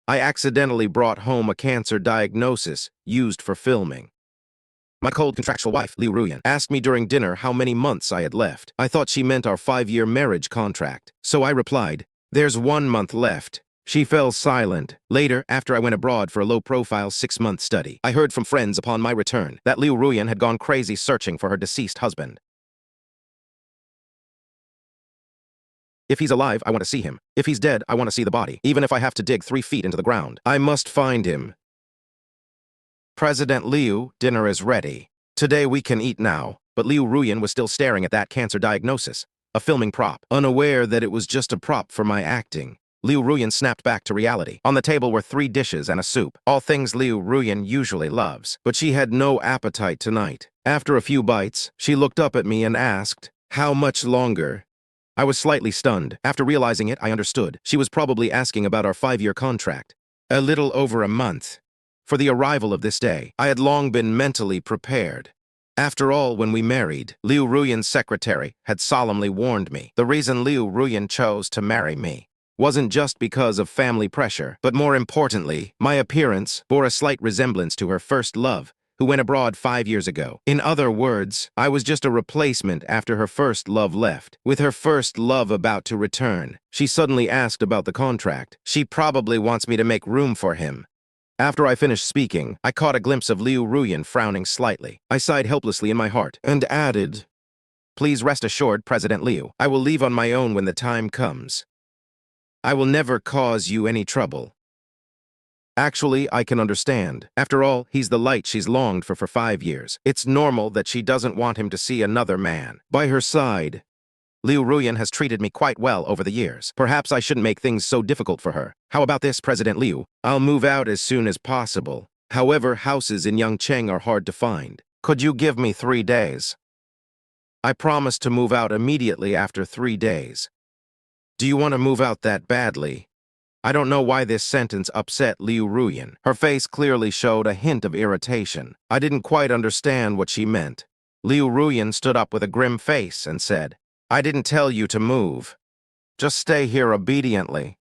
I accidentally brought home a cancer diagnosis used for filming. My cold contractual wife, Liu Ruyan, asked me during dinner how many months I had left. I thought she meant our 5-year marriage contract, so I replied, "There's 1 month left." She fell silent. Later, after I went abroad for a low-profile 6-month study, I heard from friends upon my return that Liu Ruyan had gone crazy searching for her deceased husband. If he's alive, I want to see him. If he's dead, I want to see the body, even if I have to dig 3 feet into the ground. I must find him. President Liu, dinner is ready. Today we can eat now. But Liu Ruyan was still staring at that cancer diagnosis, a filming prop, unaware that it was just a prop for my acting. Liu Ruyan snapped back to reality. On the table were 3 dishes and a soup, all things Liu Ruyan usually loves. But she had no appetite tonight. After a few bites, she looked up at me and asked, "How much longer?" I was slightly stunned. After realizing it, I understood. She was probably asking about our 5-year contract. A little over a month. For the arrival of this day, I had long been mentally prepared. After all, when we married, Liu Ruyan's secretary had solemnly warned me. The reason Liu Ruyan chose to marry me wasn't just because of family pressure, but more importantly, my appearance bore a slight resemblance to her first love, who went abroad 5 years ago. In other words, I was just a replacement after her first love left. With her first love about to return, she suddenly asked about the contract. She probably wants me to make room for him. After I finished speaking, I caught a glimpse of Liu Ruyan frowning slightly. I sighed helplessly in my heart and added, "Please rest assured, President Liu, I will leave on my own when the time comes. I will never cause you any trouble." Actually, I can understand. After all, he's the light she's longed for 5 years. It's normal that she doesn't want him to see another man by her side. Liu Ruyan has treated me quite well over the years. Perhaps I shouldn't make things so difficult for her. How about this, President Liu? I'll move out as soon as possible. However, houses in Yangcheng are hard to find. Could you give me 3 days? I promise to move out immediately after 3 days. Do you want to move out that badly? I don't know why this sentence upset Liu Ruyan. Her face clearly showed a hint of irritation. I didn't quite understand what she meant. Liu Ruyan stood up with a grim face and said, "I didn't tell you to move. Just stay here obediently."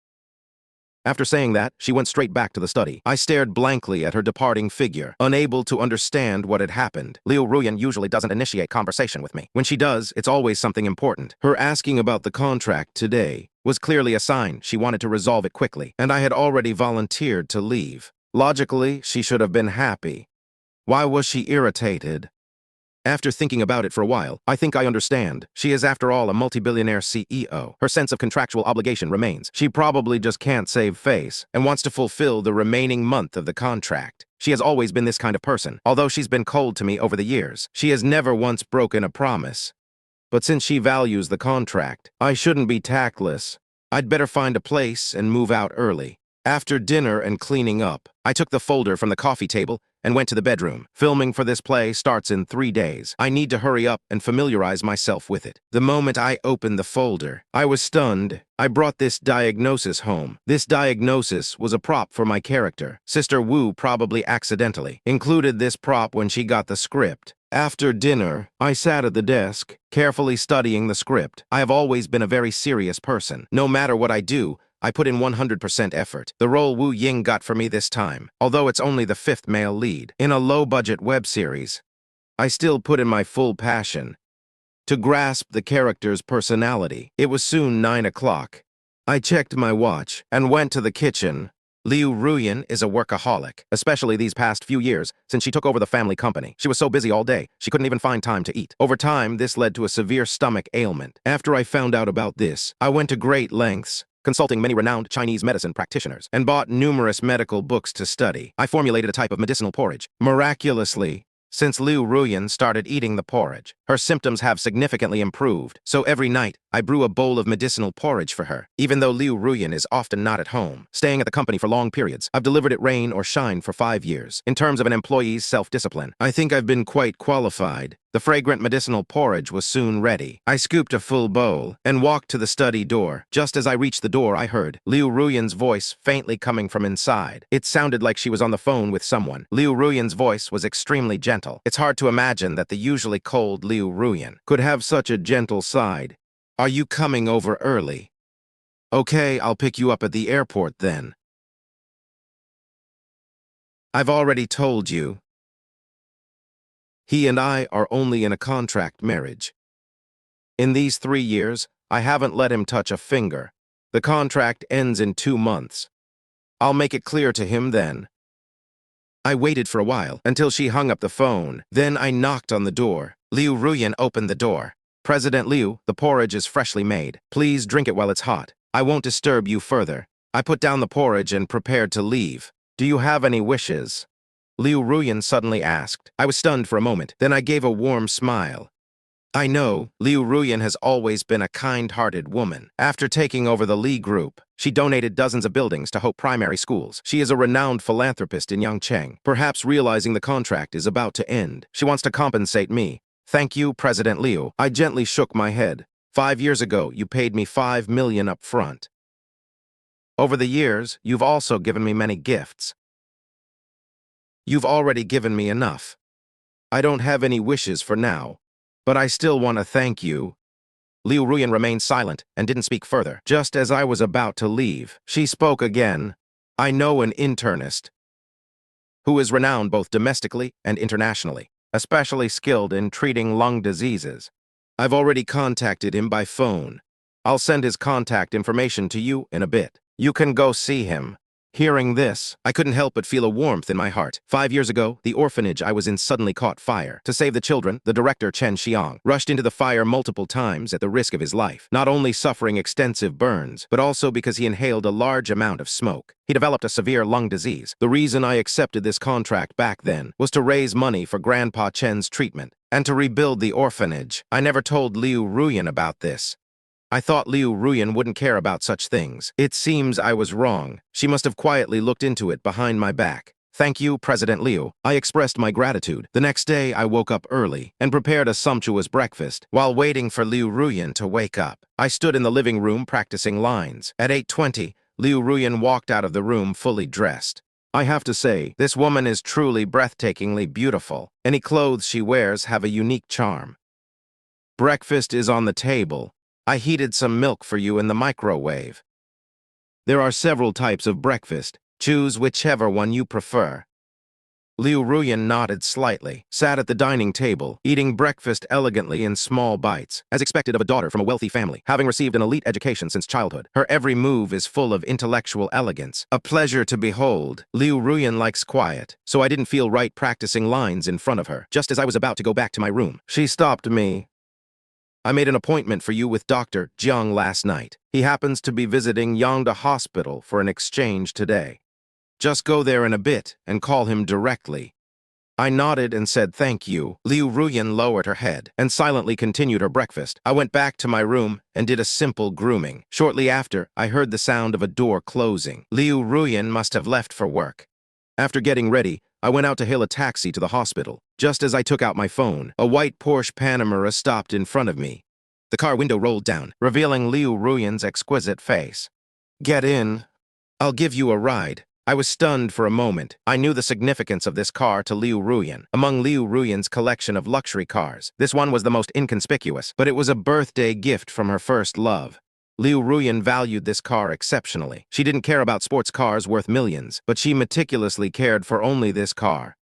After saying that, she went straight back to the study. I stared blankly at her departing figure, unable to understand what had happened. Liu Ruyan usually doesn't initiate conversation with me. When she does, it's always something important. Her asking about the contract today was clearly a sign she wanted to resolve it quickly, and I had already volunteered to leave. Logically, she should have been happy. Why was she irritated? After thinking about it for a while, I think I understand. She is, after all, a multi-billionaire CEO. Her sense of contractual obligation remains. She probably just can't save face and wants to fulfill the remaining month of the contract. She has always been this kind of person. Although she's been cold to me over the years, she has never once broken a promise. But since she values the contract, I shouldn't be tactless. I'd better find a place and move out early. After dinner and cleaning up, I took the folder from the coffee table and went to the bedroom. Filming for this play starts in 3 days. I need to hurry up and familiarize myself with it. The moment I opened the folder, I was stunned. I brought this diagnosis home. This diagnosis was a prop for my character. Sister Wu probably accidentally included this prop when she got the script. After dinner, I sat at the desk, carefully studying the script. I have always been a very serious person. No matter what I do, I put in 100% effort. The role Wu Ying got for me this time, although it's only the 5th male lead in a low-budget web series, I still put in my full passion to grasp the character's personality. It was soon 9 o'clock. I checked my watch and went to the kitchen. Liu Ruyan is a workaholic, especially these past few years since she took over the family company. She was so busy all day, she couldn't even find time to eat. Over time, this led to a severe stomach ailment. After I found out about this, I went to great lengths, consulting many renowned Chinese medicine practitioners, and bought numerous medical books to study. I formulated a type of medicinal porridge. Miraculously, since Liu Ruyan started eating the porridge, her symptoms have significantly improved. So every night, I brew a bowl of medicinal porridge for her. Even though Liu Ruyan is often not at home, staying at the company for long periods, I've delivered it rain or shine for 5 years. In terms of an employee's self-discipline, I think I've been quite qualified. The fragrant medicinal porridge was soon ready. I scooped a full bowl and walked to the study door. Just as I reached the door, I heard Liu Ruyan's voice faintly coming from inside. It sounded like she was on the phone with someone. Liu Ruyan's voice was extremely gentle. It's hard to imagine that the usually cold Liu Ruyan could have such a gentle side. "Are you coming over early?" "Okay, I'll pick you up at the airport then." I've already told you. He and I are only in a contract marriage. In these 3 years, I haven't let him touch a finger. The contract ends in 2 months. I'll make it clear to him then. I waited for a while until she hung up the phone. Then I knocked on the door. Liu Ruyan opened the door. President Liu, the porridge is freshly made. Please drink it while it's hot. I won't disturb you further. I put down the porridge and prepared to leave. Do you have any wishes? Liu Ruyan suddenly asked. I was stunned for a moment. Then I gave a warm smile. I know, Liu Ruyan has always been a kind-hearted woman. After taking over the Li Group, she donated dozens of buildings to Hope Primary Schools. She is a renowned philanthropist in Yangcheng. Perhaps realizing the contract is about to end, she wants to compensate me. Thank you, President Liu. I gently shook my head. 5 years ago, you paid me 5 million up front. Over the years, you've also given me many gifts. You've already given me enough. I don't have any wishes for now. But I still want to thank you. Liu Ruyan remained silent and didn't speak further. Just as I was about to leave, she spoke again. I know an internist who is renowned both domestically and internationally, especially skilled in treating lung diseases. I've already contacted him by phone. I'll send his contact information to you in a bit. You can go see him. Hearing this, I couldn't help but feel a warmth in my heart. 5 years ago, the orphanage I was in suddenly caught fire. To save the children, the director, Chen Xiang, rushed into the fire multiple times at the risk of his life, not only suffering extensive burns, but also because he inhaled a large amount of smoke. He developed a severe lung disease. The reason I accepted this contract back then was to raise money for Grandpa Chen's treatment and to rebuild the orphanage. I never told Liu Ruyan about this. I thought Liu Ruyan wouldn't care about such things. It seems I was wrong. She must have quietly looked into it behind my back. Thank you, President Liu. I expressed my gratitude. The next day, I woke up early and prepared a sumptuous breakfast. While waiting for Liu Ruyan to wake up, I stood in the living room practicing lines. At 8:20, Liu Ruyan walked out of the room fully dressed. I have to say, this woman is truly breathtakingly beautiful. Any clothes she wears have a unique charm. Breakfast is on the table. I heated some milk for you in the microwave. There are several types of breakfast. Choose whichever one you prefer. Liu Ruyan nodded slightly, sat at the dining table, eating breakfast elegantly in small bites, as expected of a daughter from a wealthy family. Having received an elite education since childhood, her every move is full of intellectual elegance. A pleasure to behold. Liu Ruyan likes quiet, so I didn't feel right practicing lines in front of her. Just as I was about to go back to my room, she stopped me. I made an appointment for you with Dr. Jiang last night. He happens to be visiting Yangda Hospital for an exchange today. Just go there in a bit and call him directly. I nodded and said thank you. Liu Ruyan lowered her head and silently continued her breakfast. I went back to my room and did a simple grooming. Shortly after, I heard the sound of a door closing. Liu Ruyan must have left for work. After getting ready, I went out to hail a taxi to the hospital. Just as I took out my phone, a white Porsche Panamera stopped in front of me. The car window rolled down, revealing Liu Ruyan's exquisite face. Get in. I'll give you a ride. I was stunned for a moment. I knew the significance of this car to Liu Ruyan. Among Liu Ruyan's collection of luxury cars, this one was the most inconspicuous, but it was a birthday gift from her first love. Liu Ruyan valued this car exceptionally. She didn't care about sports cars worth millions, but she meticulously cared for only this car.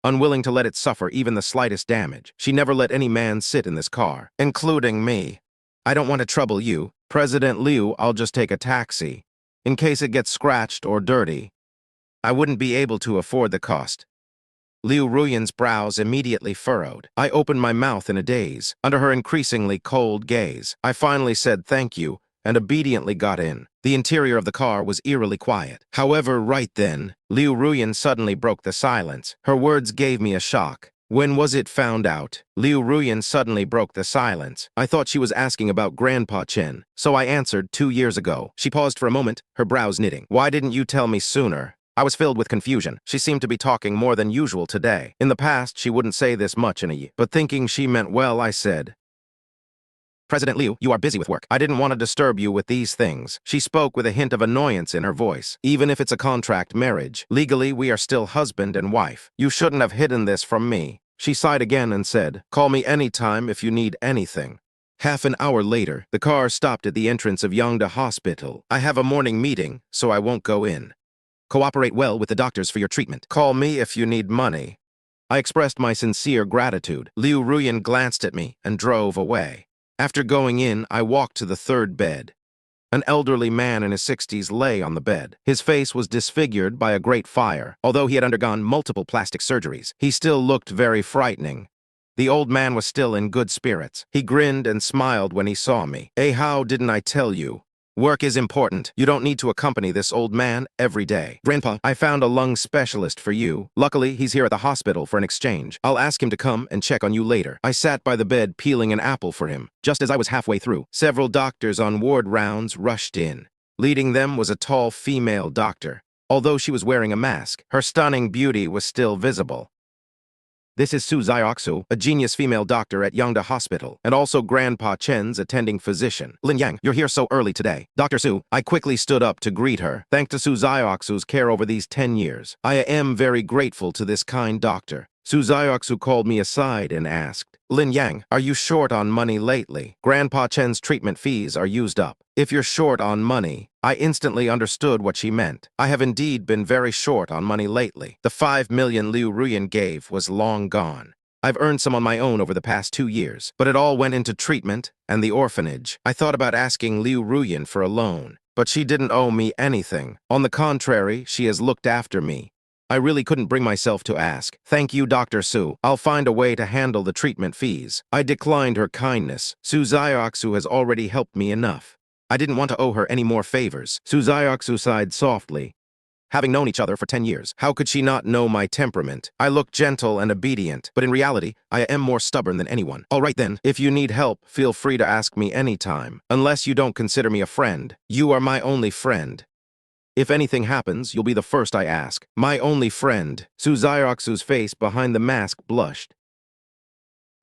Unwilling to let it suffer even the slightest damage, she never let any man sit in this car, including me. I don't want to trouble you, President Liu. I'll just take a taxi. In case it gets scratched or dirty, I wouldn't be able to afford the cost. Liu Ruyan's brows immediately furrowed. I opened my mouth in a daze. Under her increasingly cold gaze, I finally said thank you and obediently got in. The interior of the car was eerily quiet. However, right then, Liu Ruyan suddenly broke the silence. Her words gave me a shock. When was it found out? Liu Ruyan suddenly broke the silence. I thought she was asking about Grandpa Chen, so I answered 2 years ago. She paused for a moment, her brows knitting. Why didn't you tell me sooner? I was filled with confusion. She seemed to be talking more than usual today. In the past, she wouldn't say this much in a year. But thinking she meant well, I said, President Liu, you are busy with work. I didn't want to disturb you with these things. She spoke with a hint of annoyance in her voice. Even if it's a contract marriage, legally we are still husband and wife. You shouldn't have hidden this from me. She sighed again and said, call me anytime if you need anything. Half an hour later, the car stopped at the entrance of Yangda Hospital. I have a morning meeting, so I won't go in. Cooperate well with the doctors for your treatment. Call me if you need money. I expressed my sincere gratitude. Liu Ruyan glanced at me and drove away. After going in, I walked to the third bed. An elderly man in his 60s lay on the bed. His face was disfigured by a great fire. Although he had undergone multiple plastic surgeries, he still looked very frightening. The old man was still in good spirits. He grinned and smiled when he saw me. "Hey, how didn't I tell you? Work is important. You don't need to accompany this old man every day. Grandpa, I found a lung specialist for you. Luckily, he's here at the hospital for an exchange. I'll ask him to come and check on you later." I sat by the bed peeling an apple for him. Just as I was halfway through, several doctors on ward rounds rushed in. Leading them was a tall female doctor. Although she was wearing a mask, her stunning beauty was still visible. "This is Su Zioxu, a genius female doctor at Yangda Hospital, and also Grandpa Chen's attending physician. Lin Yang, you're here so early today." Dr. Su, I quickly stood up to greet her. Thanks to Su Zioxu's care over these 10 years, I am very grateful to this kind doctor. Su Zioxu called me aside and asked, "Lin Yang, are you short on money lately? Grandpa Chen's treatment fees are used up. If you're short on money," I instantly understood what she meant. I have indeed been very short on money lately. The 5 million Liu Ruyan gave was long gone. I've earned some on my own over the past 2 years, but it all went into treatment and the orphanage. I thought about asking Liu Ruyan for a loan, but she didn't owe me anything. On the contrary, she has looked after me. I really couldn't bring myself to ask. "Thank you, Dr. Su. I'll find a way to handle the treatment fees." I declined her kindness. Su Zioxu has already helped me enough. I didn't want to owe her any more favors. Su Zioxu sighed softly. Having known each other for 10 years, how could she not know my temperament? I look gentle and obedient, but in reality, I am more stubborn than anyone. "All right then, if you need help, feel free to ask me anytime. Unless you don't consider me a friend. You are my only friend. If anything happens, you'll be the first I ask." "My only friend." Su Zioxu's face behind the mask blushed.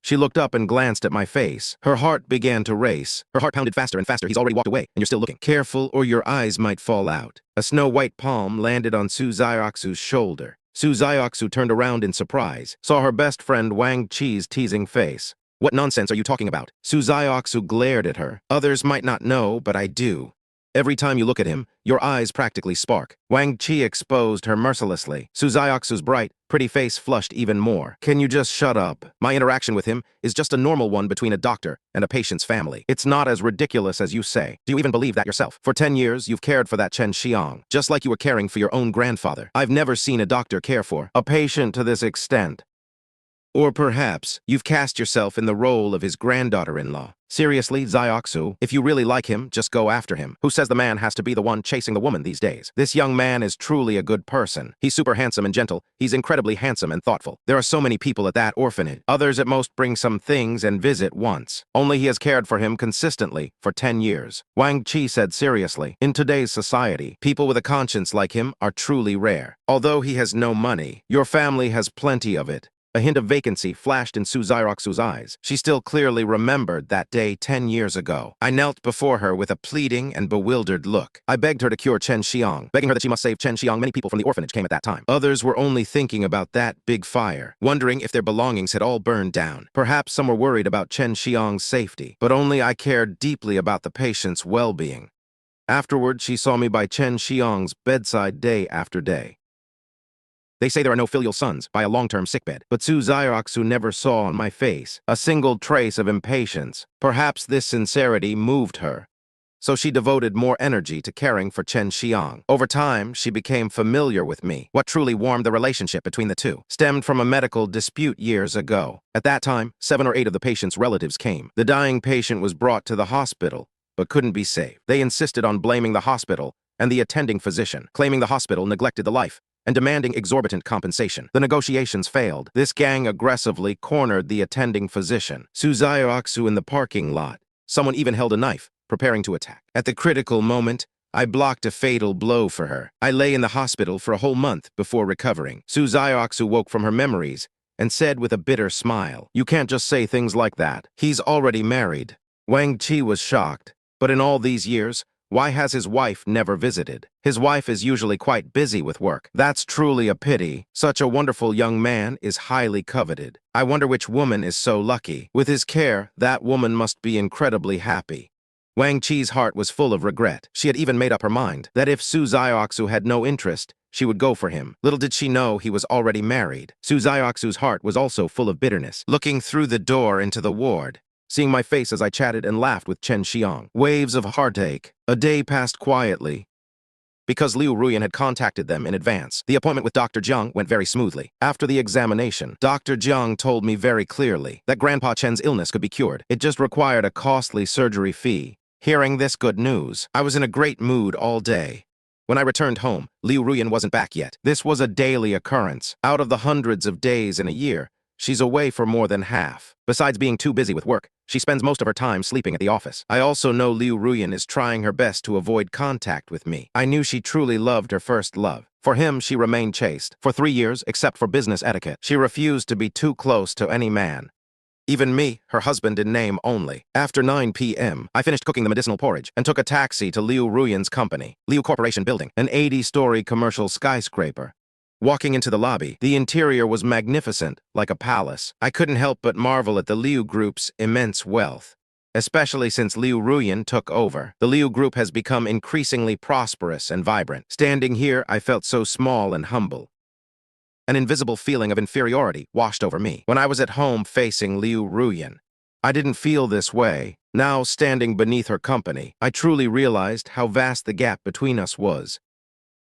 She looked up and glanced at my face. Her heart began to race. Her heart pounded faster and faster. "He's already walked away, and you're still looking. Careful, or your eyes might fall out." A snow-white palm landed on Su Zioxu's shoulder. Su Zioxu turned around in surprise, saw her best friend Wang Qi's teasing face. "What nonsense are you talking about?" Su Zioxu glared at her. "Others might not know, but I do. Every time you look at him, your eyes practically spark." Wang Qi exposed her mercilessly. Su Zioxu's bright, pretty face flushed even more. "Can you just shut up? My interaction with him is just a normal one between a doctor and a patient's family. It's not as ridiculous as you say. Do you even believe that yourself? For 10 years, you've cared for that Chen Xiang, just like you were caring for your own grandfather. I've never seen a doctor care for a patient to this extent. Or perhaps you've cast yourself in the role of his granddaughter-in-law. Seriously, Zioxu, if you really like him, just go after him. Who says the man has to be the one chasing the woman these days? This young man is truly a good person. He's super handsome and gentle. He's incredibly handsome and thoughtful. There are so many people at that orphanage. Others at most bring some things and visit once. Only he has cared for him consistently for 10 years. Wang Qi said seriously, "In today's society, people with a conscience like him are truly rare. Although he has no money, your family has plenty of it." A hint of vacancy flashed in Su Zioxu's eyes. She still clearly remembered that day 10 years ago. I knelt before her with a pleading and bewildered look. I begged her to cure Chen Xiang, begging her that she must save Chen Xiang. Many people from the orphanage came at that time. Others were only thinking about that big fire, wondering if their belongings had all burned down. Perhaps some were worried about Chen Xiang's safety, but only I cared deeply about the patient's well-being. Afterward, she saw me by Chen Xiang's bedside day after day. They say there are no filial sons by a long-term sickbed, but Su Zioxu never saw on my face a single trace of impatience. Perhaps this sincerity moved her, so she devoted more energy to caring for Chen Xiang. Over time, she became familiar with me. What truly warmed the relationship between the two stemmed from a medical dispute years ago. At that time, 7 or 8 of the patient's relatives came. The dying patient was brought to the hospital, but couldn't be saved. They insisted on blaming the hospital and the attending physician, claiming the hospital neglected the life and demanding exorbitant compensation. The negotiations failed. This gang aggressively cornered the attending physician, Su Zioxu, in the parking lot. Someone even held a knife, preparing to attack. At the critical moment, I blocked a fatal blow for her. I lay in the hospital for a whole month before recovering. Su Zioxu woke from her memories and said with a bitter smile, "You can't just say things like that. He's already married." Wang Qi was shocked, but in all these years, why has his wife never visited? His wife is usually quite busy with work. That's truly a pity. Such a wonderful young man is highly coveted. I wonder which woman is so lucky. With his care, that woman must be incredibly happy. Wang Qi's heart was full of regret. She had even made up her mind that if Su Zioxu had no interest she would go for him. Little did she know he was already married. Su Zioxu's heart was also full of bitterness. Looking through the door into the ward, seeing my face as I chatted and laughed with Chen Xiang. Waves of heartache. A day passed quietly. Because Liu Ruyan had contacted them in advance, the appointment with Dr. Jiang went very smoothly. After the examination, Dr. Jiang told me very clearly that Grandpa Chen's illness could be cured. It just required a costly surgery fee. Hearing this good news, I was in a great mood all day. When I returned home, Liu Ruyan wasn't back yet. This was a daily occurrence. Out of the hundreds of days in a year, she's away for more than half. Besides being too busy with work, she spends most of her time sleeping at the office. I also know Liu Ruyan is trying her best to avoid contact with me. I knew she truly loved her first love. For him, she remained chaste. For 3 years, except for business etiquette, she refused to be too close to any man. Even me, her husband in name only. After 9 p.m., I finished cooking the medicinal porridge and took a taxi to Liu Ruyan's company, Liu Corporation Building, an 80-story commercial skyscraper. Walking into the lobby, the interior was magnificent, like a palace. I couldn't help but marvel at the Liu Group's immense wealth. Especially since Liu Ruyan took over. The Liu Group has become increasingly prosperous and vibrant. Standing here, I felt so small and humble. An invisible feeling of inferiority washed over me. When I was at home facing Liu Ruyan, I didn't feel this way. Now, standing beneath her company, I truly realized how vast the gap between us was.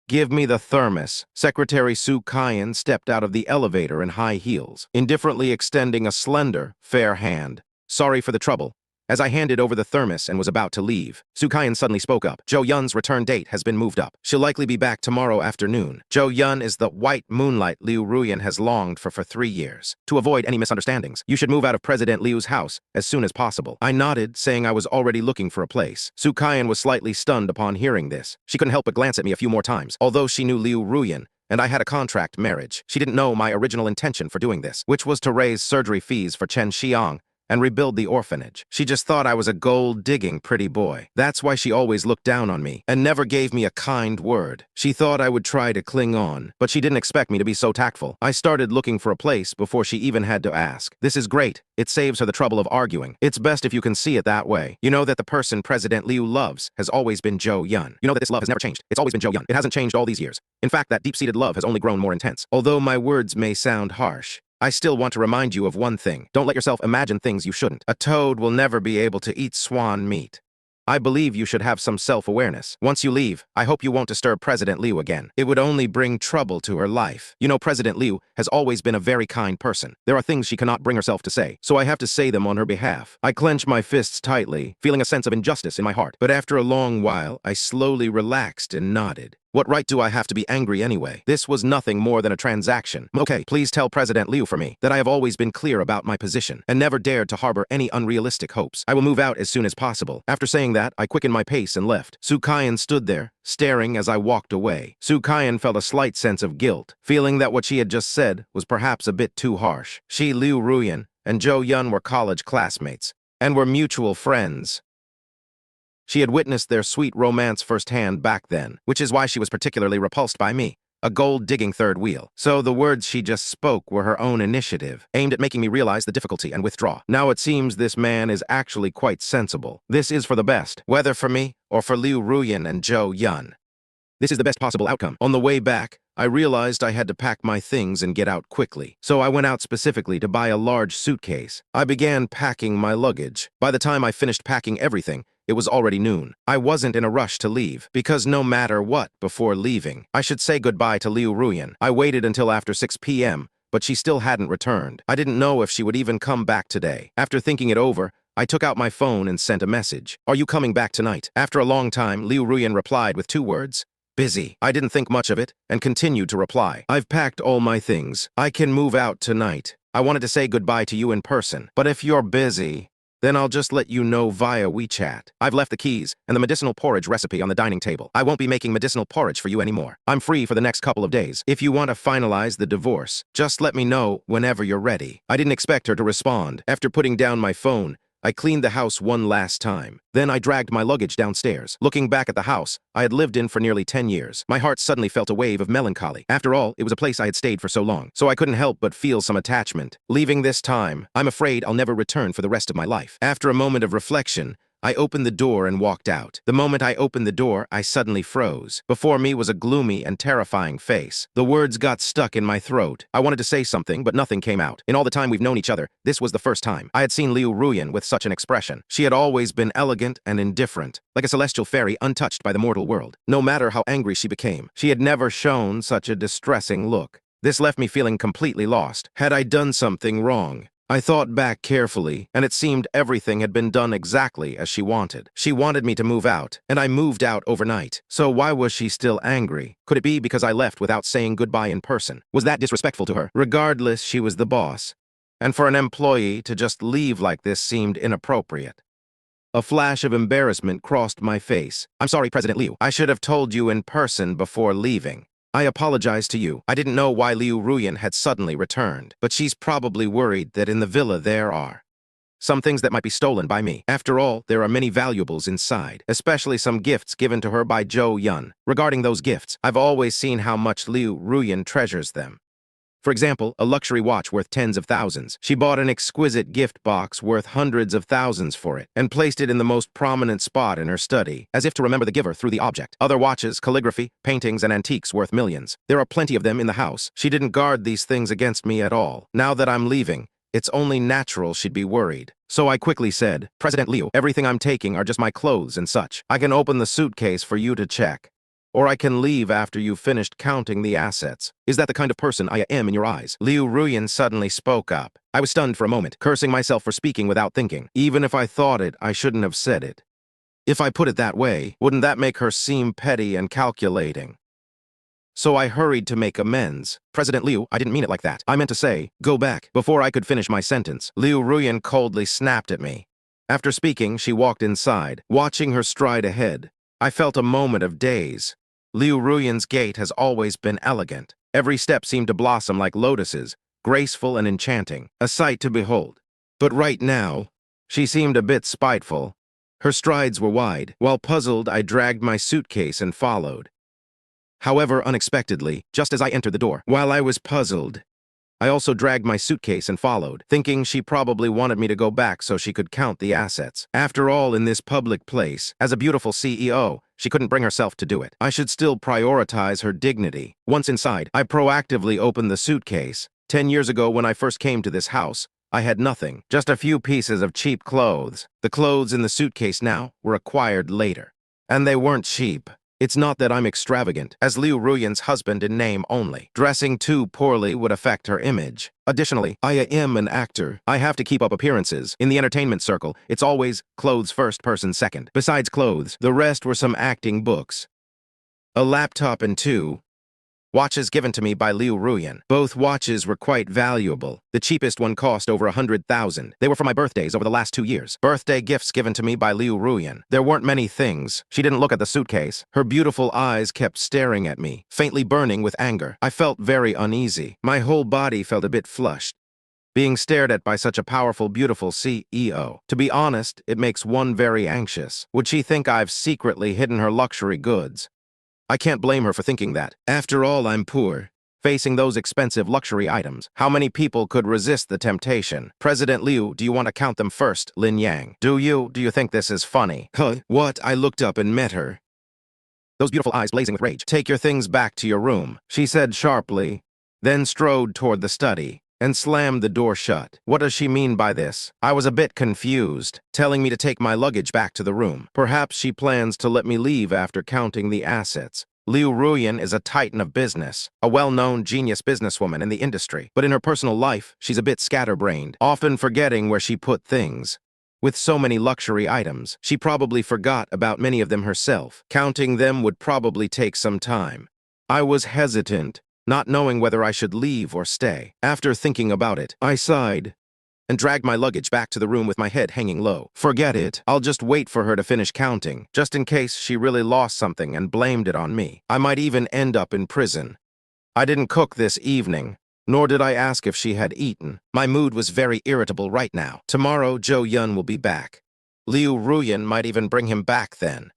Give me the thermos. Secretary Su Kaiyan stepped out of the elevator in high heels, indifferently extending a slender, fair hand. Sorry for the trouble. As I handed over the thermos and was about to leave, Su Kaiyan suddenly spoke up. Zhou Yun's return date has been moved up. She'll likely be back tomorrow afternoon. Zhou Yun is the white moonlight Liu Ruyan has longed for 3 years. To avoid any misunderstandings, you should move out of President Liu's house as soon as possible. I nodded, saying I was already looking for a place. Su Kaiyan was slightly stunned upon hearing this. She couldn't help but glance at me a few more times. Although she knew Liu Ruyan, and I had a contract marriage, she didn't know my original intention for doing this, which was to raise surgery fees for Chen Xiang and rebuild the orphanage. She just thought I was a gold-digging pretty boy. That's why she always looked down on me and never gave me a kind word. She thought I would try to cling on, but she didn't expect me to be so tactful. I started looking for a place before she even had to ask. This is great. It saves her the trouble of arguing. It's best if you can see it that way. You know that the person President Liu loves has always been Zhou Yun. You know that this love has never changed. It's always been Zhou Yun. It hasn't changed all these years. In fact, that deep-seated love has only grown more intense. Although my words may sound harsh, I still want to remind you of one thing. Don't let yourself imagine things you shouldn't. A toad will never be able to eat swan meat. I believe you should have some self-awareness. Once you leave, I hope you won't disturb President Liu again. It would only bring trouble to her life. You know, President Liu has always been a very kind person. There are things she cannot bring herself to say, so I have to say them on her behalf. I clench my fists tightly, feeling a sense of injustice in my heart. But after a long while, I slowly relaxed and nodded. What right do I have to be angry anyway? This was nothing more than a transaction. Okay, please tell President Liu for me that I have always been clear about my position and never dared to harbor any unrealistic hopes. I will move out as soon as possible. After saying that, I quickened my pace and left. Su Kaiyan stood there, staring as I walked away. Su Kaiyan felt a slight sense of guilt, feeling that what she had just said was perhaps a bit too harsh. She, Liu Ruyan, and Zhou Yun were college classmates and were mutual friends. She had witnessed their sweet romance firsthand back then, which is why she was particularly repulsed by me, a gold-digging third wheel. So the words she just spoke were her own initiative, aimed at making me realize the difficulty and withdraw. Now it seems this man is actually quite sensible. This is for the best, whether for me or for Liu Ruyan and Zhou Yun. This is the best possible outcome. On the way back, I realized I had to pack my things and get out quickly, so I went out specifically to buy a large suitcase. I began packing my luggage. By the time I finished packing everything, it was already noon. I wasn't in a rush to leave, because no matter what, before leaving, I should say goodbye to Liu Ruyan. I waited until after 6 p.m., but she still hadn't returned. I didn't know if she would even come back today. After thinking it over, I took out my phone and sent a message. "Are you coming back tonight?" After a long time, Liu Ruyan replied with 2 words. "Busy." I didn't think much of it and continued to reply. "I've packed all my things. I can move out tonight. I wanted to say goodbye to you in person, but if you're busy, then I'll just let you know via WeChat. I've left the keys and the medicinal porridge recipe on the dining table. I won't be making medicinal porridge for you anymore. I'm free for the next couple of days. If you want to finalize the divorce, just let me know whenever you're ready." I didn't expect her to respond. After putting down my phone, I cleaned the house one last time. Then I dragged my luggage downstairs. Looking back at the house I had lived in for nearly 10 years, my heart suddenly felt a wave of melancholy. After all, it was a place I had stayed for so long, so I couldn't help but feel some attachment. Leaving this time, I'm afraid I'll never return for the rest of my life. After a moment of reflection, I opened the door and walked out. The moment I opened the door, I suddenly froze. Before me was a gloomy and terrifying face. The words got stuck in my throat. I wanted to say something, but nothing came out. In all the time we've known each other, this was the first time I had seen Liu Ruyan with such an expression. She had always been elegant and indifferent, like a celestial fairy untouched by the mortal world. No matter how angry she became, she had never shown such a distressing look. This left me feeling completely lost. Had I done something wrong? I thought back carefully, and it seemed everything had been done exactly as she wanted. She wanted me to move out, and I moved out overnight. So why was she still angry? Could it be because I left without saying goodbye in person? Was that disrespectful to her? Regardless, she was the boss, and for an employee to just leave like this seemed inappropriate. A flash of embarrassment crossed my face. I'm sorry, President Liu. I should have told you in person before leaving. I apologize to you. I didn't know why Liu Ruyan had suddenly returned, but she's probably worried that in the villa there are some things that might be stolen by me. After all, there are many valuables inside, especially some gifts given to her by Zhou Yun. Regarding those gifts, I've always seen how much Liu Ruyan treasures them. For example, a luxury watch worth tens of thousands. She bought an exquisite gift box worth hundreds of thousands for it and placed it in the most prominent spot in her study, as if to remember the giver through the object. Other watches, calligraphy, paintings, and antiques worth millions. There are plenty of them in the house. She didn't guard these things against me at all. Now that I'm leaving, it's only natural she'd be worried. So I quickly said, President Liu, everything I'm taking are just my clothes and such. I can open the suitcase for you to check. Or I can leave after you've finished counting the assets. Is that the kind of person I am in your eyes? Liu Ruyan suddenly spoke up. I was stunned for a moment, cursing myself for speaking without thinking. Even if I thought it, I shouldn't have said it. If I put it that way, wouldn't that make her seem petty and calculating? So I hurried to make amends. President Liu, I didn't mean it like that. I meant to say, go back. Before I could finish my sentence, Liu Ruyan coldly snapped at me. After speaking, she walked inside, watching her stride ahead. I felt a moment of daze. Liu Ruyan's gait has always been elegant. Every step seemed to blossom like lotuses, graceful and enchanting, a sight to behold. But right now, she seemed a bit spiteful. Her strides were wide. While puzzled, I dragged my suitcase and followed. However, unexpectedly, just as I entered the door, while I was puzzled, I also dragged my suitcase and followed, thinking she probably wanted me to go back so she could count the assets. After all, in this public place, as a beautiful CEO, she couldn't bring herself to do it. I should still prioritize her dignity. Once inside, I proactively opened the suitcase. 10 years ago, when I first came to this house, I had nothing, just a few pieces of cheap clothes. The clothes in the suitcase now were acquired later. And they weren't cheap. It's not that I'm extravagant, as Liu Ruyan's husband in name only. Dressing too poorly would affect her image. Additionally, I am an actor. I have to keep up appearances. In the entertainment circle, it's always clothes first, person second. Besides clothes, the rest were some acting books, a laptop, and 2 watches given to me by Liu Ruyan. Both watches were quite valuable. The cheapest one cost over 100,000. They were for my birthdays over the last 2 years. Birthday gifts given to me by Liu Ruyan. There weren't many things. She didn't look at the suitcase. Her beautiful eyes kept staring at me, faintly burning with anger. I felt very uneasy. My whole body felt a bit flushed, being stared at by such a powerful, beautiful CEO. To be honest, it makes one very anxious. Would she think I've secretly hidden her luxury goods? I can't blame her for thinking that. After all, I'm poor, facing those expensive luxury items. How many people could resist the temptation? President Liu, do you want to count them first? Lin Yang. Do you think this is funny? Huh? What? I looked up and met her, those beautiful eyes blazing with rage. Take your things back to your room, she said sharply, then strode toward the study and slammed the door shut. What does she mean by this? I was a bit confused, telling me to take my luggage back to the room. Perhaps she plans to let me leave after counting the assets. Liu Ruyan is a titan of business, a well-known genius businesswoman in the industry. But in her personal life, she's a bit scatterbrained, often forgetting where she put things. With so many luxury items, she probably forgot about many of them herself. Counting them would probably take some time. I was hesitant, not knowing whether I should leave or stay. After thinking about it, I sighed and dragged my luggage back to the room with my head hanging low. Forget it. I'll just wait for her to finish counting, just in case she really lost something and blamed it on me. I might even end up in prison. I didn't cook this evening, nor did I ask if she had eaten. My mood was very irritable right now. Tomorrow, Zhou Yun will be back. Liu Ruyan might even bring him back then.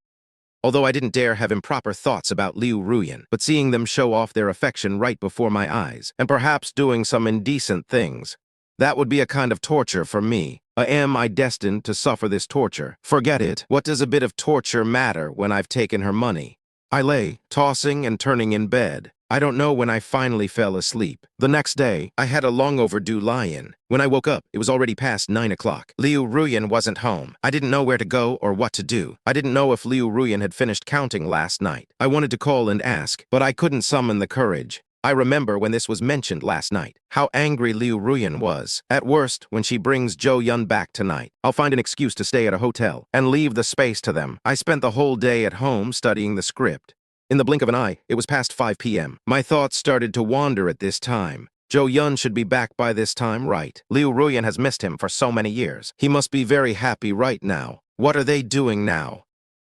Although I didn't dare have improper thoughts about Liu Ruyan, but seeing them show off their affection right before my eyes, and perhaps doing some indecent things, that would be a kind of torture for me. Am I destined to suffer this torture? Forget it. What does a bit of torture matter when I've taken her money? I lay, tossing and turning in bed. I don't know when I finally fell asleep. The next day, I had a long overdue lie-in. When I woke up, it was already past 9 o'clock. Liu Ruyan wasn't home. I didn't know where to go or what to do. I didn't know if Liu Ruyan had finished counting last night. I wanted to call and ask, but I couldn't summon the courage. I remember when this was mentioned last night, how angry Liu Ruyan was. At worst, when she brings Zhou Yun back tonight, I'll find an excuse to stay at a hotel and leave the space to them. I spent the whole day at home studying the script. In the blink of an eye, it was past 5 p.m. My thoughts started to wander at this time. Zhou Yun should be back by this time, right? Liu Ruyan has missed him for so many years. He must be very happy right now. What are they doing now?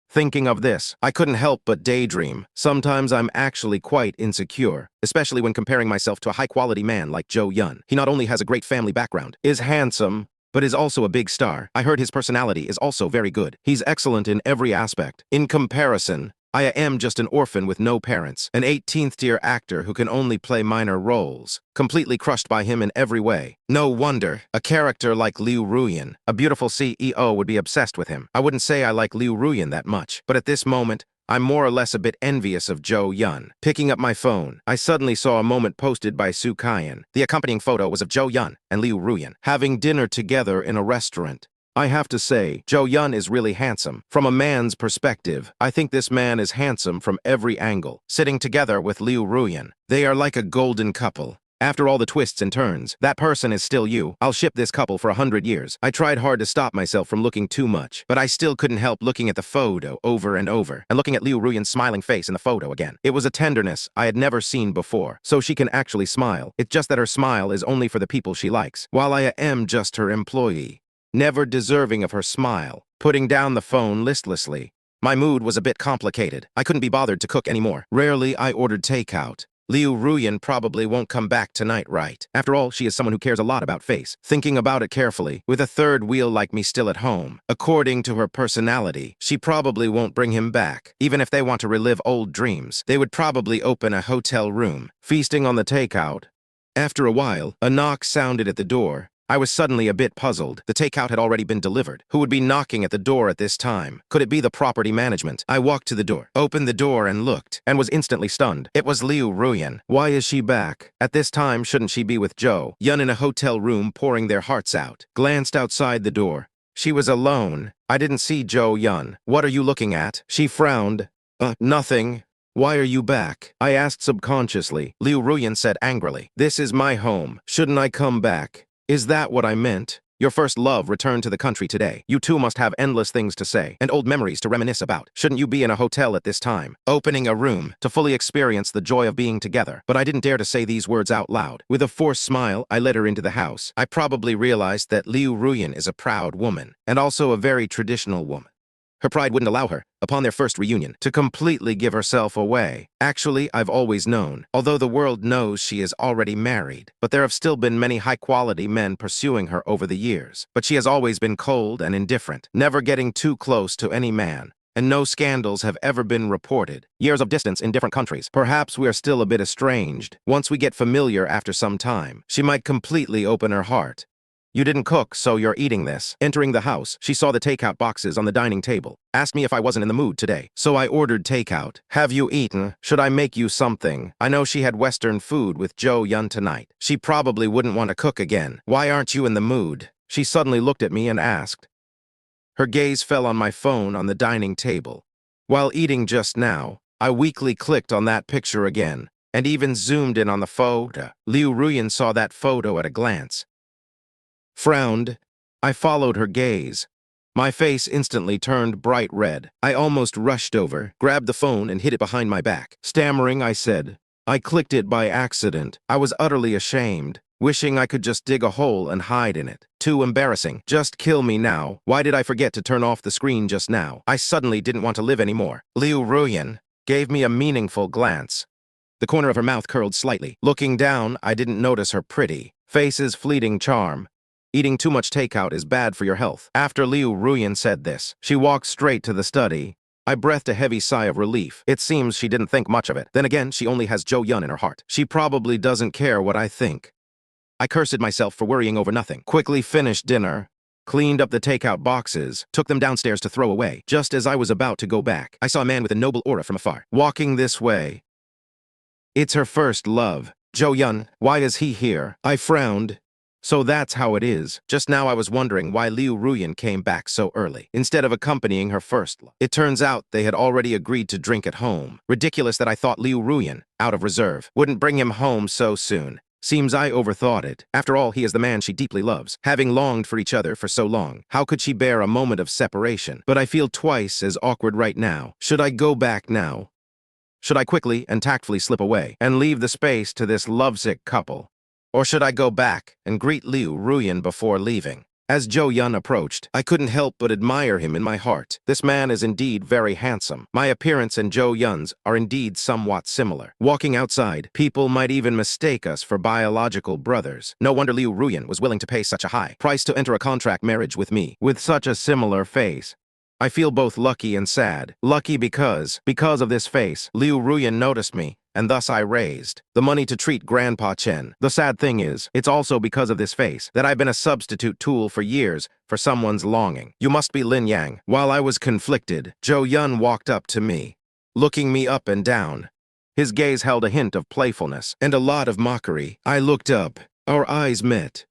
Thinking of this, I couldn't help but daydream. Sometimes I'm actually quite insecure, especially when comparing myself to a high-quality man like Zhou Yun. He not only has a great family background, is handsome, but is also a big star. I heard his personality is also very good. He's excellent in every aspect. In comparison, I am just an orphan with no parents, an 18th-tier actor who can only play minor roles, completely crushed by him in every way. No wonder, a character like Liu Ruyan, a beautiful CEO, would be obsessed with him. I wouldn't say I like Liu Ruyan that much, but at this moment, I'm more or less a bit envious of Zhou Yun. Picking up my phone, I suddenly saw a moment posted by Su Kaiyan. The accompanying photo was of Zhou Yun and Liu Ruyan having dinner together in a restaurant. I have to say, Zhou Yun is really handsome. From a man's perspective, I think this man is handsome from every angle. Sitting together with Liu Ruyan, they are like a golden couple. After all the twists and turns, that person is still you. I'll ship this couple for 100 years. I tried hard to stop myself from looking too much, but I still couldn't help looking at the photo over and over, and looking at Liu Ruyan's smiling face in the photo again. It was a tenderness I had never seen before. So she can actually smile. It's just that her smile is only for the people she likes, while I am just her employee. Never deserving of her smile, putting down the phone listlessly. My mood was a bit complicated. I couldn't be bothered to cook anymore. Rarely I ordered takeout. Liu Ruyan probably won't come back tonight, right? After all, she is someone who cares a lot about face. Thinking about it carefully, with a third wheel like me still at home, according to her personality, she probably won't bring him back. Even if they want to relive old dreams, they would probably open a hotel room, feasting on the takeout. After a while, a knock sounded at the door. I was suddenly a bit puzzled. The takeout had already been delivered. Who would be knocking at the door at this time? Could it be the property management? I walked to the door, opened the door and looked, and was instantly stunned. It was Liu Ruyan. Why is she back? At this time, shouldn't she be with Zhou Yun in a hotel room pouring their hearts out? Glanced outside the door. She was alone. I didn't see Zhou Yun. What are you looking at? She frowned. Nothing. Why are you back? I asked subconsciously. Liu Ruyan said angrily. This is my home. Shouldn't I come back? Is that what I meant? Your first love returned to the country today. You two must have endless things to say and old memories to reminisce about. Shouldn't you be in a hotel at this time, opening a room to fully experience the joy of being together? But I didn't dare to say these words out loud. With a forced smile, I led her into the house. I probably realized that Liu Ruyan is a proud woman and also a very traditional woman. Her pride wouldn't allow her, upon their first reunion, to completely give herself away. Actually, I've always known, although the world knows she is already married, but there have still been many high-quality men pursuing her over the years. But she has always been cold and indifferent, never getting too close to any man, and no scandals have ever been reported. Years of distance in different countries. Perhaps we are still a bit estranged. Once we get familiar after some time, she might completely open her heart. You didn't cook, so you're eating this. Entering the house, she saw the takeout boxes on the dining table. Asked me if I wasn't in the mood today, so I ordered takeout. Have you eaten? Should I make you something? I know she had Western food with Zhou Yun tonight. She probably wouldn't want to cook again. Why aren't you in the mood? She suddenly looked at me and asked. Her gaze fell on my phone on the dining table. While eating just now, I weakly clicked on that picture again, and even zoomed in on the photo. Liu Ruyan saw that photo at a glance. Frowned. I followed her gaze. My face instantly turned bright red. I almost rushed over, grabbed the phone and hid it behind my back. Stammering, I said, I clicked it by accident. I was utterly ashamed, wishing I could just dig a hole and hide in it. Too embarrassing. Just kill me now. Why did I forget to turn off the screen just now? I suddenly didn't want to live anymore. Liu Ruyan gave me a meaningful glance. The corner of her mouth curled slightly. Looking down, I didn't notice her pretty face's fleeting charm. Eating too much takeout is bad for your health. After Liu Ruyan said this, she walked straight to the study. I breathed a heavy sigh of relief. It seems she didn't think much of it. Then again, she only has Zhou Yun in her heart. She probably doesn't care what I think. I cursed myself for worrying over nothing. Quickly finished dinner. cleaned up the takeout boxes, took them downstairs to throw away. Just as I was about to go back, I saw a man with a noble aura from afar, walking this way. It's her first love. Zhou Yun, why is he here? I frowned. So that's how it is. Just now I was wondering why Liu Ruyan came back so early, instead of accompanying her first love. It turns out they had already agreed to drink at home. Ridiculous that I thought Liu Ruyan, out of reserve, wouldn't bring him home so soon. Seems I overthought it. After all, he is the man she deeply loves. Having longed for each other for so long, how could she bear a moment of separation? But I feel twice as awkward right now. Should I go back now? Should I quickly and tactfully slip away and leave the space to this lovesick couple? Or should I go back and greet Liu Ruyan before leaving? As Zhou Yun approached, I couldn't help but admire him in my heart. This man is indeed very handsome. My appearance and Zhou Yun's are indeed somewhat similar. Walking outside, people might even mistake us for biological brothers. No wonder Liu Ruyan was willing to pay such a high price to enter a contract marriage with me, with such a similar face. I feel both lucky and sad. Lucky because of this face, Liu Ruyan noticed me, and thus I raised the money to treat Grandpa Chen. The sad thing is, it's also because of this face that I've been a substitute tool for years for someone's longing. You must be Lin Yang. While I was conflicted, Zhou Yun walked up to me, looking me up and down. His gaze held a hint of playfulness and a lot of mockery. I looked up. Our eyes met.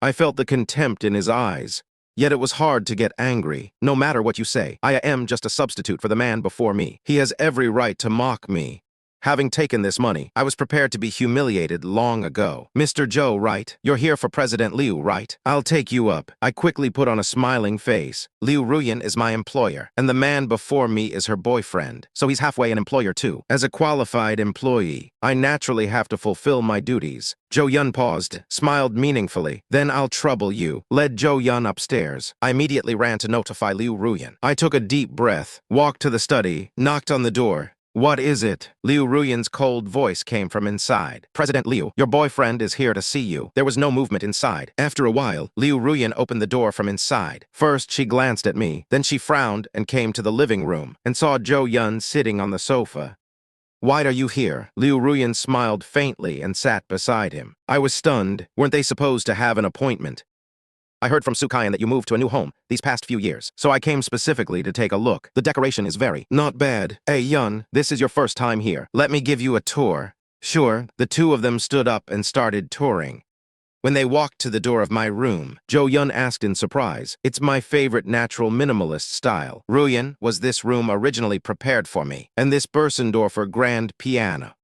I felt the contempt in his eyes. Yet it was hard to get angry. No matter what you say, I am just a substitute for the man before me. He has every right to mock me. Having taken this money, I was prepared to be humiliated long ago. Mr. Zhou, right? You're here for President Liu, right? I'll take you up. I quickly put on a smiling face. Liu Ruyan is my employer, and the man before me is her boyfriend. So he's halfway an employer too. As a qualified employee, I naturally have to fulfill my duties. Zhou Yun paused, smiled meaningfully. Then I'll trouble you. Led Zhou Yun upstairs. I immediately ran to notify Liu Ruyan. I took a deep breath, walked to the study, knocked on the door. What is it? Liu Ruyan's cold voice came from inside. President Liu, your boyfriend is here to see you. There was no movement inside. After a while, Liu Ruyan opened the door from inside. First, she glanced at me. Then she frowned and came to the living room and saw Zhou Yun sitting on the sofa. Why are you here? Liu Ruyan smiled faintly and sat beside him. I was stunned. Weren't they supposed to have an appointment? I heard from Sukayan that you moved to a new home these past few years, so I came specifically to take a look. The decoration is very not bad. Hey, Yun, this is your first time here. Let me give you a tour. Sure. The two of them stood up and started touring. When they walked to the door of my room, Zhou Yun asked in surprise, "It's my favorite natural minimalist style. Ruyan, was this room originally prepared for me? And this Bersendorfer grand piano?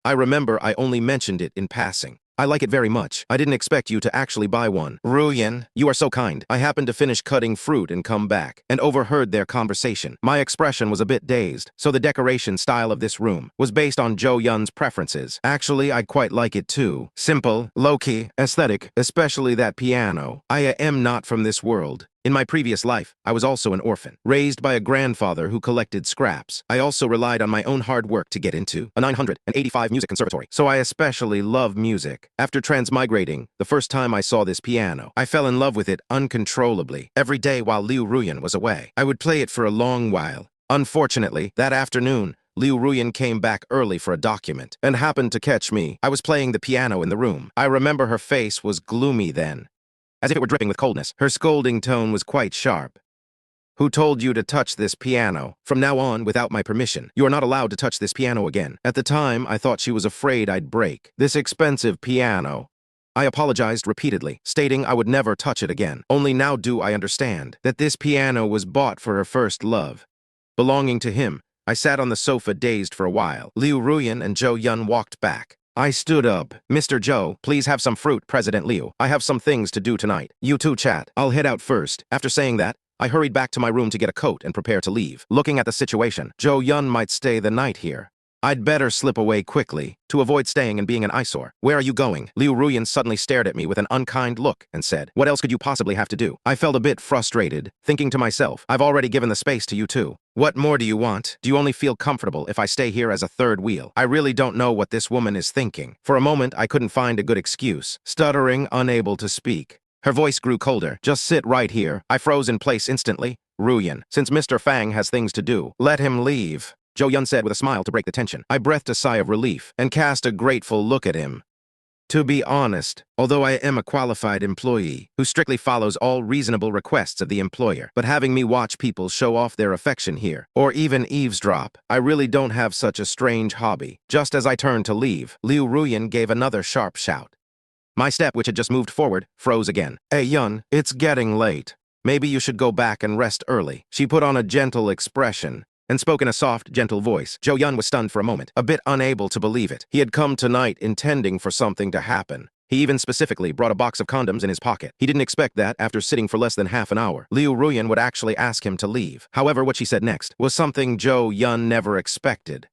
I remember I only mentioned it in passing. I like it very much. I didn't expect you to actually buy one. Ruyan, you are so kind. I happened to finish cutting fruit and come back, and overheard their conversation. My expression was a bit dazed, so the decoration style of this room was based on Zhou Yun's preferences. Actually, I quite like it too. Simple, low-key, aesthetic, especially that piano. I am not from this world. In my previous life, I was also an orphan, raised by a grandfather who collected scraps. I also relied on my own hard work to get into a 985 music conservatory, so I especially love music. After transmigrating, the first time I saw this piano, I fell in love with it uncontrollably. Every day while Liu Ruyan was away, I would play it for a long while. Unfortunately, that afternoon, Liu Ruyan came back early for a document and happened to catch me. I was playing the piano in the room. I remember her face was gloomy then, as if it were dripping with coldness. Her scolding tone was quite sharp. Who told you to touch this piano? From now on, without my permission, you are not allowed to touch this piano again. At the time, I thought she was afraid I'd break this expensive piano. I apologized repeatedly, stating I would never touch it again. Only now do I understand that this piano was bought for her first love, belonging to him. I sat on the sofa dazed for a while. Liu Ruyan and Zhou Yun walked back. I stood up. Mr. Zhou, please have some fruit, President Liu. I have some things to do tonight. You two chat. I'll head out first. After saying that, I hurried back to my room to get a coat and prepare to leave. Looking at the situation, Zhou Yun might stay the night here. I'd better slip away quickly to avoid staying and being an eyesore. Where are you going? Liu Ruyan suddenly stared at me with an unkind look and said, what else could you possibly have to do? I felt a bit frustrated, thinking to myself, I've already given the space to you two. What more do you want? Do you only feel comfortable if I stay here as a third wheel? I really don't know what this woman is thinking. For a moment, I couldn't find a good excuse, stuttering, unable to speak. Her voice grew colder. Just sit right here. I froze in place instantly. Ruyan, since Mr. Fang has things to do, let him leave, Zhou Yun said with a smile to break the tension. I breathed a sigh of relief and cast a grateful look at him. To be honest, although I am a qualified employee who strictly follows all reasonable requests of the employer, but having me watch people show off their affection here, or even eavesdrop, I really don't have such a strange hobby. Just as I turned to leave, Liu Ruyan gave another sharp shout. My step, which had just moved forward, froze again. Hey, Yun, it's getting late. Maybe you should go back and rest early. She put on a gentle expression and spoke in a soft, gentle voice. Zhou Yun was stunned for a moment, a bit unable to believe it. He had come tonight intending for something to happen. He even specifically brought a box of condoms in his pocket. He didn't expect that, after sitting for less than half an hour, Liu Ruyan would actually ask him to leave. However, what she said next was something Zhou Yun never expected.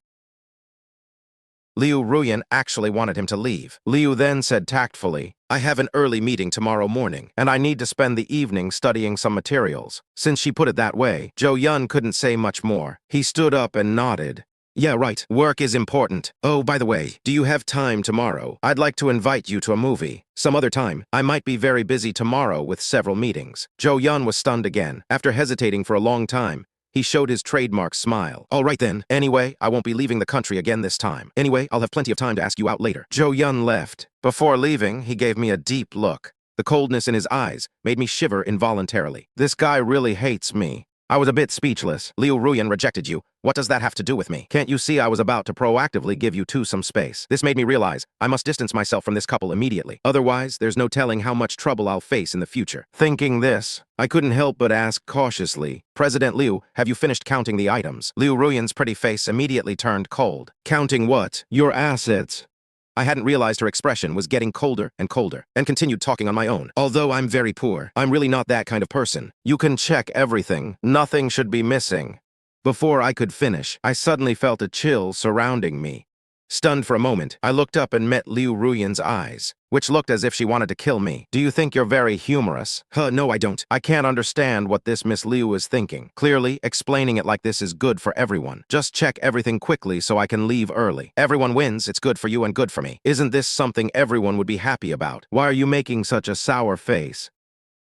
Liu Ruyan actually wanted him to leave. Liu then said tactfully, I have an early meeting tomorrow morning, and I need to spend the evening studying some materials. Since she put it that way, Zhou Yun couldn't say much more. He stood up and nodded. Yeah, right. Work is important. Oh, by the way, do you have time tomorrow? I'd like to invite you to a movie. Some other time. I might be very busy tomorrow with several meetings. Zhou Yun was stunned again. After hesitating for a long time, he showed his trademark smile. All right then. Anyway, I won't be leaving the country again this time. Anyway, I'll have plenty of time to ask you out later. Zhou Yun left. Before leaving, he gave me a deep look. The coldness in his eyes made me shiver involuntarily. This guy really hates me. I was a bit speechless. Liu Ruyan rejected you. What does that have to do with me? Can't you see I was about to proactively give you two some space? This made me realize I must distance myself from this couple immediately. Otherwise, there's no telling how much trouble I'll face in the future. Thinking this, I couldn't help but ask cautiously, President Liu, have you finished counting the items? Liu Ruyan's pretty face immediately turned cold. Counting what? Your assets. I hadn't realized her expression was getting colder and colder, and continued talking on my own. Although I'm very poor, I'm really not that kind of person. You can check everything. Nothing should be missing. Before I could finish, I suddenly felt a chill surrounding me. Stunned for a moment, I looked up and met Liu Ruyan's eyes, which looked as if she wanted to kill me. Do you think you're very humorous? No, I don't. I can't understand what this Miss Liu is thinking. Clearly, explaining it like this is good for everyone. Just check everything quickly so I can leave early. Everyone wins, it's good for you and good for me. Isn't this something everyone would be happy about? Why are you making such a sour face?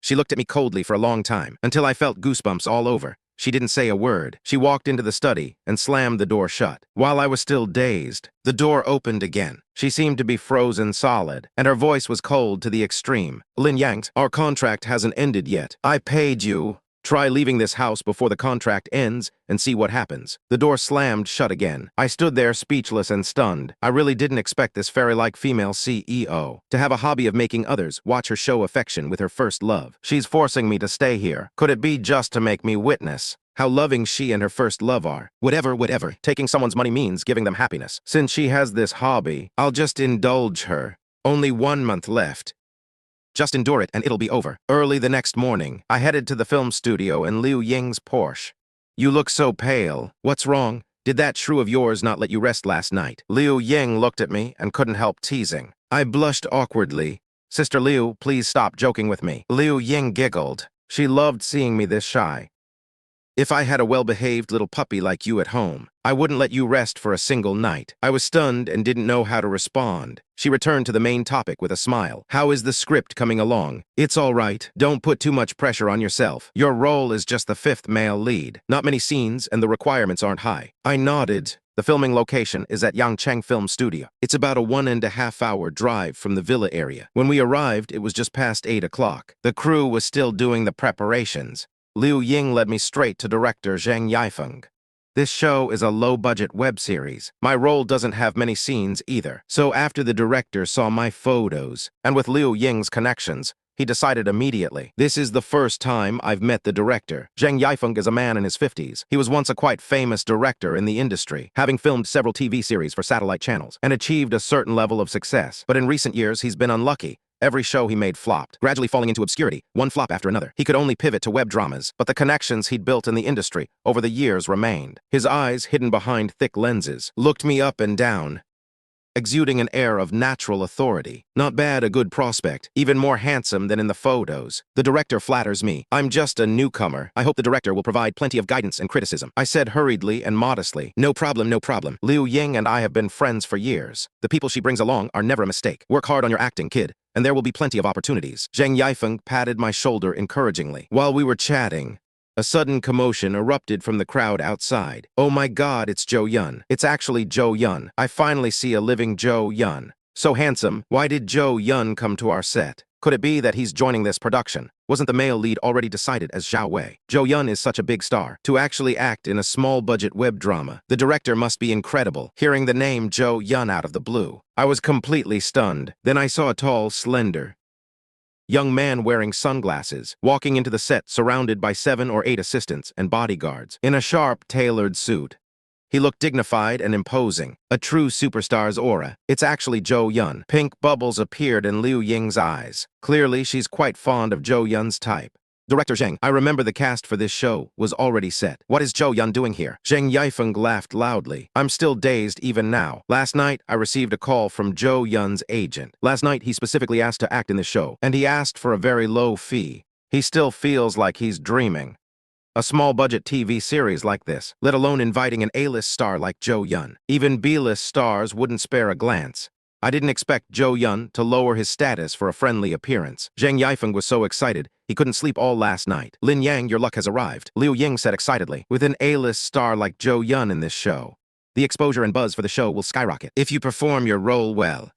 She looked at me coldly for a long time, until I felt goosebumps all over. She didn't say a word. She walked into the study and slammed the door shut. While I was still dazed, the door opened again. She seemed to be frozen solid, and her voice was cold to the extreme. Lin Yang, our contract hasn't ended yet. I paid you. Try leaving this house before the contract ends and see what happens. The door slammed shut again. I stood there speechless and stunned. I really didn't expect this fairy-like female CEO to have a hobby of making others watch her show affection with her first love. She's forcing me to stay here. Could it be just to make me witness how loving she and her first love are? Whatever. Taking someone's money means giving them happiness. Since she has this hobby, I'll just indulge her. Only 1 month left. Just endure it and it'll be over. Early the next morning, I headed to the film studio in Liu Ying's Porsche. You look so pale. What's wrong? Did that shrew of yours not let you rest last night? Liu Ying looked at me and couldn't help teasing. I blushed awkwardly. Sister Liu, please stop joking with me. Liu Ying giggled. She loved seeing me this shy. If I had a well-behaved little puppy like you at home, I wouldn't let you rest for a single night. I was stunned and didn't know how to respond. She returned to the main topic with a smile. How is the script coming along? It's all right. Don't put too much pressure on yourself. Your role is just the 5th male lead. Not many scenes and the requirements aren't high. I nodded. The filming location is at Yangcheng Film Studio. It's about a 1.5-hour drive from the villa area. When we arrived, it was just past 8 o'clock. The crew was still doing the preparations. Liu Ying led me straight to director Zhang Yifeng. This show is a low-budget web series. My role doesn't have many scenes either. So after the director saw my photos, and with Liu Ying's connections, he decided immediately. This is the first time I've met the director. Zhang Yifeng is a man in his 50s. He was once a quite famous director in the industry, having filmed several TV series for satellite channels, and achieved a certain level of success. But in recent years, he's been unlucky. Every show he made flopped, gradually falling into obscurity, one flop after another. He could only pivot to web dramas, but the connections he'd built in the industry over the years remained. His eyes, hidden behind thick lenses, looked me up and down, exuding an air of natural authority. Not bad, a good prospect, even more handsome than in the photos. The director flatters me. I'm just a newcomer. I hope the director will provide plenty of guidance and criticism. I said hurriedly and modestly. No problem. Liu Ying and I have been friends for years. The people she brings along are never a mistake. Work hard on your acting, kid, and there will be plenty of opportunities. Zhang Yifeng patted my shoulder encouragingly. While we were chatting, a sudden commotion erupted from the crowd outside. Oh my God, it's Zhou Yun. It's actually Zhou Yun. I finally see a living Zhou Yun. So handsome, why did Zhou Yun come to our set? Could it be that he's joining this production? Wasn't the male lead already decided as Zhao Wei? Zhou Yun is such a big star. To actually act in a small-budget web drama, the director must be incredible. Hearing the name Zhou Yun out of the blue, I was completely stunned. Then I saw a tall, slender young man wearing sunglasses, walking into the set surrounded by 7 or 8 assistants and bodyguards, in a sharp, tailored suit. He looked dignified and imposing, a true superstar's aura. It's actually Zhou Yun. Pink bubbles appeared in Liu Ying's eyes. Clearly, she's quite fond of Zhou Yun's type. Director Zheng, I remember the cast for this show was already set. What is Zhou Yun doing here? Zheng Yifeng laughed loudly. I'm still dazed even now. Last night, I received a call from Zhou Yun's agent. Last night, he specifically asked to act in this show, and he asked for a very low fee. He still feels like he's dreaming. A small-budget TV series like this, let alone inviting an A-list star like Zhou Yun. Even B-list stars wouldn't spare a glance. I didn't expect Zhou Yun to lower his status for a friendly appearance. Zheng Yifeng was so excited, he couldn't sleep all last night. Lin Yang, your luck has arrived, Liu Ying said excitedly. With an A-list star like Zhou Yun in this show, the exposure and buzz for the show will skyrocket. If you perform your role well,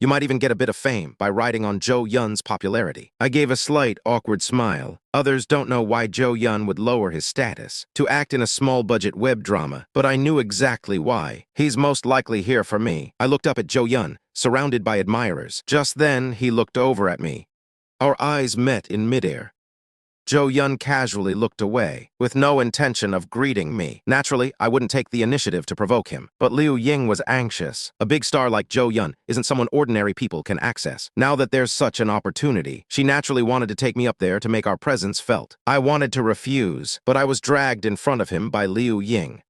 you might even get a bit of fame by riding on Zhou Yun's popularity. I gave a slight, awkward smile. Others don't know why Zhou Yun would lower his status to act in a small-budget web drama, but I knew exactly why. He's most likely here for me. I looked up at Zhou Yun, surrounded by admirers. Just then, he looked over at me. Our eyes met in midair. Zhou Yun casually looked away, with no intention of greeting me. Naturally, I wouldn't take the initiative to provoke him, but Liu Ying was anxious. A big star like Zhou Yun isn't someone ordinary people can access. Now that there's such an opportunity, she naturally wanted to take me up there to make our presence felt. I wanted to refuse, but I was dragged in front of him by Liu Ying.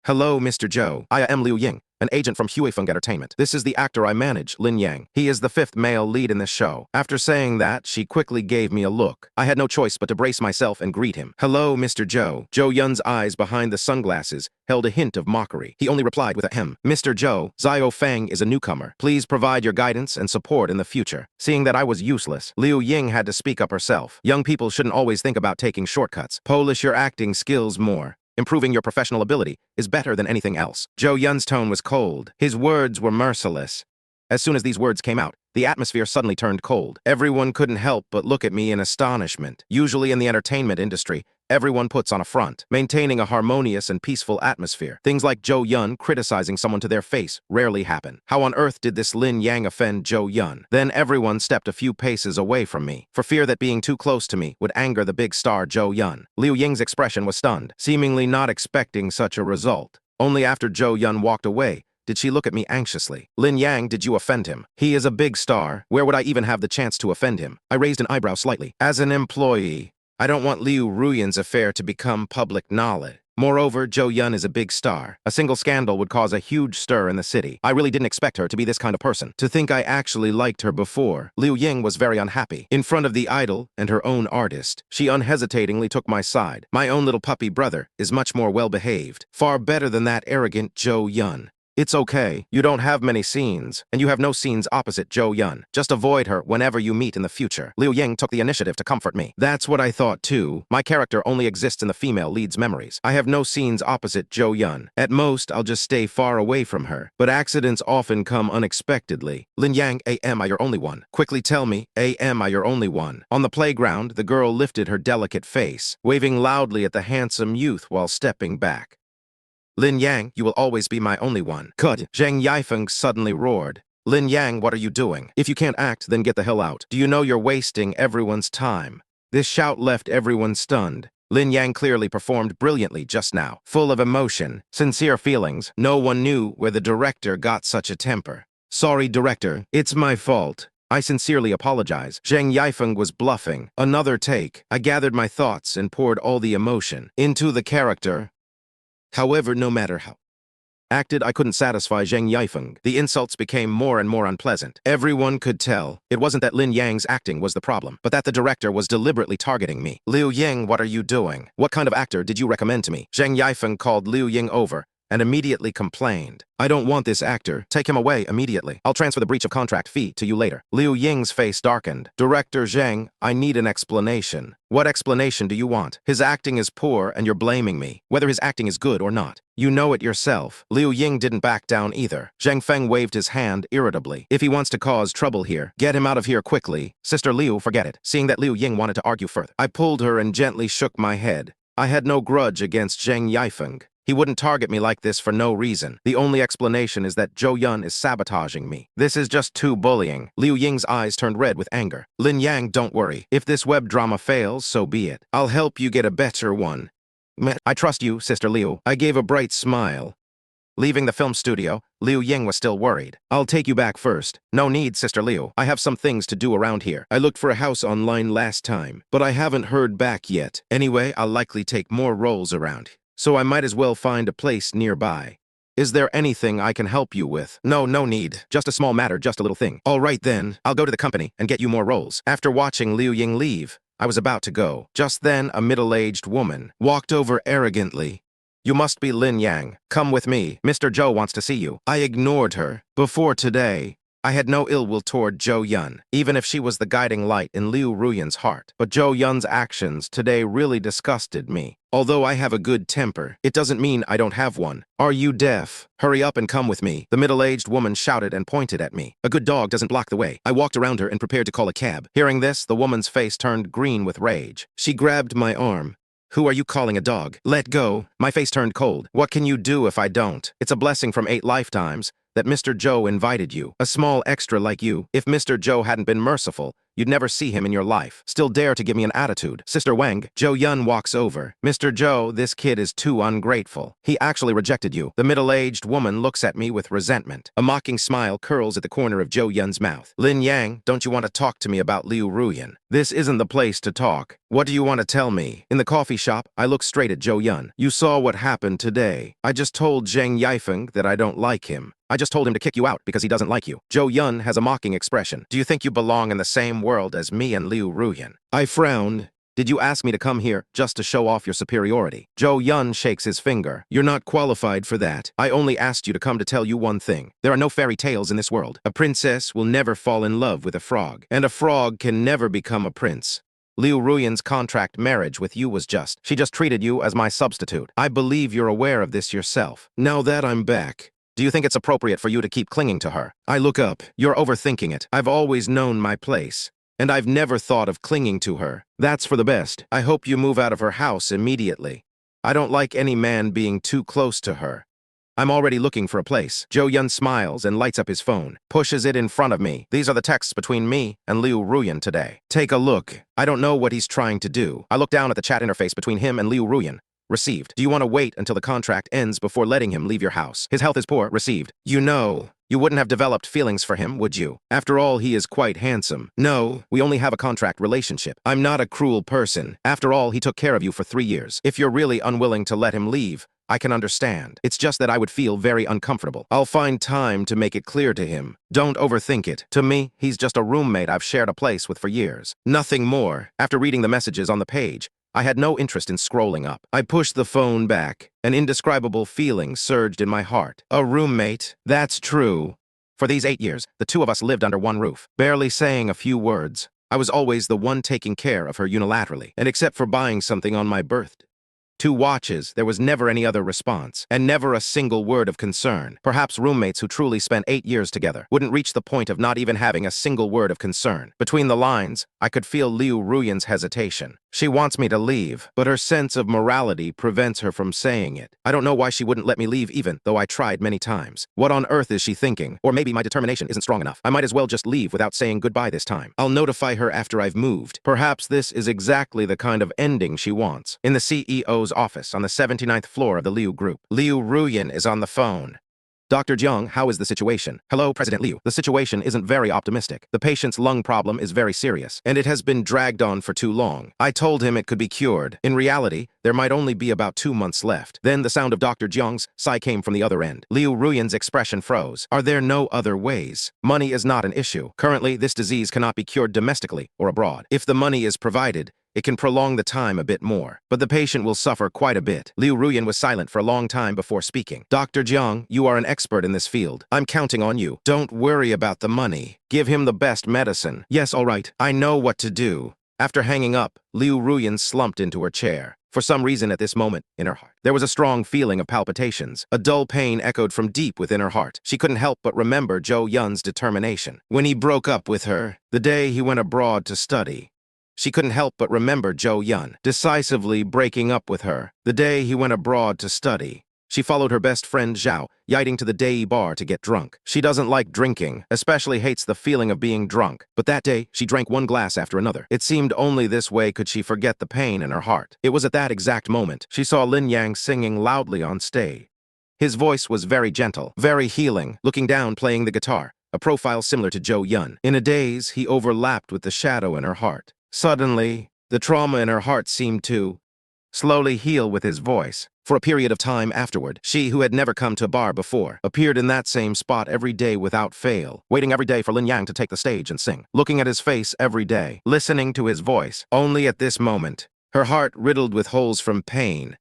Hello, Mr. Zhou. I am Liu Ying, an agent from Huifeng Entertainment. This is the actor I manage, Lin Yang. He is the 5th male lead in this show. After saying that, she quickly gave me a look. I had no choice but to brace myself and greet him. Hello, Mr. Zhou. Zhou Yun's eyes behind the sunglasses held a hint of mockery. He only replied with a hem. Mr. Zhou, Xiao Feng is a newcomer. Please provide your guidance and support in the future. Seeing that I was useless, Liu Ying had to speak up herself. Young people shouldn't always think about taking shortcuts. Polish your acting skills more. Improving your professional ability is better than anything else. Zhou Yun's tone was cold. His words were merciless. As soon as these words came out, the atmosphere suddenly turned cold. Everyone couldn't help but look at me in astonishment. Usually in the entertainment industry, everyone puts on a front, maintaining a harmonious and peaceful atmosphere. Things like Zhou Yun criticizing someone to their face rarely happen. How on earth did this Lin Yang offend Zhou Yun? Then everyone stepped a few paces away from me, for fear that being too close to me would anger the big star Zhou Yun. Liu Ying's expression was stunned, seemingly not expecting such a result. Only after Zhou Yun walked away did she look at me anxiously. Lin Yang, did you offend him? He is a big star. Where would I even have the chance to offend him? I raised an eyebrow slightly. As an employee, I don't want Liu Ruyan's affair to become public knowledge. Moreover, Zhou Yun is a big star. A single scandal would cause a huge stir in the city. I really didn't expect her to be this kind of person. To think I actually liked her before. Liu Ying was very unhappy. In front of the idol and her own artist, she unhesitatingly took my side. My own little puppy brother is much more well-behaved. Far better than that arrogant Zhou Yun. It's okay. You don't have many scenes, and you have no scenes opposite Zhou Yun. Just avoid her whenever you meet in the future. Liu Ying took the initiative to comfort me. That's what I thought too. My character only exists in the female lead's memories. I have no scenes opposite Zhou Yun. At most, I'll just stay far away from her. But accidents often come unexpectedly. Lin Yang, am I your only one? Quickly tell me, am I your only one? On the playground, the girl lifted her delicate face, waving loudly at the handsome youth while stepping back. Lin Yang, you will always be my only one. Cut! Zheng Yifeng suddenly roared. Lin Yang, what are you doing? If you can't act, then get the hell out. Do you know you're wasting everyone's time? This shout left everyone stunned. Lin Yang clearly performed brilliantly just now. Full of emotion, sincere feelings, no one knew where the director got such a temper. Sorry, director, it's my fault. I sincerely apologize. Zheng Yifeng was bluffing. Another take. I gathered my thoughts and poured all the emotion into the character. However, no matter how acted, I couldn't satisfy Zheng Yifeng. The insults became more and more unpleasant. Everyone could tell it wasn't that Lin Yang's acting was the problem, but that the director was deliberately targeting me. Liu Ying, what are you doing? What kind of actor did you recommend to me? Zheng Yifeng called Liu Ying over and immediately complained. I don't want this actor. Take him away immediately. I'll transfer the breach of contract fee to you later. Liu Ying's face darkened. Director Zhang, I need an explanation. What explanation do you want? His acting is poor and you're blaming me, whether his acting is good or not. You know it yourself. Liu Ying didn't back down either. Zhang Feng waved his hand irritably. If he wants to cause trouble here, get him out of here quickly. Sister Liu, forget it. Seeing that Liu Ying wanted to argue further, I pulled her and gently shook my head. I had no grudge against Zhang Yifeng. He wouldn't target me like this for no reason. The only explanation is that Zhou Yun is sabotaging me. This is just too bullying. Liu Ying's eyes turned red with anger. Lin Yang, don't worry. If this web drama fails, so be it. I'll help you get a better one. I trust you, Sister Liu. I gave a bright smile. Leaving the film studio, Liu Ying was still worried. I'll take you back first. No need, Sister Liu. I have some things to do around here. I looked for a house online last time, but I haven't heard back yet. Anyway, I'll likely take more roles around, so I might as well find a place nearby. Is there anything I can help you with? No need. Just a small matter, just a little thing. All right then, I'll go to the company and get you more roles. After watching Liu Ying leave, I was about to go. Just then, a middle-aged woman walked over arrogantly. You must be Lin Yang. Come with me. Mr. Zhou wants to see you. I ignored her. Before today, I had no ill will toward Zhou Yun, even if she was the guiding light in Liu Ruyan's heart. But Zhou Yun's actions today really disgusted me. Although I have a good temper, it doesn't mean I don't have one. Are you deaf? Hurry up and come with me. The middle-aged woman shouted and pointed at me. A good dog doesn't block the way. I walked around her and prepared to call a cab. Hearing this, the woman's face turned green with rage. She grabbed my arm. Who are you calling a dog? Let go. My face turned cold. What can you do if I don't? It's a blessing from 8 lifetimes that Mr. Zhou invited you. A small extra like you. If Mr. Zhou hadn't been merciful, you'd never see him in your life. Still dare to give me an attitude. Sister Wang, Zhou Yun walks over. Mr. Zhou, this kid is too ungrateful. He actually rejected you. The middle-aged woman looks at me with resentment. A mocking smile curls at the corner of Zhou Yun's mouth. Lin Yang, don't you want to talk to me about Liu Ruyan? This isn't the place to talk. What do you want to tell me? In the coffee shop, I looked straight at Zhou Yun. You saw what happened today. I just told Zhang Yifeng that I don't like him. I just told him to kick you out because he doesn't like you. Zhou Yun has a mocking expression. Do you think you belong in the same world as me and Liu Ruyan? I frowned. Did you ask me to come here just to show off your superiority? Zhou Yun shakes his finger. You're not qualified for that. I only asked you to come to tell you one thing. There are no fairy tales in this world. A princess will never fall in love with a frog, and a frog can never become a prince. Liu Ruyan's contract marriage with you was just. She just treated you as my substitute. I believe you're aware of this yourself. Now that I'm back, do you think it's appropriate for you to keep clinging to her? I look up. You're overthinking it. I've always known my place, and I've never thought of clinging to her. That's for the best. I hope you move out of her house immediately. I don't like any man being too close to her. I'm already looking for a place. Zhou Yun smiles and lights up his phone, pushes it in front of me. These are the texts between me and Liu Ruyan today. Take a look. I don't know what he's trying to do. I look down at the chat interface between him and Liu Ruyan. Received. Do you want to wait until the contract ends before letting him leave your house? His health is poor. Received. You know, you wouldn't have developed feelings for him, would you? After all, he is quite handsome. No, we only have a contract relationship. I'm not a cruel person. After all, he took care of you for 3 years. If you're really unwilling to let him leave, I can understand. It's just that I would feel very uncomfortable. I'll find time to make it clear to him. Don't overthink it. To me, he's just a roommate I've shared a place with for years. Nothing more. After reading the messages on the page, I had no interest in scrolling up. I pushed the phone back. An indescribable feeling surged in my heart. A roommate? That's true. For these 8 years, the two of us lived under one roof, barely saying a few words. I was always the one taking care of her unilaterally, and except for buying something on my birthday. 2 watches, there was never any other response, and never a single word of concern. Perhaps roommates who truly spent 8 years together wouldn't reach the point of not even having a single word of concern. Between the lines, I could feel Liu Ruyan's hesitation. She wants me to leave, but her sense of morality prevents her from saying it. I don't know why she wouldn't let me leave even though I tried many times. What on earth is she thinking? Or maybe my determination isn't strong enough. I might as well just leave without saying goodbye this time. I'll notify her after I've moved. Perhaps this is exactly the kind of ending she wants. In the CEO's office on the 79th floor of the Liu Group, Liu Ruyan is on the phone. Dr. Jiang, how is the situation? Hello, President Liu. The situation isn't very optimistic. The patient's lung problem is very serious, and it has been dragged on for too long. I told him it could be cured. In reality, there might only be about 2 months left. Then the sound of Dr. Jiang's sigh came from the other end. Liu Ruyan's expression froze. Are there no other ways? Money is not an issue. Currently, this disease cannot be cured domestically or abroad. If the money is provided, it can prolong the time a bit more. But the patient will suffer quite a bit. Liu Ruyan was silent for a long time before speaking. Dr. Jiang, you are an expert in this field. I'm counting on you. Don't worry about the money. Give him the best medicine. Yes, all right. I know what to do. After hanging up, Liu Ruyan slumped into her chair. For some reason at this moment, in her heart, there was a strong feeling of palpitations. A dull pain echoed from deep within her heart. She couldn't help but remember Zhou Yun's determination. When he broke up with her, the day he went abroad to study. She couldn't help but remember Zhou Yun decisively breaking up with her, the day he went abroad to study. She followed her best friend Zhou, yiting to the day bar to get drunk. She doesn't like drinking, especially hates the feeling of being drunk. But that day, she drank one glass after another. It seemed only this way could she forget the pain in her heart. It was at that exact moment she saw Lin Yang singing loudly on stage. His voice was very gentle, very healing, looking down playing the guitar, a profile similar to Zhou Yun. In a daze, he overlapped with the shadow in her heart. Suddenly, the trauma in her heart seemed to slowly heal with his voice. For a period of time afterward, she, who had never come to a bar before, appeared in that same spot every day without fail, waiting every day for Lin Yang to take the stage and sing, looking at his face every day, listening to his voice. Only at this moment, her heart riddled with holes from pain,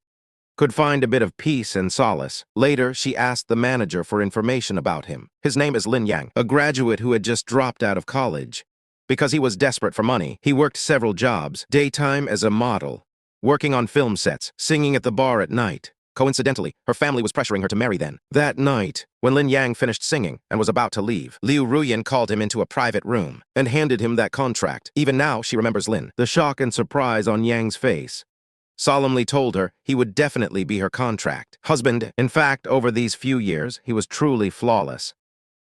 could find a bit of peace and solace. Later, she asked the manager for information about him. His name is Lin Yang, a graduate who had just dropped out of college. Because he was desperate for money, he worked several jobs, daytime as a model, working on film sets, singing at the bar at night. Coincidentally, her family was pressuring her to marry then. That night, when Lin Yang finished singing and was about to leave, Liu Ruyan called him into a private room and handed him that contract. Even now, she remembers Lin, the shock and surprise on Yang's face. Solemnly told her he would definitely be her contract husband. In fact, over these few years, he was truly flawless.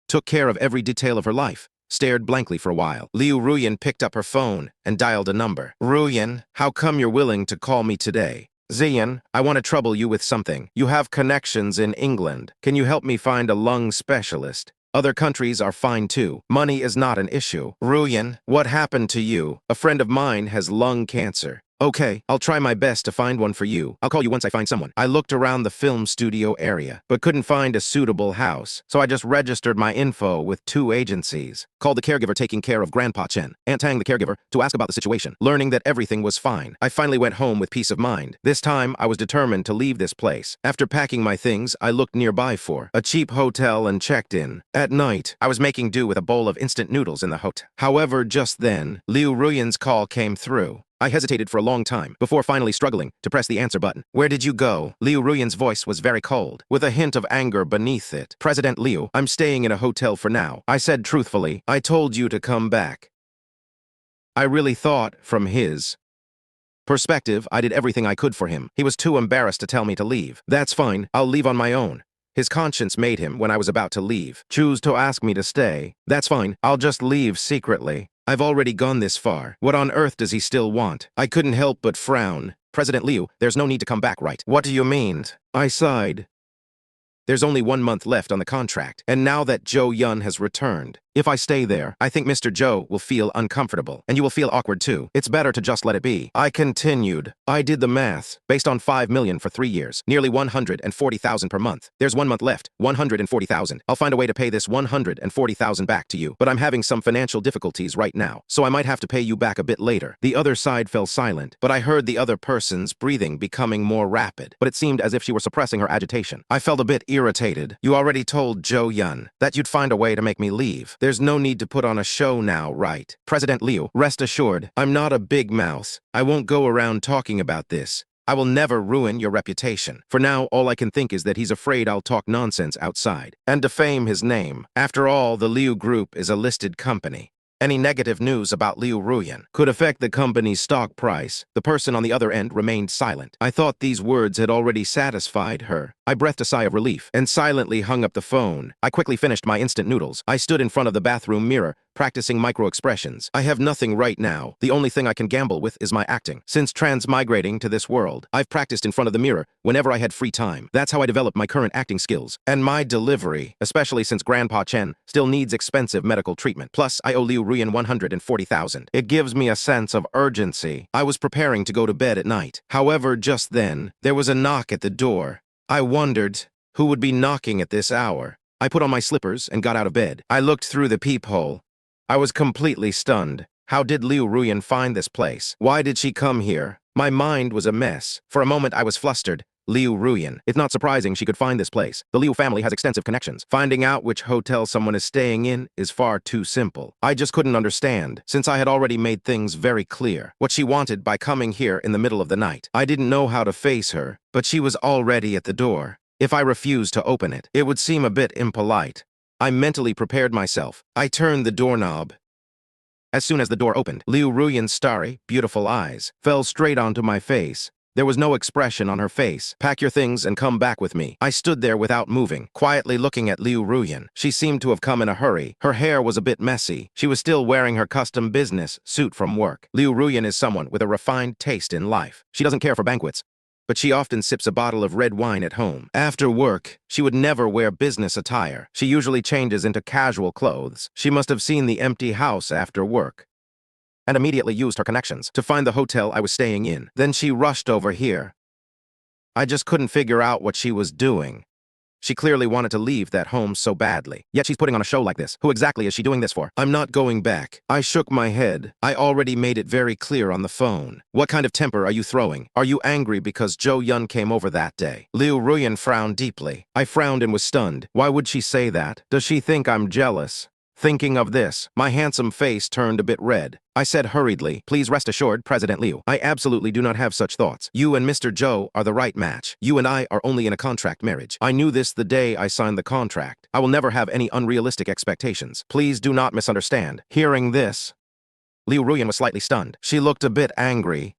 Took care of every detail of her life. Stared blankly for a while. Liu Ruyan picked up her phone and dialed a number. Ruyan, how come you're willing to call me today? Ziyan, I want to trouble you with something. You have connections in England. Can you help me find a lung specialist? Other countries are fine too. Money is not an issue. Ruyan, what happened to you? A friend of mine has lung cancer. Okay, I'll try my best to find one for you. I'll call you once I find someone. I looked around the film studio area, but couldn't find a suitable house, so I just registered my info with 2 agencies. Called the caregiver taking care of Grandpa Chen, Aunt Tang the caregiver, to ask about the situation, learning that everything was fine. I finally went home with peace of mind. This time, I was determined to leave this place. After packing my things, I looked nearby for a cheap hotel and checked in. At night, I was making do with a bowl of instant noodles in the hotel. However, just then, Liu Ruyan's call came through. I hesitated for a long time, before finally struggling to press the answer button. Where did you go? Liu Ruyan's voice was very cold, with a hint of anger beneath it. President Liu, I'm staying in a hotel for now. I said truthfully, I told you to come back. I really thought, from his perspective, I did everything I could for him. He was too embarrassed to tell me to leave. That's fine, I'll leave on my own. His conscience made him, when I was about to leave, choose to ask me to stay. That's fine, I'll just leave secretly. I've already gone this far. What on earth does he still want? I couldn't help but frown. President Liu, there's no need to come back, right? What do you mean? I sighed. There's only 1 month left on the contract, and now that Zhou Yun has returned, if I stay there, I think Mr. Zhou will feel uncomfortable, and you will feel awkward too. It's better to just let it be. I continued. I did the math. Based on 5 million for 3 years, nearly 140,000 per month. There's 1 month left, 140,000. I'll find a way to pay this 140,000 back to you, but I'm having some financial difficulties right now, so I might have to pay you back a bit later. The other side fell silent, but I heard the other person's breathing becoming more rapid, but it seemed as if she were suppressing her agitation. I felt a bit irritated. You already told Zhou Yun that you'd find a way to make me leave. There's no need to put on a show now, right? President Liu, rest assured, I'm not a big mouth. I won't go around talking about this. I will never ruin your reputation. For now, all I can think is that he's afraid I'll talk nonsense outside and defame his name. After all, the Liu Group is a listed company. Any negative news about Liu Ruyan could affect the company's stock price. The person on the other end remained silent. I thought these words had already satisfied her. I breathed a sigh of relief and silently hung up the phone. I quickly finished my instant noodles. I stood in front of the bathroom mirror, practicing micro-expressions. I have nothing right now. The only thing I can gamble with is my acting. Since transmigrating to this world, I've practiced in front of the mirror whenever I had free time. That's how I developed my current acting skills. And my delivery, especially since Grandpa Chen still needs expensive medical treatment. Plus, I owe Liu Ruyan 140,000. It gives me a sense of urgency. I was preparing to go to bed at night. However, just then, there was a knock at the door. I wondered who would be knocking at this hour. I put on my slippers and got out of bed. I looked through the peephole. I was completely stunned. How did Liu Ruyan find this place? Why did she come here? My mind was a mess. For a moment I was flustered. Liu Ruyan. It's not surprising she could find this place. The Liu family has extensive connections. Finding out which hotel someone is staying in is far too simple. I just couldn't understand, since I had already made things very clear, what she wanted by coming here in the middle of the night. I didn't know how to face her, but she was already at the door. If I refused to open it, it would seem a bit impolite. I mentally prepared myself. I turned the doorknob. As soon as the door opened, Liu Ruyan's starry, beautiful eyes fell straight onto my face. There was no expression on her face. Pack your things and come back with me. I stood there without moving, quietly looking at Liu Ruyan. She seemed to have come in a hurry. Her hair was a bit messy. She was still wearing her custom business suit from work. Liu Ruyan is someone with a refined taste in life. She doesn't care for banquets, but she often sips a bottle of red wine at home. After work, she would never wear business attire. She usually changes into casual clothes. She must have seen the empty house after work and immediately used her connections to find the hotel I was staying in. Then she rushed over here. I just couldn't figure out what she was doing. She clearly wanted to leave that home so badly. Yet she's putting on a show like this. Who exactly is she doing this for? I'm not going back. I shook my head. I already made it very clear on the phone. What kind of temper are you throwing? Are you angry because Zhou Yun came over that day? Liu Ruyan frowned deeply. I frowned and was stunned. Why would she say that? Does she think I'm jealous? Thinking of this, my handsome face turned a bit red. I said hurriedly, please rest assured, President Liu, I absolutely do not have such thoughts. You and Mr. Zhou are the right match. You and I are only in a contract marriage. I knew this the day I signed the contract. I will never have any unrealistic expectations. Please do not misunderstand. Hearing this, Liu Ruyan was slightly stunned. She looked a bit angry.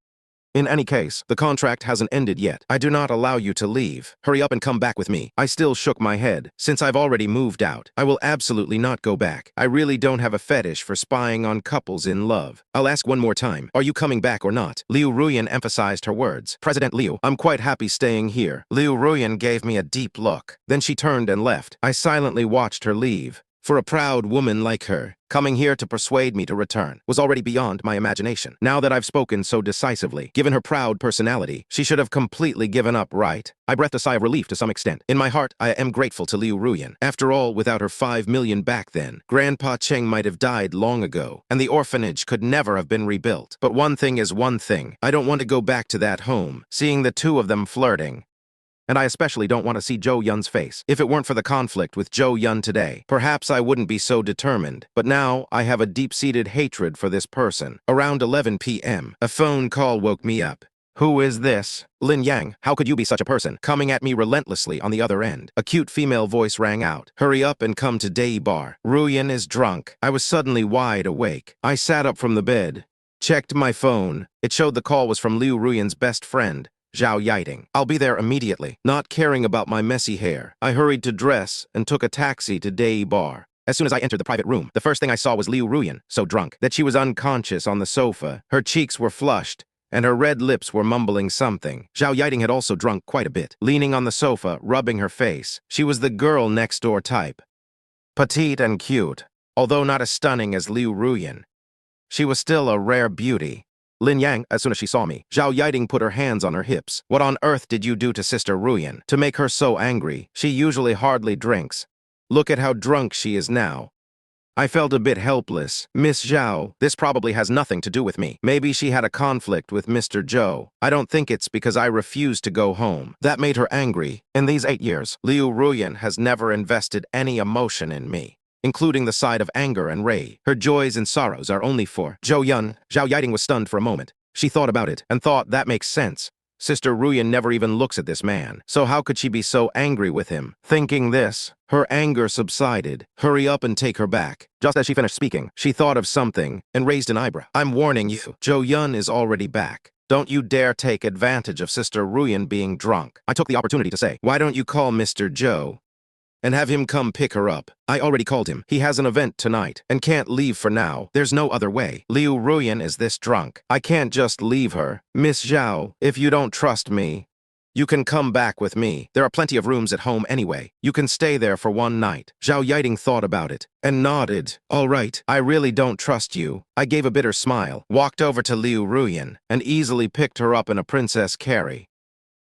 In any case, the contract hasn't ended yet. I do not allow you to leave. Hurry up and come back with me. I still shook my head. Since I've already moved out, I will absolutely not go back. I really don't have a fetish for spying on couples in love. I'll ask one more time. Are you coming back or not? Liu Ruyan emphasized her words. President Liu, I'm quite happy staying here. Liu Ruyan gave me a deep look. Then she turned and left. I silently watched her leave. For a proud woman like her, coming here to persuade me to return was already beyond my imagination. Now that I've spoken so decisively, given her proud personality, she should have completely given up, right? I breathed a sigh of relief to some extent. In my heart, I am grateful to Liu Ruyan. After all, without her 5 million back then, Grandpa Cheng might have died long ago, and the orphanage could never have been rebuilt. But one thing is one thing. I don't want to go back to that home, seeing the two of them flirting. And I especially don't want to see Zhou Yun's face. If it weren't for the conflict with Zhou Yun today, perhaps I wouldn't be so determined. But now, I have a deep-seated hatred for this person. Around 11 p.m., a phone call woke me up. Who is this? Lin Yang, how could you be such a person? Coming at me relentlessly on the other end. A cute female voice rang out. Hurry up and come to Day Bar. Ruyan is drunk. I was suddenly wide awake. I sat up from the bed, checked my phone. It showed the call was from Liu Ruyan's best friend, Zhao Yiting. I'll be there immediately. Not caring about my messy hair, I hurried to dress and took a taxi to Day Bar. As soon as I entered the private room, the first thing I saw was Liu Ruyan, so drunk that she was unconscious on the sofa. Her cheeks were flushed, and her red lips were mumbling something. Zhao Yiting had also drunk quite a bit, leaning on the sofa, rubbing her face. She was the girl next door type. Petite and cute, although not as stunning as Liu Ruyan. She was still a rare beauty. Lin Yang, as soon as she saw me, Zhao Yiting put her hands on her hips. What on earth did you do to Sister Ruyan to make her so angry? She usually hardly drinks. Look at how drunk she is now. I felt a bit helpless. Miss Zhao, this probably has nothing to do with me. Maybe she had a conflict with Mr. Zhou. I don't think it's because I refused to go home. That made her angry. In these 8 years, Liu Ruyan has never invested any emotion in me, including the side of anger and rage. Her joys and sorrows are only for Zhou Yun. Zhao Yiting was stunned for a moment. She thought about it and thought that makes sense. Sister Ruyan never even looks at this man, so how could she be so angry with him? Thinking this, her anger subsided. Hurry up and take her back. Just as she finished speaking, she thought of something and raised an eyebrow. I'm warning you, Zhou Yun is already back. Don't you dare take advantage of Sister Ruyan being drunk. I took the opportunity to say, why don't you call Mr. Zhou and have him come pick her up? I already called him. He has an event tonight and can't leave for now. There's no other way. Liu Ruyan is this drunk. I can't just leave her. Miss Zhao, if you don't trust me, you can come back with me. There are plenty of rooms at home anyway. You can stay there for one night. Zhao Yiting thought about it and nodded. All right, I really don't trust you. I gave a bitter smile, walked over to Liu Ruyan, and easily picked her up in a princess carry.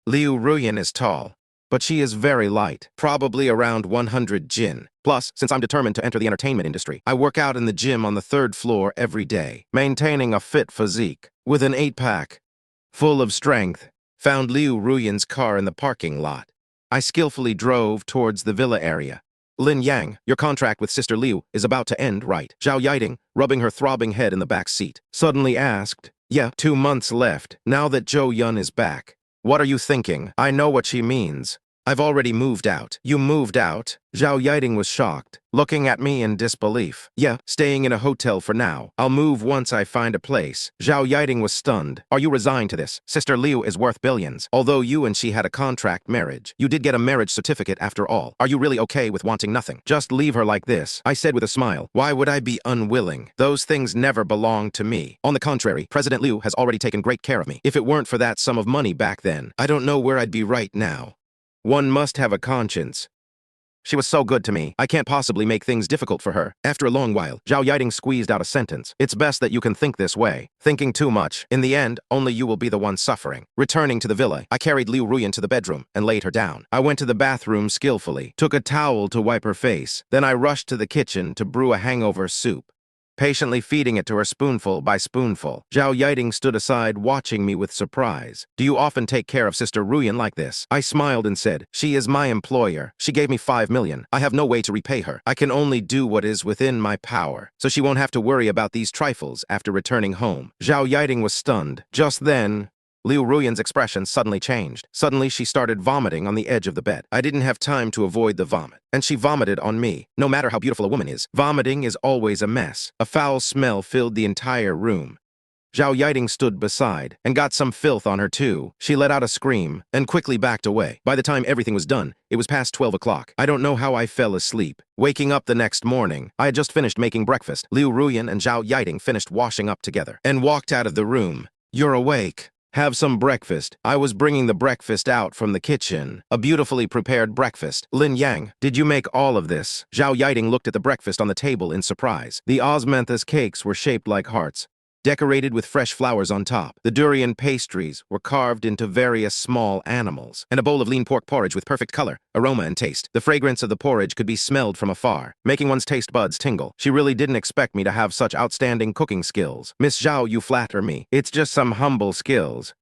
Liu Ruyan is tall, but she is very light, probably around 100 jin. Plus, since I'm determined to enter the entertainment industry, I work out in the gym on the 3rd floor every day, maintaining a fit physique. With an 8-pack, full of strength, found Liu Ruyan's car in the parking lot. I skillfully drove towards the villa area. Lin Yang, your contract with Sister Liu is about to end, right? Zhao Yiding, rubbing her throbbing head in the back seat, suddenly asked, Yeah, 2 months left, now that Zhou Yun is back. What are you thinking? I know what she means. I've already moved out. You moved out? Zhao Yiding was shocked, looking at me in disbelief. Yeah, staying in a hotel for now. I'll move once I find a place. Zhao Yiding was stunned. Are you resigned to this? Sister Liu is worth billions. Although you and she had a contract marriage, you did get a marriage certificate after all. Are you really okay with wanting nothing? Just leave her like this, I said with a smile. Why would I be unwilling? Those things never belonged to me. On the contrary, President Liu has already taken great care of me. If it weren't for that sum of money back then, I don't know where I'd be right now. One must have a conscience. She was so good to me, I can't possibly make things difficult for her. After a long while, Zhao Yiding squeezed out a sentence. It's best that you can think this way. Thinking too much. In the end, only you will be the one suffering. Returning to the villa, I carried Liu Ruyan to the bedroom and laid her down. I went to the bathroom skillfully, took a towel to wipe her face. Then I rushed to the kitchen to brew a hangover soup, patiently feeding it to her spoonful by spoonful. Zhao Yiding stood aside, watching me with surprise. Do you often take care of Sister Ruyan like this? I smiled and said, She is my employer. She gave me 5 million. I have no way to repay her. I can only do what is within my power, so she won't have to worry about these trifles after returning home. Zhao Yiding was stunned. Just then, Liu Ruyan's expression suddenly changed. Suddenly, she started vomiting on the edge of the bed. I didn't have time to avoid the vomit, and she vomited on me. No matter how beautiful a woman is, vomiting is always a mess. A foul smell filled the entire room. Zhao Yiding stood beside and got some filth on her too. She let out a scream and quickly backed away. By the time everything was done, it was past 12 o'clock. I don't know how I fell asleep. Waking up the next morning, I had just finished making breakfast. Liu Ruyan and Zhao Yiding finished washing up together and walked out of the room. You're awake. Have some breakfast. I was bringing the breakfast out from the kitchen. A beautifully prepared breakfast. Lin Yang, did you make all of this? Zhao Yiding looked at the breakfast on the table in surprise. The osmanthus cakes were shaped like hearts, decorated with fresh flowers on top. The durian pastries were carved into various small animals, and a bowl of lean pork porridge with perfect color, aroma, and taste. The fragrance of the porridge could be smelled from afar, making one's taste buds tingle. She really didn't expect me to have such outstanding cooking skills. Miss Zhao, you flatter me. It's just some humble skills.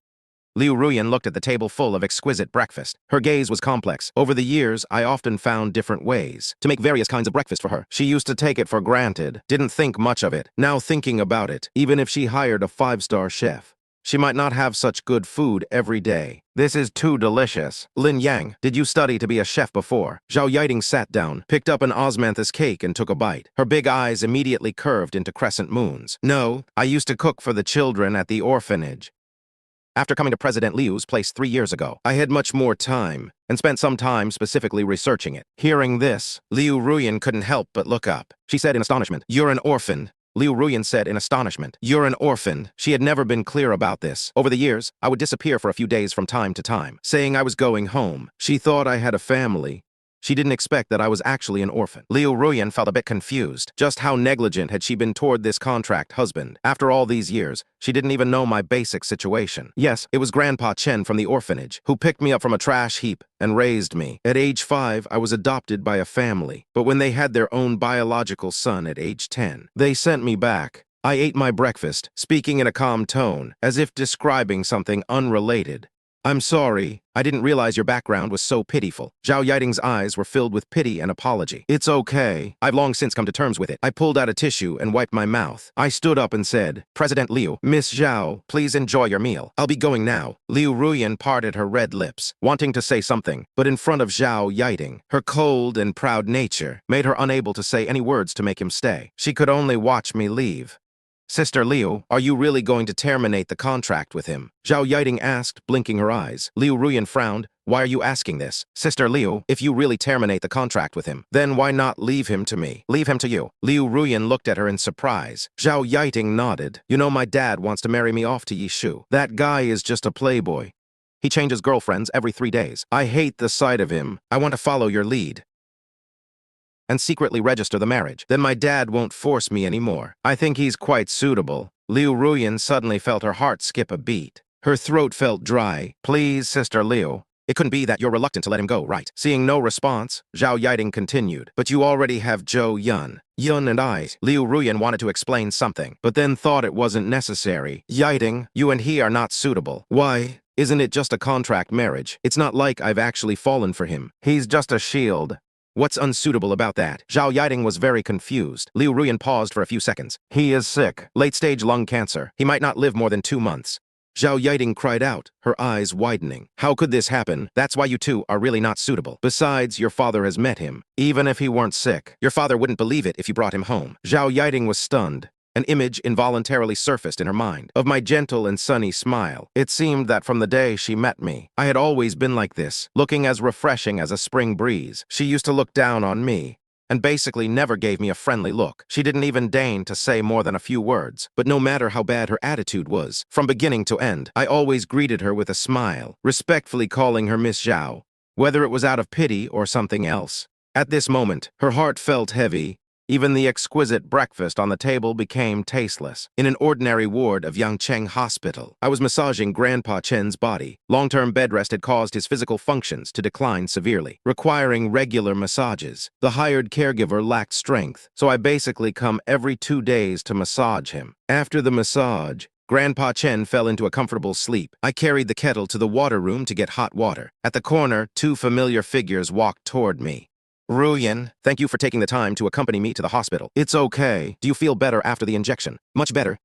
Liu Ruyan looked at the table full of exquisite breakfast. Her gaze was complex. Over the years, I often found different ways to make various kinds of breakfast for her. She used to take it for granted, didn't think much of it. Now thinking about it, even if she hired a 5-star chef, she might not have such good food every day. This is too delicious. Lin Yang, did you study to be a chef before? Zhao Yiding sat down, picked up an osmanthus cake and took a bite. Her big eyes immediately curved into crescent moons. No, I used to cook for the children at the orphanage. After coming to President Liu's place 3 years ago, I had much more time and spent some time specifically researching it. Hearing this, Liu Ruyan couldn't help but look up. She said in astonishment, You're an orphan. Liu Ruyan said in astonishment, You're an orphan. She had never been clear about this. Over the years, I would disappear for a few days from time to time, saying I was going home. She thought I had a family. She didn't expect that I was actually an orphan. Liu Ruyan felt a bit confused. Just how negligent had she been toward this contract husband? After all these years, she didn't even know my basic situation. Yes, it was Grandpa Chen from the orphanage, who picked me up from a trash heap and raised me. At age 5, I was adopted by a family. But when they had their own biological son at age 10, they sent me back. I ate my breakfast, speaking in a calm tone, as if describing something unrelated. I'm sorry. I didn't realize your background was so pitiful. Zhao Yiding's eyes were filled with pity and apology. It's okay. I've long since come to terms with it. I pulled out a tissue and wiped my mouth. I stood up and said, President Liu, Miss Zhao, please enjoy your meal. I'll be going now. Liu Ruyan parted her red lips, wanting to say something, but in front of Zhao Yiding, her cold and proud nature made her unable to say any words to make him stay. She could only watch me leave. Sister Liu, are you really going to terminate the contract with him? Zhao Yiding asked, blinking her eyes. Liu Ruyan frowned. Why are you asking this? Sister Liu, if you really terminate the contract with him, then why not leave him to me? Leave him to you. Liu Ruyan looked at her in surprise. Zhao Yiding nodded. You know my dad wants to marry me off to Yishu. That guy is just a playboy. He changes girlfriends every 3 days. I hate the sight of him. I want to follow your lead and secretly register the marriage. Then my dad won't force me anymore. I think he's quite suitable. Liu Ruyan suddenly felt her heart skip a beat. Her throat felt dry. Please, Sister Liu, It couldn't be that you're reluctant to let him go, right? Seeing no response, Zhao Yiding continued. But you already have Zhou Yun. Yun and I. Liu Ruyan wanted to explain something, but then thought it wasn't necessary. Yiding, you and he are not suitable. Why? Isn't it just a contract marriage? It's not like I've actually fallen for him. He's just a shield. What's unsuitable about that? Zhao Yiding was very confused. Liu Ruyan paused for a few seconds. He is sick. Late-stage lung cancer. He might not live more than 2 months. Zhao Yiding cried out, her eyes widening. How could this happen? That's why you two are really not suitable. Besides, your father has met him. Even if he weren't sick, your father wouldn't believe it if you brought him home. Zhao Yiding was stunned. An image involuntarily surfaced in her mind of my gentle and sunny smile. It seemed that from the day she met me, I had always been like this, looking as refreshing as a spring breeze. She used to look down on me and basically never gave me a friendly look. She didn't even deign to say more than a few words. But no matter how bad her attitude was, from beginning to end, I always greeted her with a smile, respectfully calling her Miss Zhao, whether it was out of pity or something else. At this moment, her heart felt heavy. Even the exquisite breakfast on the table became tasteless. In an ordinary ward of Yangcheng Hospital, I was massaging Grandpa Chen's body. Long-term bed rest had caused his physical functions to decline severely, requiring regular massages. The hired caregiver lacked strength, so I basically come every 2 days to massage him. After the massage, Grandpa Chen fell into a comfortable sleep. I carried the kettle to the water room to get hot water. At the corner, 2 familiar figures walked toward me. Ruyan, thank you for taking the time to accompany me to the hospital. It's okay. Do you feel better after the injection? Much better.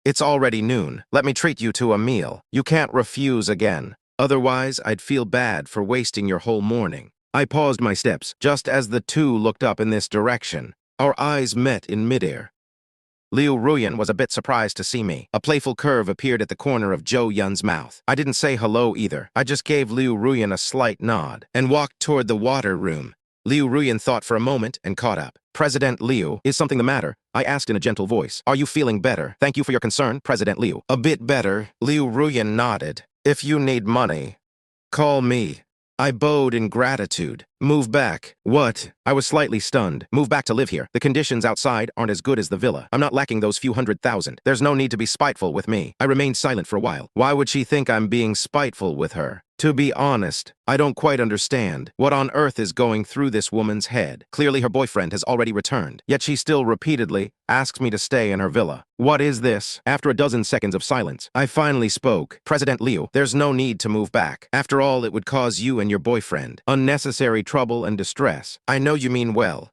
It's already noon. Let me treat you to a meal. You can't refuse again. Otherwise, I'd feel bad for wasting your whole morning. I paused my steps, just as the two looked up in this direction. Our eyes met in midair. Liu Ruyan was a bit surprised to see me. A playful curve appeared at the corner of Zhou Yun's mouth. I didn't say hello either. I just gave Liu Ruyan a slight nod and walked toward the water room. Liu Ruyan thought for a moment and caught up. President Liu, is something the matter? I asked in a gentle voice. Are you feeling better? Thank you for your concern, President Liu. A bit better. Liu Ruyan nodded. If you need money, call me. I bowed in gratitude. Move back. What? I was slightly stunned. Move back to live here. The conditions outside aren't as good as the villa. I'm not lacking those few 100,000. There's no need to be spiteful with me. I remained silent for a while. Why would she think I'm being spiteful with her? To be honest, I don't quite understand what on earth is going through this woman's head. Clearly her boyfriend has already returned, yet she still repeatedly asks me to stay in her villa. What is this? After a dozen seconds of silence, I finally spoke. President Liu, there's no need to move back. After all, it would cause you and your boyfriend unnecessary trouble and distress. I know you mean well,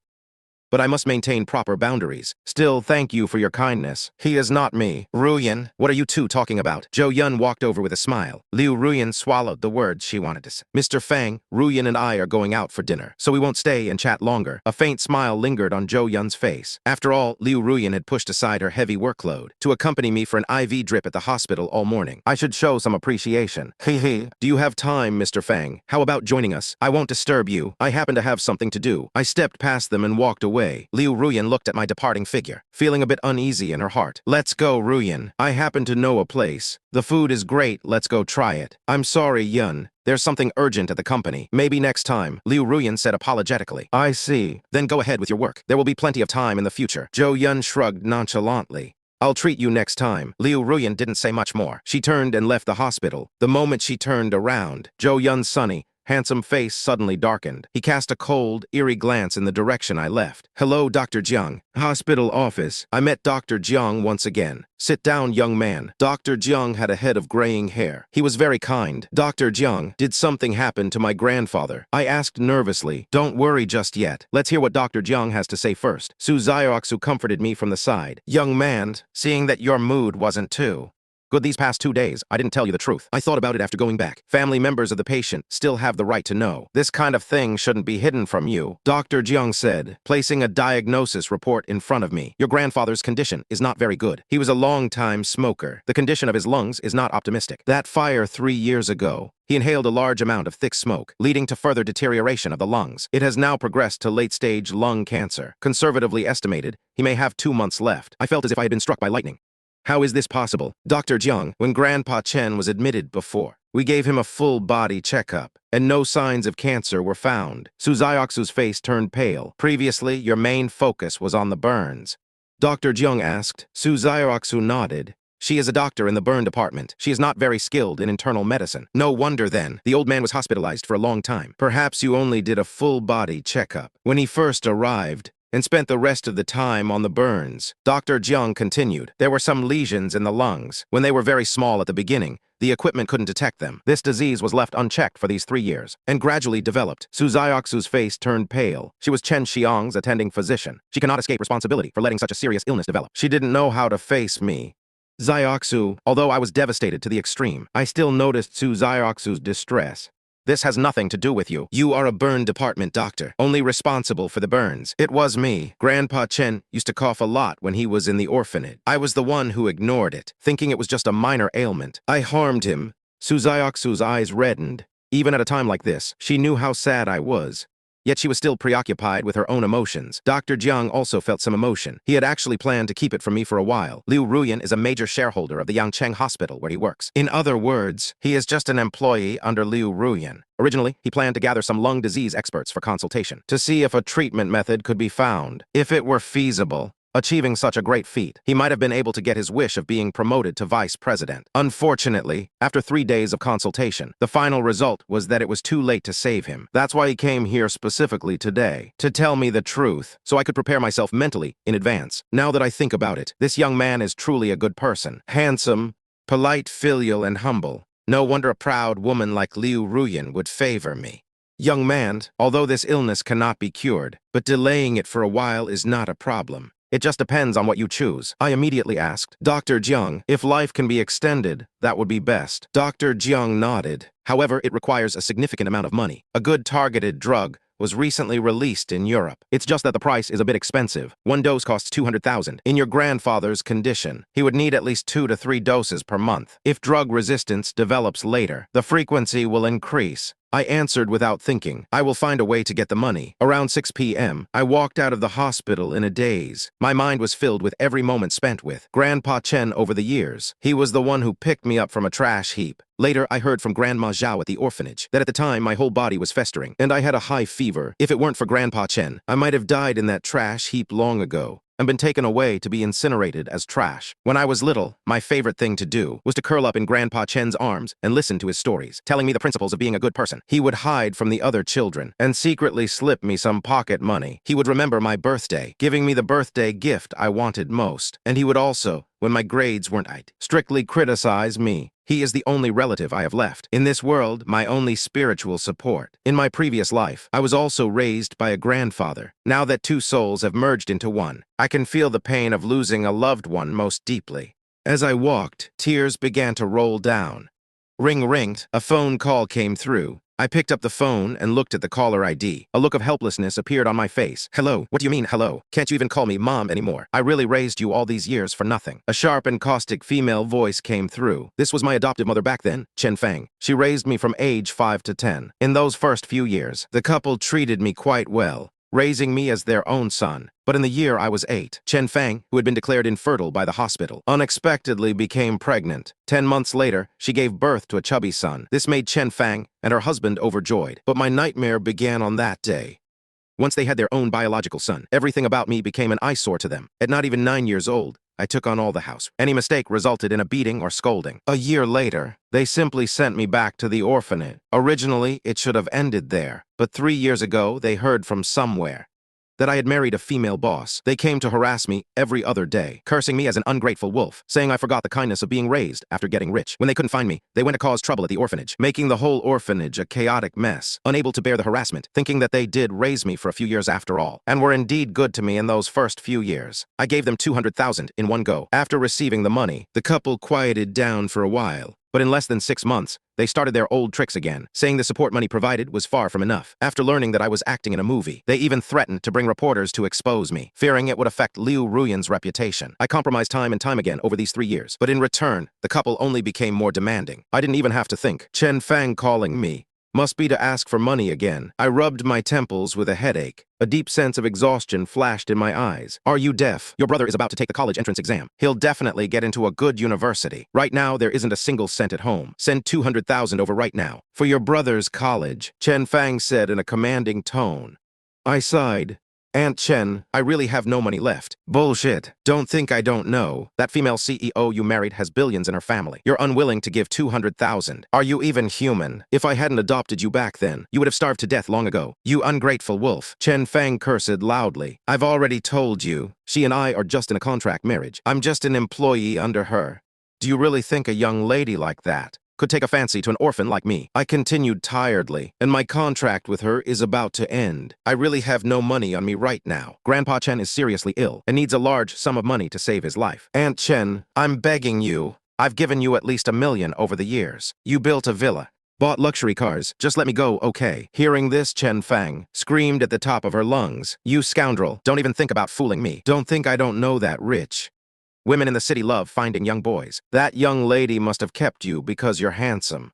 but I must maintain proper boundaries. Still, thank you for your kindness. He is not me. Ruyan, what are you two talking about? Zhou Yun walked over with a smile. Liu Ruyan swallowed the words she wanted to say. Mr. Fang, Ruyan and I are going out for dinner, so we won't stay and chat longer. A faint smile lingered on Zhou Yun's face. After all, Liu Ruyan had pushed aside her heavy workload to accompany me for an IV drip at the hospital all morning. I should show some appreciation. Hee. Do you have time, Mr. Fang? How about joining us? I won't disturb you. I happen to have something to do. I stepped past them and walked away. Liu Ruyan looked at my departing figure, feeling a bit uneasy in her heart. Let's go, Ruyan. I happen to know a place. The food is great, let's go try it. I'm sorry, Yun. There's something urgent at the company. Maybe next time, Liu Ruyan said apologetically. I see. Then go ahead with your work. There will be plenty of time in the future. Zhou Yun shrugged nonchalantly. I'll treat you next time. Liu Ruyan didn't say much more. She turned and left the hospital. The moment she turned around, Zhou Yun's sunny, handsome face suddenly darkened. He cast a cold, eerie glance in the direction I left. Hello, Dr. Jiang. Hospital office. I met Dr. Jiang once again. Sit down, young man. Dr. Jiang had a head of graying hair. He was very kind. Dr. Jiang, did something happen to my grandfather? I asked nervously. Don't worry just yet. Let's hear what Dr. Jiang has to say first. Su Zioxu comforted me from the side. Young man, seeing that your mood wasn't too good these past 2 days, I didn't tell you the truth. I thought about it after going back. Family members of the patient still have the right to know. This kind of thing shouldn't be hidden from you, Dr. Jiang said, placing a diagnosis report in front of me. Your grandfather's condition is not very good. He was a long-time smoker. The condition of his lungs is not optimistic. That fire 3 years ago, he inhaled a large amount of thick smoke, leading to further deterioration of the lungs. It has now progressed to late-stage lung cancer. Conservatively estimated, he may have 2 months left. I felt as if I had been struck by lightning. How is this possible? Dr. Jiang, when Grandpa Chen was admitted before, we gave him a full-body checkup, and no signs of cancer were found. Su Zioxu's face turned pale. Previously, your main focus was on the burns. Dr. Jiang asked. Su Zioxu nodded. She is a doctor in the burn department. She is not very skilled in internal medicine. No wonder then, the old man was hospitalized for a long time. Perhaps you only did a full-body checkup. When he first arrived, and spent the rest of the time on the burns. Dr. Jiang continued. There were some lesions in the lungs. When they were very small at the beginning, the equipment couldn't detect them. This disease was left unchecked for these 3 years, and gradually developed. Su Xiaoxu's face turned pale. She was Chen Xiang's attending physician. She cannot escape responsibility for letting such a serious illness develop. She didn't know how to face me. Xiaoxu, although I was devastated to the extreme, I still noticed Su Xiaoxu's distress. This has nothing to do with you. You are a burn department doctor, only responsible for the burns. It was me. Grandpa Chen used to cough a lot when he was in the orphanage. I was the one who ignored it, thinking it was just a minor ailment. I harmed him. Su Xiaoxu's eyes reddened. Even at a time like this, she knew how sad I was. Yet she was still preoccupied with her own emotions. Dr. Jiang also felt some emotion. He had actually planned to keep it from me for a while. Liu Ruyan is a major shareholder of the Yangcheng hospital where he works. In other words, he is just an employee under Liu Ruyan. Originally, he planned to gather some lung disease experts for consultation, to see if a treatment method could be found. If it were feasible, achieving such a great feat, he might have been able to get his wish of being promoted to vice president. Unfortunately, after 3 days of consultation, the final result was that it was too late to save him. That's why he came here specifically today, to tell me the truth, so I could prepare myself mentally in advance. Now that I think about it, this young man is truly a good person. Handsome, polite, filial, and humble. No wonder a proud woman like Liu Ruyan would favor me. Young man, although this illness cannot be cured, but delaying it for a while is not a problem. It just depends on what you choose. I immediately asked, Dr. Jiang, if life can be extended, that would be best. Dr. Jiang nodded. However, it requires a significant amount of money. A good targeted drug was recently released in Europe. It's just that the price is a bit expensive. 1 dose costs 200,000. In your grandfather's condition, he would need at least 2 to 3 doses per month. If drug resistance develops later, the frequency will increase. I answered without thinking. I will find a way to get the money. Around 6 p.m., I walked out of the hospital in a daze. My mind was filled with every moment spent with Grandpa Chen over the years. He was the one who picked me up from a trash heap. Later, I heard from Grandma Zhou at the orphanage that at the time my whole body was festering, and I had a high fever. If it weren't for Grandpa Chen, I might have died in that trash heap long ago and been taken away to be incinerated as trash. When I was little, my favorite thing to do was to curl up in Grandpa Chen's arms and listen to his stories, telling me the principles of being a good person. He would hide from the other children and secretly slip me some pocket money. He would remember my birthday, giving me the birthday gift I wanted most. And he would also, when my grades weren't right, strictly criticize me. He is the only relative I have left. In this world, my only spiritual support. In my previous life, I was also raised by a grandfather. Now that 2 souls have merged into one, I can feel the pain of losing a loved one most deeply. As I walked, tears began to roll down. Ring ringed, a phone call came through. I picked up the phone and looked at the caller ID. A look of helplessness appeared on my face. Hello? What do you mean, hello? Can't you even call me mom anymore? I really raised you all these years for nothing. A sharp and caustic female voice came through. This was my adoptive mother back then, Chen Fang. She raised me from age 5 to 10. In those first few years, the couple treated me quite well, raising me as their own son. But in the year I was 8, Chen Fang, who had been declared infertile by the hospital, unexpectedly became pregnant. 10 months later, she gave birth to a chubby son. This made Chen Fang and her husband overjoyed. But my nightmare began on that day. Once they had their own biological son, everything about me became an eyesore to them. At not even 9 years old, I took on all the house. Any mistake resulted in a beating or scolding. A year later, they simply sent me back to the orphanage. Originally, it should have ended there. But 3 years ago, they heard from somewhere that I had married a female boss. They came to harass me every other day, cursing me as an ungrateful wolf, saying I forgot the kindness of being raised after getting rich. When they couldn't find me, they went to cause trouble at the orphanage, making the whole orphanage a chaotic mess, unable to bear the harassment, thinking that they did raise me for a few years after all, and were indeed good to me in those first few years. I gave them 200,000 in one go. After receiving the money, the couple quieted down for a while. But in less than 6 months, they started their old tricks again, saying the support money provided was far from enough. After learning that I was acting in a movie, they even threatened to bring reporters to expose me, fearing it would affect Liu Ruyan's reputation. I compromised time and time again over these 3 years, but in return, the couple only became more demanding. I didn't even have to think. Chen Fang calling me must be to ask for money again. I rubbed my temples with a headache. A deep sense of exhaustion flashed in my eyes. Are you deaf? Your brother is about to take the college entrance exam. He'll definitely get into a good university. Right now, there isn't a single cent at home. Send 200,000 over right now. For your brother's college, Chen Fang said in a commanding tone. I sighed. Aunt Chen, I really have no money left. Bullshit. Don't think I don't know. That female CEO you married has billions in her family. You're unwilling to give 200,000. Are you even human? If I hadn't adopted you back then, you would have starved to death long ago. You ungrateful wolf. Chen Fang cursed loudly. I've already told you. She and I are just in a contract marriage. I'm just an employee under her. Do you really think a young lady like that could take a fancy to an orphan like me? I continued tiredly, and my contract with her is about to end. I really have no money on me right now. Grandpa Chen is seriously ill and needs a large sum of money to save his life. Aunt Chen, I'm begging you. I've given you at least $1 million over the years. You built a villa, bought luxury cars. Just let me go, okay? Hearing this, Chen Fang screamed at the top of her lungs. You scoundrel, don't even think about fooling me. Don't think I don't know that rich. Women in the city love finding young boys. That young lady must have kept you because you're handsome.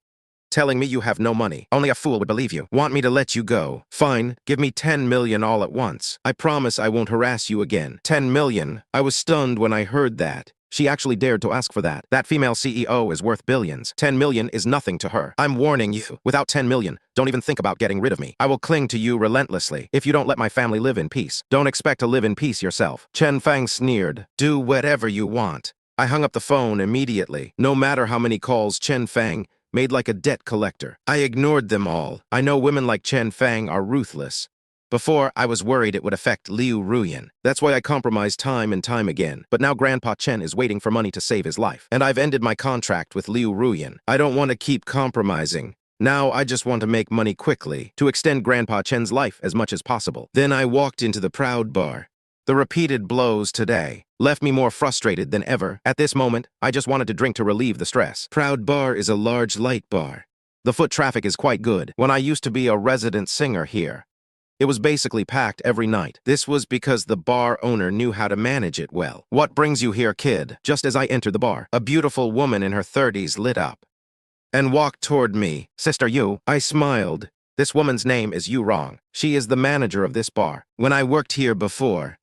Telling me you have no money. Only a fool would believe you. Want me to let you go? Fine, give me 10 million all at once. I promise I won't harass you again. 10 million? I was stunned when I heard that. She actually dared to ask for that. That female CEO is worth billions. 10 million is nothing to her. I'm warning you. Without 10 million, don't even think about getting rid of me. I will cling to you relentlessly if you don't let my family live in peace. Don't expect to live in peace yourself. Chen Fang sneered. Do whatever you want. I hung up the phone immediately. No matter how many calls Chen Fang made like a debt collector, I ignored them all. I know women like Chen Fang are ruthless. Before, I was worried it would affect Liu Ruyan. That's why I compromised time and time again. But now Grandpa Chen is waiting for money to save his life. And I've ended my contract with Liu Ruyan. I don't want to keep compromising. Now I just want to make money quickly, to extend Grandpa Chen's life as much as possible. Then I walked into the Proud Bar. The repeated blows today left me more frustrated than ever. At this moment, I just wanted to drink to relieve the stress. Proud Bar is a large light bar. The foot traffic is quite good. When I used to be a resident singer here, it was basically packed every night. This was because the bar owner knew how to manage it well. What brings you here, kid? Just as I entered the bar, a beautiful woman in her 30s lit up and walked toward me. Sister Yu, I smiled. This woman's name is Yu Rong. She is the manager of this bar. When I worked here before,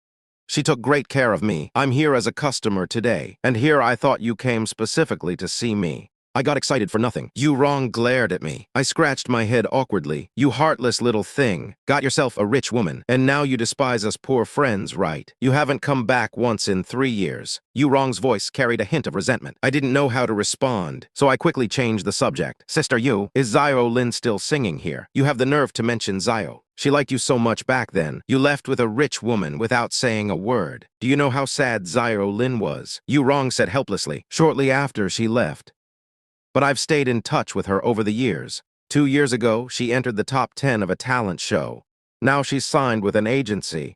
she took great care of me. I'm here as a customer today, and here I thought you came specifically to see me. I got excited for nothing. Yu Rong glared at me. I scratched my head awkwardly. You heartless little thing. Got yourself a rich woman, and now you despise us poor friends, right? You haven't come back once in 3 years. Yu Rong's voice carried a hint of resentment. I didn't know how to respond, so I quickly changed the subject. Sister Yu, is Zhao Lin still singing here? You have the nerve to mention Zhao. She liked you so much back then. You left with a rich woman without saying a word. Do you know how sad Zhao Lin was? Yu Rong said helplessly, shortly after she left. But I've stayed in touch with her over the years. 2 years ago, she entered the top 10 of a talent show. Now she's signed with an agency.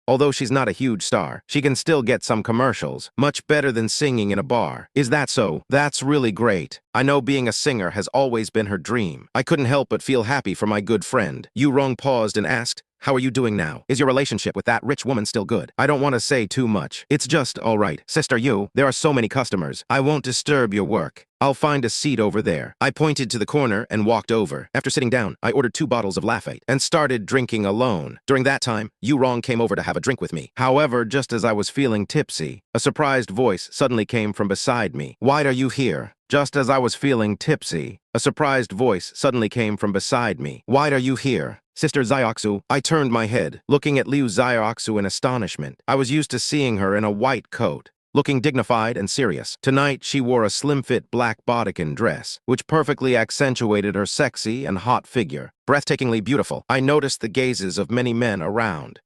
Although she's not a huge star, she can still get some commercials, much better than singing in a bar. Is that so? That's really great. I know being a singer has always been her dream. I couldn't help but feel happy for my good friend. Yu Rong paused and asked, how are you doing now? Is your relationship with that rich woman still good? I don't want to say too much. It's just all right. Sister Yu, there are so many customers. I won't disturb your work. I'll find a seat over there. I pointed to the corner and walked over. After sitting down, I ordered 2 bottles of Lafite and started drinking alone. During that time, Yu Rong came over to have a drink with me. However, just as I was feeling tipsy, a surprised voice suddenly came from beside me. Why are you here? Just as I was feeling tipsy, a surprised voice suddenly came from beside me. Why are you here? Sister Xiaoxu. I turned my head, looking at Liu Xiaoxu in astonishment. I was used to seeing her in a white coat, looking dignified and serious. Tonight, she wore a slim-fit black bodycon dress, which perfectly accentuated her sexy and hot figure. Breathtakingly beautiful. I noticed the gazes of many men around.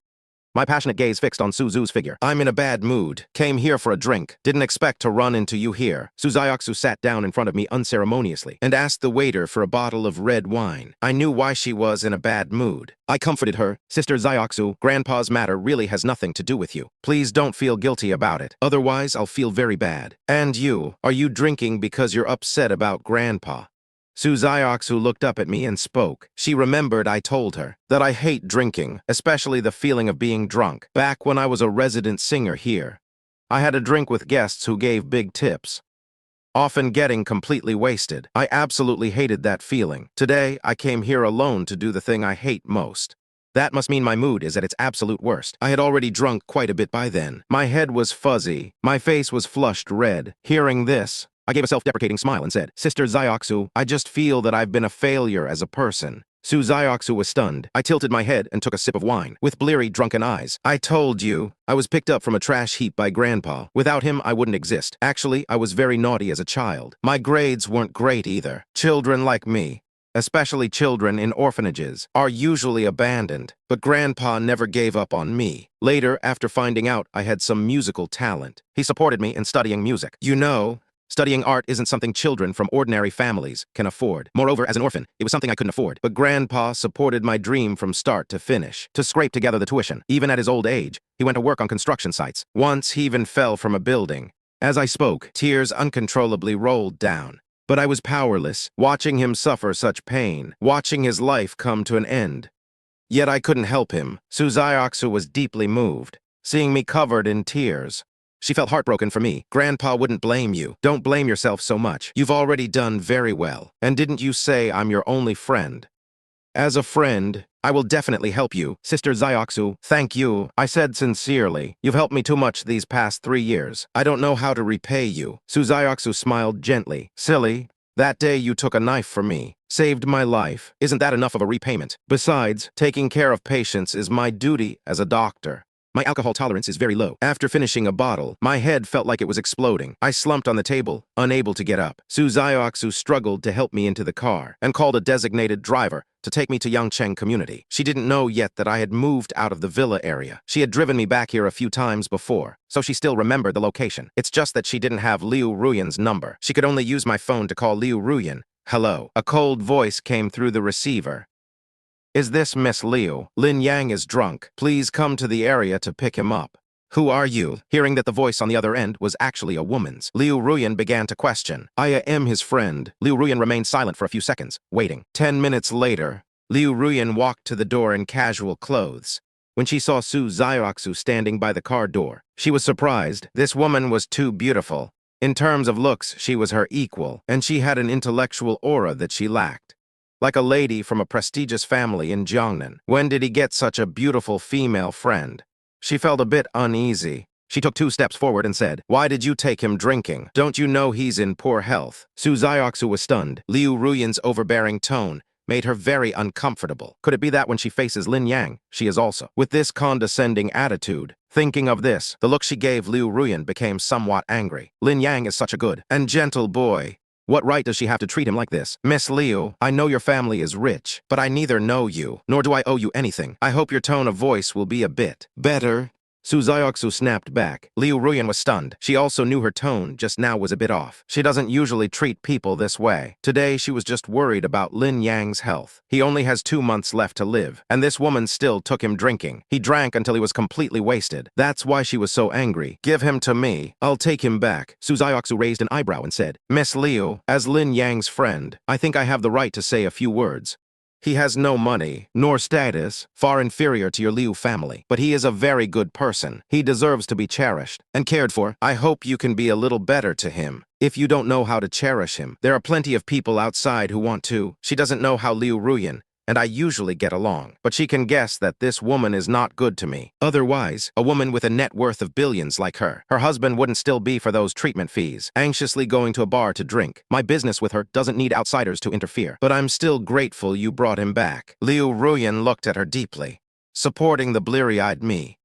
My passionate gaze fixed on Su Zhu's figure. I'm in a bad mood. Came here for a drink. Didn't expect to run into you here. Su Xiaoxu sat down in front of me unceremoniously and asked the waiter for a bottle of red wine. I knew why she was in a bad mood. I comforted her. Sister Xiaoxu, Grandpa's matter really has nothing to do with you. Please don't feel guilty about it. Otherwise, I'll feel very bad. And you, are you drinking because you're upset about Grandpa? Su Xiaoxu looked up at me and spoke. She remembered I told her that I hate drinking, especially the feeling of being drunk. Back when I was a resident singer here, I had a drink with guests who gave big tips, often getting completely wasted. I absolutely hated that feeling. Today, I came here alone to do the thing I hate most. That must mean my mood is at its absolute worst. I had already drunk quite a bit by then. My head was fuzzy. My face was flushed red. Hearing this, I gave a self-deprecating smile and said, Sister Xiaoxu, I just feel that I've been a failure as a person. Su Zioxu was stunned. I tilted my head and took a sip of wine. With bleary, drunken eyes. I told you. I was picked up from a trash heap by Grandpa. Without him, I wouldn't exist. Actually, I was very naughty as a child. My grades weren't great either. Children like me, especially children in orphanages, are usually abandoned. But Grandpa never gave up on me. Later, after finding out I had some musical talent, he supported me in studying music. You know, studying art isn't something children from ordinary families can afford. Moreover, as an orphan, it was something I couldn't afford. But Grandpa supported my dream from start to finish, to scrape together the tuition. Even at his old age, he went to work on construction sites. Once, he even fell from a building. As I spoke, tears uncontrollably rolled down. But I was powerless, watching him suffer such pain, watching his life come to an end. Yet I couldn't help him. Su Zioxu was deeply moved, seeing me covered in tears. She felt heartbroken for me. Grandpa wouldn't blame you. Don't blame yourself so much. You've already done very well. And didn't you say I'm your only friend? As a friend, I will definitely help you. Sister Zioxu, thank you. I said sincerely. You've helped me too much these past 3 years. I don't know how to repay you. Su Zioxu smiled gently. Silly. That day you took a knife for me. Saved my life. Isn't that enough of a repayment? Besides, taking care of patients is my duty as a doctor. My alcohol tolerance is very low. After finishing a bottle, my head felt like it was exploding. I slumped on the table, unable to get up. Su Zioxu struggled to help me into the car and called a designated driver to take me to Yangcheng community. She didn't know yet that I had moved out of the villa area. She had driven me back here a few times before, so she still remembered the location. It's just that she didn't have Liu Ruyan's number. She could only use my phone to call Liu Ruyan. Hello. A cold voice came through the receiver. Is this Miss Liu? Lin Yang is drunk. Please come to the area to pick him up. Who are you? Hearing that the voice on the other end was actually a woman's, Liu Ruyan began to question. I am his friend. Liu Ruyan remained silent for a few seconds, waiting. 10 minutes later, Liu Ruyan walked to the door in casual clothes. When she saw Su Zioxu standing by the car door, she was surprised. This woman was too beautiful. In terms of looks, she was her equal, and she had an intellectual aura that she lacked. Like a lady from a prestigious family in Jiangnan. When did he get such a beautiful female friend? She felt a bit uneasy. She took 2 steps forward and said, Why did you take him drinking? Don't you know he's in poor health? Su Zioxu was stunned. Liu Ruyan's overbearing tone made her very uncomfortable. Could it be that when she faces Lin Yang, she is also with this condescending attitude? Thinking of this, the look she gave Liu Ruyan became somewhat angry. Lin Yang is such a good and gentle boy. What right does she have to treat him like this? Miss Liu, I know your family is rich, but I neither know you, nor do I owe you anything. I hope your tone of voice will be a bit better. Su Zioxu snapped back. Liu Ruyan was stunned. She also knew her tone just now was a bit off. She doesn't usually treat people this way. Today, she was just worried about Lin Yang's health. He only has 2 months left to live, and this woman still took him drinking. He drank until he was completely wasted. That's why she was so angry. Give him to me. I'll take him back. Su Zioxu raised an eyebrow and said, Miss Liu, as Lin Yang's friend, I think I have the right to say a few words. He has no money, nor status, far inferior to your Liu family, but he is a very good person. He deserves to be cherished and cared for. I hope you can be a little better to him. If you don't know how to cherish him, there are plenty of people outside who want to. She doesn't know how Liu Ruyan and I usually get along, but she can guess that this woman is not good to me. Otherwise, a woman with a net worth of billions like her husband wouldn't still be for those treatment fees, anxiously going to a bar to drink. My business with her doesn't need outsiders to interfere, but I'm still grateful you brought him back. Liu Ruyan looked at her deeply, supporting the bleary-eyed me,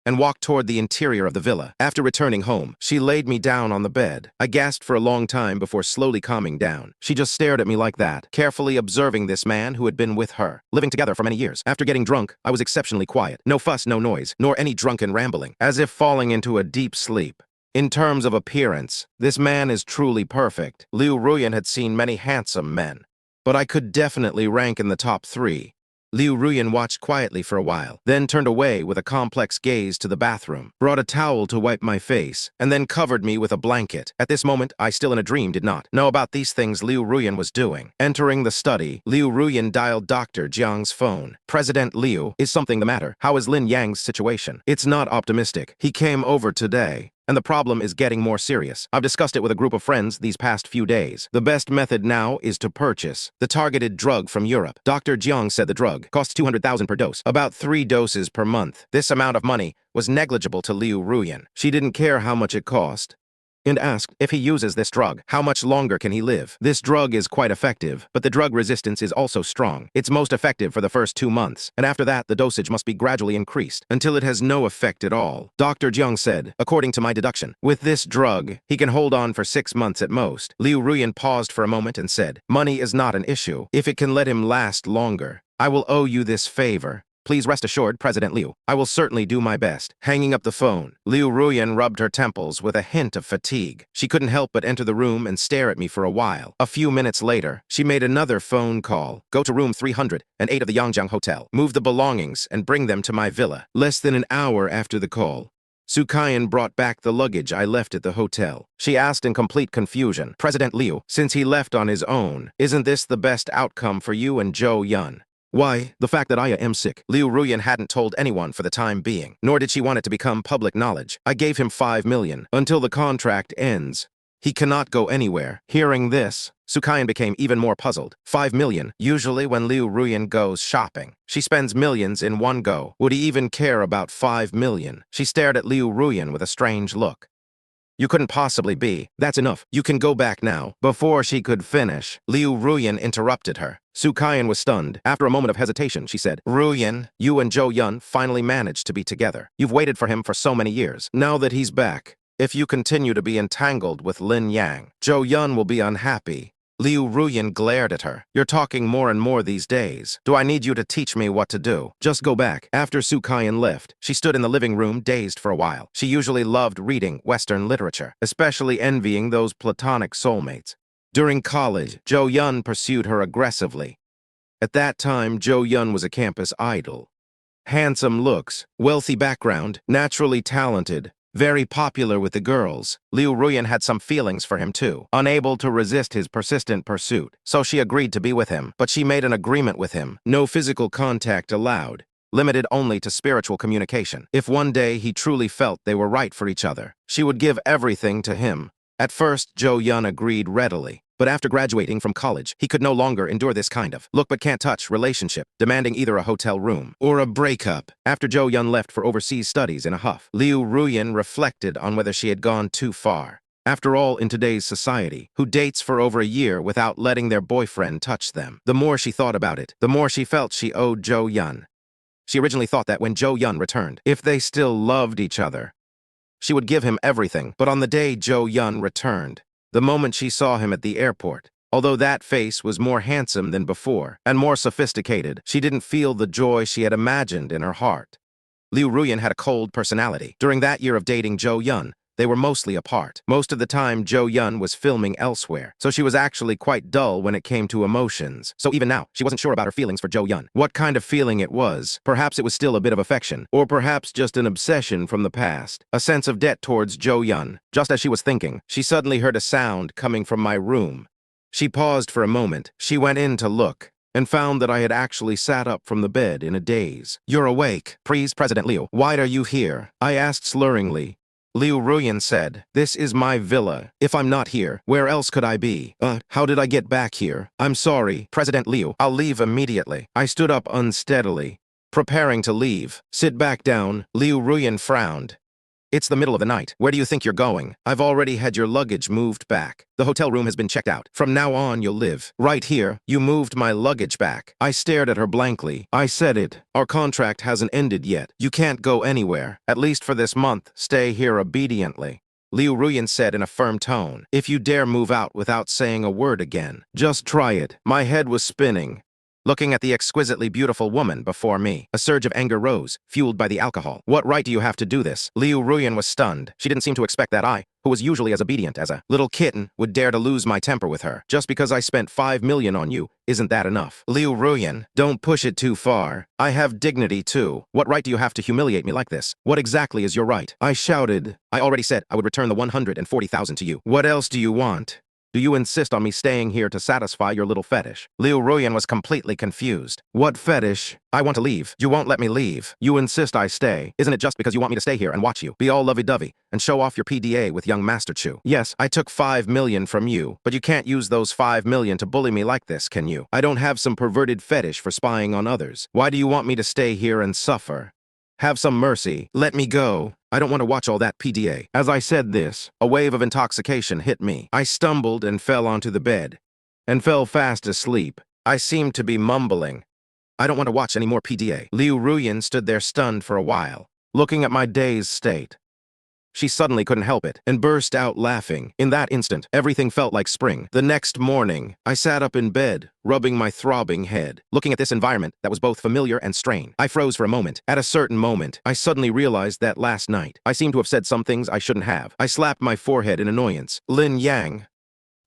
and walked toward the interior of the villa. After returning home, she laid me down on the bed. I gasped for a long time before slowly calming down. She just stared at me like that, carefully observing this man who had been with her, living together for many years. After getting drunk, I was exceptionally quiet. No fuss, no noise, nor any drunken rambling, as if falling into a deep sleep. In terms of appearance, this man is truly perfect. Liu Ruyan had seen many handsome men, but I could definitely rank in the top 3. Liu Ruyan watched quietly for a while, then turned away with a complex gaze to the bathroom, brought a towel to wipe my face, and then covered me with a blanket. At this moment, I still in a dream did not know about these things Liu Ruyan was doing. Entering the study, Liu Ruyan dialed Dr. Jiang's phone. President Liu, is something the matter? How is Lin Yang's situation? It's not optimistic. He came over today, and the problem is getting more serious. I've discussed it with a group of friends these past few days. The best method now is to purchase the targeted drug from Europe. Dr. Jiang said the drug costs 200,000 per dose, about 3 doses per month. This amount of money was negligible to Liu Ruyan. She didn't care how much it cost. and asked if he uses this drug, how much longer can he live? This drug is quite effective, but the drug resistance is also strong. It's most effective for the first 2 months, and after that, the dosage must be gradually increased until it has no effect at all. Dr. Jiang said, according to my deduction, with this drug, he can hold on for 6 months at most. Liu Ruyan paused for a moment and said, money is not an issue. If it can let him last longer, I will owe you this favor. Please rest assured, President Liu, I will certainly do my best. Hanging up the phone, Liu Ruyan rubbed her temples with a hint of fatigue. She couldn't help but enter the room and stare at me for a while. A few minutes later, she made another phone call. Go to room 308 of the Yangjiang Hotel. Move the belongings and bring them to my villa. Less than an hour after the call, Sukayan brought back the luggage I left at the hotel. She asked in complete confusion, President Liu, since he left on his own, isn't this the best outcome for you and Zhou Yun? Why, the fact that I am sick. Liu Ruyan hadn't told anyone for the time being, nor did she want it to become public knowledge. I gave him 5 million until the contract ends. He cannot go anywhere. Hearing this, Sukayan became even more puzzled. 5 million. Usually when Liu Ruyan goes shopping, she spends millions in one go. Would he even care about 5 million? She stared at Liu Ruyan with a strange look. You couldn't possibly be. That's enough. You can go back now. Before she could finish, Liu Ruyan interrupted her. Sukayan was stunned. After a moment of hesitation, she said, Ruyan, you and Zhou Yun finally managed to be together. You've waited for him for so many years. Now that he's back, if you continue to be entangled with Lin Yang, Zhou Yun will be unhappy. Liu Ruyan glared at her. You're talking more and more these days. Do I need you to teach me what to do? Just go back. After Sukayan left, she stood in the living room dazed for a while. She usually loved reading Western literature, especially envying those platonic soulmates. During college, Zhou Yun pursued her aggressively. At that time, Zhou Yun was a campus idol. Handsome looks, wealthy background, naturally talented, very popular with the girls. Liu Ruyan had some feelings for him too, unable to resist his persistent pursuit. So she agreed to be with him, but she made an agreement with him. No physical contact allowed, limited only to spiritual communication. If one day he truly felt they were right for each other, she would give everything to him. At first, Zhou Yun agreed readily. But after graduating from college, he could no longer endure this kind of look-but-can't-touch relationship, demanding either a hotel room or a breakup. After Zhou Yun left for overseas studies in a huff, Liu Ruyan reflected on whether she had gone too far. After all, in today's society, who dates for over a year without letting their boyfriend touch them? The more she thought about it, the more she felt she owed Zhou Yun. She originally thought that when Zhou Yun returned, if they still loved each other, she would give him everything. But on the day Zhou Yun returned, the moment she saw him at the airport, although that face was more handsome than before and more sophisticated, she didn't feel the joy she had imagined in her heart. Liu Ruyan had a cold personality. During that year of dating Zhou Yun, they were mostly apart. Most of the time, Zhou Yun was filming elsewhere, so she was actually quite dull when it came to emotions. So even now, she wasn't sure about her feelings for Zhou Yun. What kind of feeling it was? Perhaps it was still a bit of affection, or perhaps just an obsession from the past, a sense of debt towards Zhou Yun. Just as she was thinking, she suddenly heard a sound coming from my room. She paused for a moment. She went in to look, and found that I had actually sat up from the bed in a daze. You're awake. Please, President Liu, why are you here? I asked slurringly. Liu Ruyan said, this is my villa. If I'm not here, where else could I be? How did I get back here? I'm sorry, President Liu. I'll leave immediately. I stood up unsteadily, preparing to leave. Sit back down. Liu Ruyan frowned. It's the middle of the night. Where do you think you're going? I've already had your luggage moved back. The hotel room has been checked out. From now on, you'll live right here. You moved my luggage back. I stared at her blankly. I said it. Our contract hasn't ended yet. You can't go anywhere. At least for this month, stay here obediently. Liu Ruyan said in a firm tone, if you dare move out without saying a word again, just try it. My head was spinning, looking at the exquisitely beautiful woman before me. A surge of anger rose, fueled by the alcohol. What right do you have to do this? Liu Ruyan was stunned. She didn't seem to expect that I, who was usually as obedient as a little kitten, would dare to lose my temper with her. Just because I spent 5 million on you, isn't that enough? Liu Ruyan, don't push it too far. I have dignity too. What right do you have to humiliate me like this? What exactly is your right? I shouted. I already said I would return the 140,000 to you. What else do you want? Do you insist on me staying here to satisfy your little fetish? Liu Ruyan was completely confused. What fetish? I want to leave. You won't let me leave. You insist I stay. Isn't it just because you want me to stay here and watch you be all lovey-dovey and show off your PDA with young Master Chu? Yes, I took 5 million from you, but you can't use those 5 million to bully me like this, can you? I don't have some perverted fetish for spying on others. Why do you want me to stay here and suffer? Have some mercy. Let me go. I don't want to watch all that PDA. As I said this, a wave of intoxication hit me. I stumbled and fell onto the bed, and fell fast asleep. I seemed to be mumbling. I don't want to watch any more PDA. Liu Ruyan stood there stunned for a while, looking at my dazed state. She suddenly couldn't help it and burst out laughing. In that instant, everything felt like spring. The next morning, I sat up in bed, rubbing my throbbing head, looking at this environment that was both familiar and strange. I froze for a moment. At a certain moment, I suddenly realized that last night, I seemed to have said some things I shouldn't have. I slapped my forehead in annoyance. Lin Yang,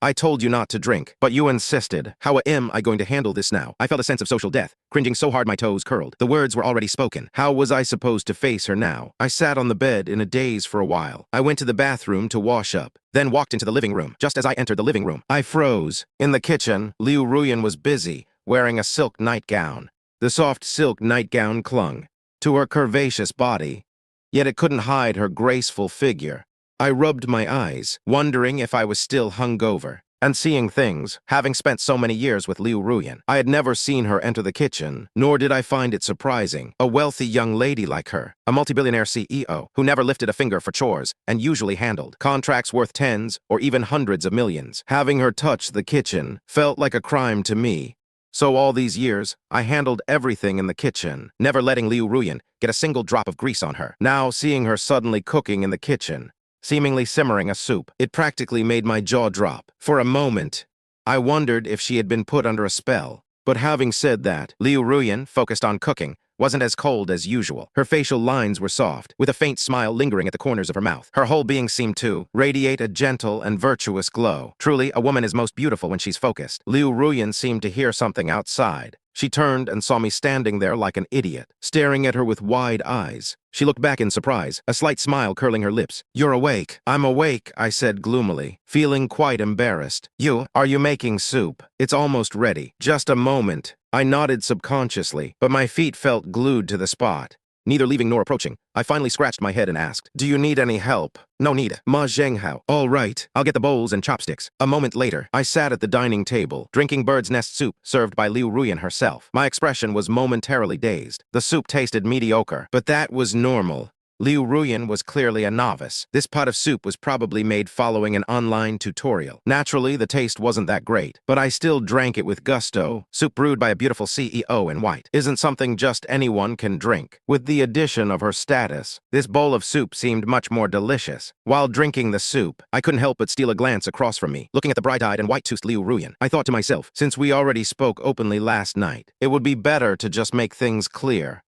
I told you not to drink, but you insisted. How am I going to handle this now? I felt a sense of social death, cringing so hard my toes curled. The words were already spoken. How was I supposed to face her now? I sat on the bed in a daze for a while. I went to the bathroom to wash up, then walked into the living room. Just as I entered the living room, I froze. In the kitchen, Liu Ruyan was busy, wearing a silk nightgown. The soft silk nightgown clung to her curvaceous body, yet it couldn't hide her graceful figure. I rubbed my eyes, wondering if I was still hungover, and seeing things. Having spent so many years with Liu Ruyan, I had never seen her enter the kitchen, nor did I find it surprising. A wealthy young lady like her, a multi-billionaire CEO, who never lifted a finger for chores, and usually handled contracts worth tens or even hundreds of millions. Having her touch the kitchen felt like a crime to me. So all these years, I handled everything in the kitchen, never letting Liu Ruyan get a single drop of grease on her. Now seeing her suddenly cooking in the kitchen, seemingly simmering a soup, it practically made my jaw drop. For a moment, I wondered if she had been put under a spell. But having said that, Liu Ruyan, focused on cooking, wasn't as cold as usual. Her facial lines were soft, with a faint smile lingering at the corners of her mouth. Her whole being seemed to radiate a gentle and virtuous glow. Truly, a woman is most beautiful when she's focused. Liu Ruyan seemed to hear something outside. She turned and saw me standing there like an idiot, staring at her with wide eyes. She looked back in surprise, a slight smile curling her lips. "You're awake." "I'm awake," I said gloomily, feeling quite embarrassed. Are you making soup? It's almost ready." "Just a moment." I nodded subconsciously, but my feet felt glued to the spot. Neither leaving nor approaching, I finally scratched my head and asked, "Do you need any help?" "No need." "Ma Zhenghao." "All right, I'll get the bowls and chopsticks." A moment later, I sat at the dining table, drinking bird's nest soup served by Liu Ruyan herself. My expression was momentarily dazed. The soup tasted mediocre, but that was normal. Liu Ruyan was clearly a novice. This pot of soup was probably made following an online tutorial. Naturally, the taste wasn't that great, but I still drank it with gusto. Soup brewed by a beautiful CEO in white isn't something just anyone can drink. With the addition of her status, this bowl of soup seemed much more delicious. While drinking the soup, I couldn't help but steal a glance across from me, looking at the bright-eyed and white-toothed Liu Ruyan. I thought to myself, since we already spoke openly last night, it would be better to just make things clear.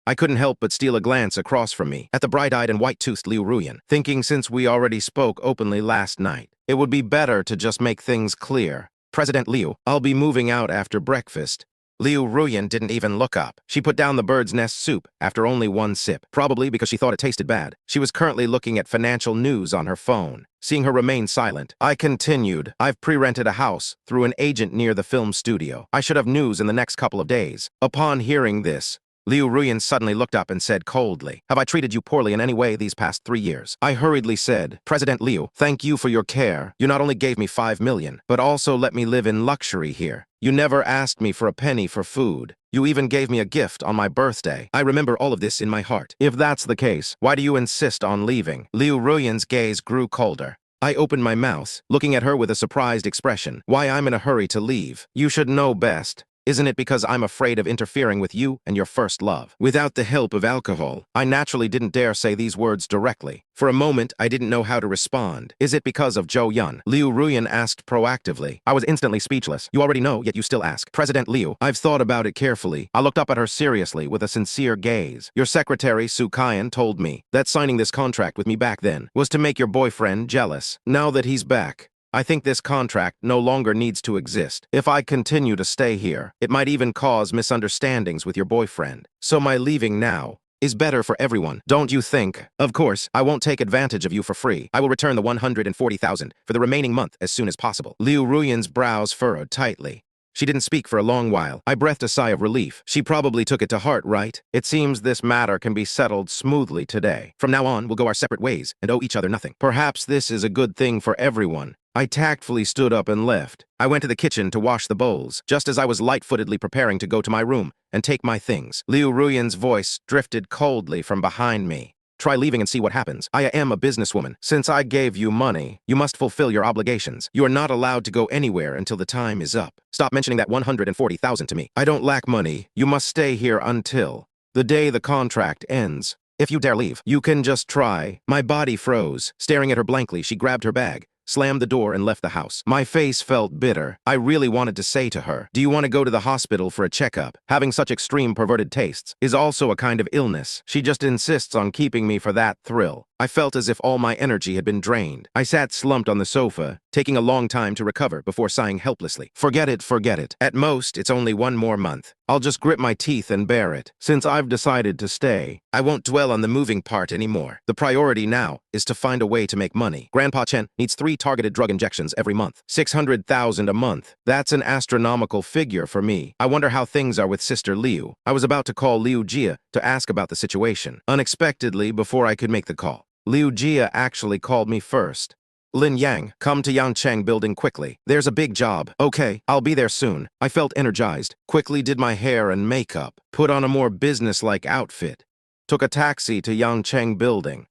I couldn't help but steal a glance across from me at the bright-eyed and white-toothed Liu Ruyan, thinking since we already spoke openly last night, it would be better to just make things clear. "President Liu, I'll be moving out after breakfast." Liu Ruyan didn't even look up. She put down the bird's nest soup after only one sip, probably because she thought it tasted bad. She was currently looking at financial news on her phone. Seeing her remain silent, I continued, "I've pre-rented a house through an agent near the film studio. I should have news in the next couple of days." Upon hearing this, Liu Ruyan suddenly looked up and said coldly, "Have I treated you poorly in any way these past 3 years?" I hurriedly said, "President Liu, thank you for your care. You not only gave me 5 million, but also let me live in luxury here. You never asked me for a penny for food. You even gave me a gift on my birthday. I remember all of this in my heart. If that's the case, why do you insist on leaving?" Liu Ruyan's gaze grew colder. I opened my mouth, looking at her with a surprised expression. "Why I'm in a hurry to leave? You should know best. Isn't it because I'm afraid of interfering with you and your first love?" Without the help of alcohol, I naturally didn't dare say these words directly. For a moment, I didn't know how to respond. "Is it because of Zhou Yun?" Liu Ruyan asked proactively. I was instantly speechless. "You already know, yet you still ask." "President Liu, I've thought about it carefully." I looked up at her seriously with a sincere gaze. "Your secretary, Su Kaiyan, told me that signing this contract with me back then was to make your boyfriend jealous. Now that he's back, I think this contract no longer needs to exist. If I continue to stay here, it might even cause misunderstandings with your boyfriend. So my leaving now is better for everyone, don't you think? Of course, I won't take advantage of you for free. I will return the 140,000 for the remaining month as soon as possible." Liu Ruyan's brows furrowed tightly. She didn't speak for a long while. I breathed a sigh of relief. She probably took it to heart, right? It seems this matter can be settled smoothly today. From now on, we'll go our separate ways and owe each other nothing. Perhaps this is a good thing for everyone. I tactfully stood up and left. I went to the kitchen to wash the bowls, just as I was light-footedly preparing to go to my room and take my things. Liu Ruyan's voice drifted coldly from behind me. Try leaving and see what happens. I am a businesswoman. Since I gave you money, you must fulfill your obligations. You are not allowed to go anywhere until the time is up. Stop mentioning that 140,000 to me. I don't lack money. You must stay here until the day the contract ends. If you dare leave, you can just try. My body froze. Staring at her blankly, she grabbed her bag, slammed the door, and left the house. My face felt bitter. I really wanted to say to her, "Do you want to go to the hospital for a checkup? Having such extreme perverted tastes is also a kind of illness." She just insists on keeping me for that thrill. I felt as if all my energy had been drained. I sat slumped on the sofa, taking a long time to recover before sighing helplessly. Forget it, forget it. At most, it's only one more month. I'll just grit my teeth and bear it. Since I've decided to stay, I won't dwell on the moving part anymore. The priority now is to find a way to make money. Grandpa Chen needs 3 targeted drug injections every month. 600,000 a month. That's an astronomical figure for me. I wonder how things are with Sister Liu. I was about to call Liu Jia to ask about the situation. Unexpectedly, before I could make the call, Liu Jia actually called me first. "Lin Yang, come to Yangcheng building quickly. There's a big job." "Okay, I'll be there soon." I felt energized, quickly did my hair and makeup, put on a more business-like outfit, took a taxi to Yangcheng building.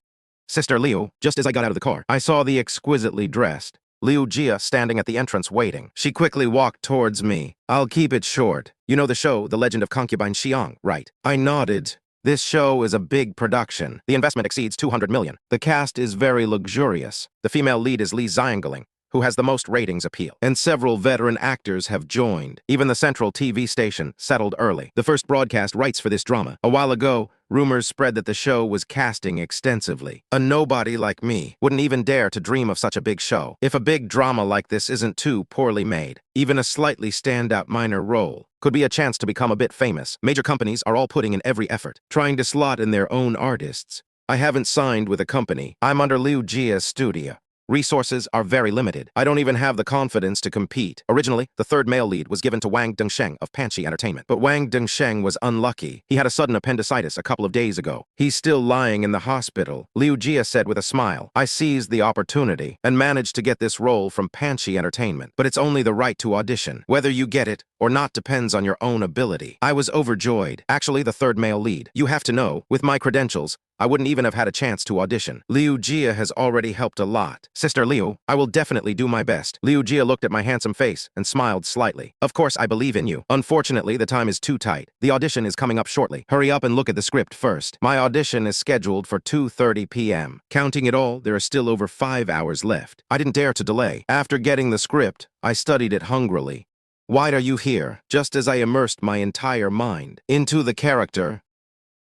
Sister Liu, just as I got out of the car, I saw the exquisitely dressed Liu Jia standing at the entrance waiting. She quickly walked towards me. "I'll keep it short. You know the show, The Legend of Concubine Xiang, right?" I nodded. This show is a big production. The investment exceeds 200 million. The cast is very luxurious. The female lead is Li Xiangling, who has the most ratings appeal. And several veteran actors have joined. Even the central TV station settled early. The first broadcast rights for this drama. A while ago, rumors spread that the show was casting extensively. A nobody like me wouldn't even dare to dream of such a big show. If a big drama like this isn't too poorly made, even a slightly standout minor role could be a chance to become a bit famous. Major companies are all putting in every effort, trying to slot in their own artists. I haven't signed with a company. I'm under Liu Jia's studio. Resources are very limited. I don't even have the confidence to compete. Originally, the third male lead was given to Wang Dengsheng of Panchi Entertainment. But Wang Dengsheng was unlucky. He had a sudden appendicitis a couple of days ago. He's still lying in the hospital. Liu Jia said with a smile, "I seized the opportunity and managed to get this role from Panchi Entertainment. But it's only the right to audition. Whether you get it or not depends on your own ability." I was overjoyed. Actually, the third male lead. You have to know, with my credentials, I wouldn't even have had a chance to audition. Liu Jia has already helped a lot. Sister Liu, I will definitely do my best. Liu Jia looked at my handsome face and smiled slightly. Of course, I believe in you. Unfortunately, the time is too tight. The audition is coming up shortly. Hurry up and look at the script first. My audition is scheduled for 2:30 p.m. Counting it all, there are still over 5 hours left. I didn't dare to delay. After getting the script, I studied it hungrily. Why are you here? Just as I immersed my entire mind into the character,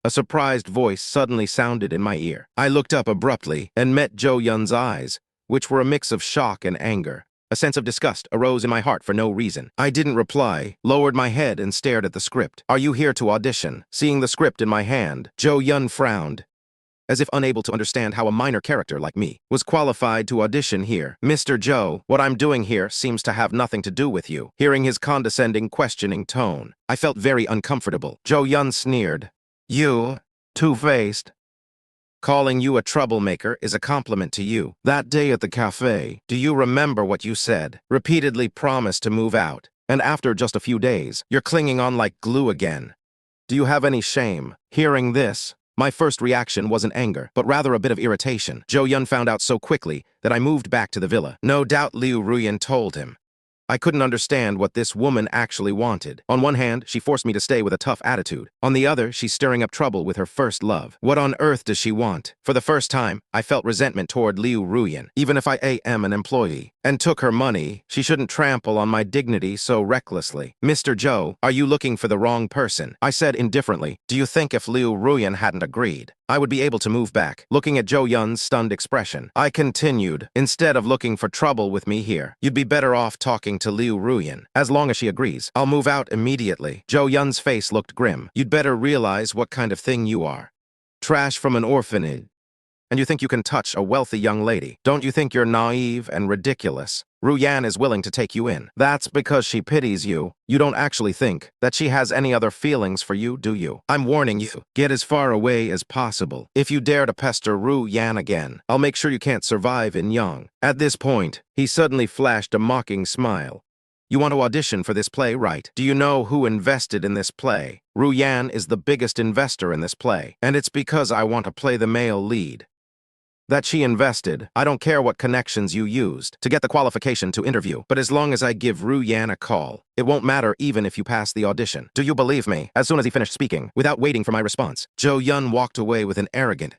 a surprised voice suddenly sounded in my ear. I looked up abruptly and met Zhou Yun's eyes, which were a mix of shock and anger. A sense of disgust arose in my heart for no reason. I didn't reply, lowered my head and stared at the script. "Are you here to audition?" Seeing the script in my hand, Zhou Yun frowned, as if unable to understand how a minor character like me was qualified to audition here. "Mr. Zhou, what I'm doing here seems to have nothing to do with you." Hearing his condescending, questioning tone, I felt very uncomfortable. Zhou Yun sneered. "You, two-faced. Calling you a troublemaker is a compliment to you. That day at the cafe, do you remember what you said? Repeatedly promised to move out, and after just a few days, you're clinging on like glue again. Do you have any shame?" Hearing this, my first reaction wasn't anger, but rather a bit of irritation. Zhou Yun found out so quickly that I moved back to the villa. No doubt Liu Ruyan told him. I couldn't understand what this woman actually wanted. On one hand, she forced me to stay with a tough attitude. On the other, she's stirring up trouble with her first love. What on earth does she want? For the first time, I felt resentment toward Liu Ruyan. Even if I am an employee and took her money, she shouldn't trample on my dignity so recklessly. "Mr. Zhou, are you looking for the wrong person?" I said indifferently. "Do you think if Liu Ruyan hadn't agreed, I would be able to move back?" Looking at Zhou Yun's stunned expression, I continued, "Instead of looking for trouble with me here, you'd be better off talking to Liu Ruyan. As long as she agrees, I'll move out immediately." Zhou Yun's face looked grim. "You'd better realize what kind of thing you are. Trash from an orphanage, and you think you can touch a wealthy young lady. Don't you think you're naive and ridiculous? Ru Yan is willing to take you in. That's because she pities you. You don't actually think that she has any other feelings for you, do you? I'm warning you. Get as far away as possible. If you dare to pester Ru Yan again, I'll make sure you can't survive in Yang. At this point, he suddenly flashed a mocking smile. You want to audition for this play, right? Do you know who invested in this play? Ru Yan is the biggest investor in this play, and it's because I want to play the male lead that she invested. I don't care what connections you used to get the qualification to interview, but as long as I give Ru Yan a call, it won't matter even if you pass the audition. Do you believe me? As soon as he finished speaking, without waiting for my response, Zhou Yun walked away with an arrogant.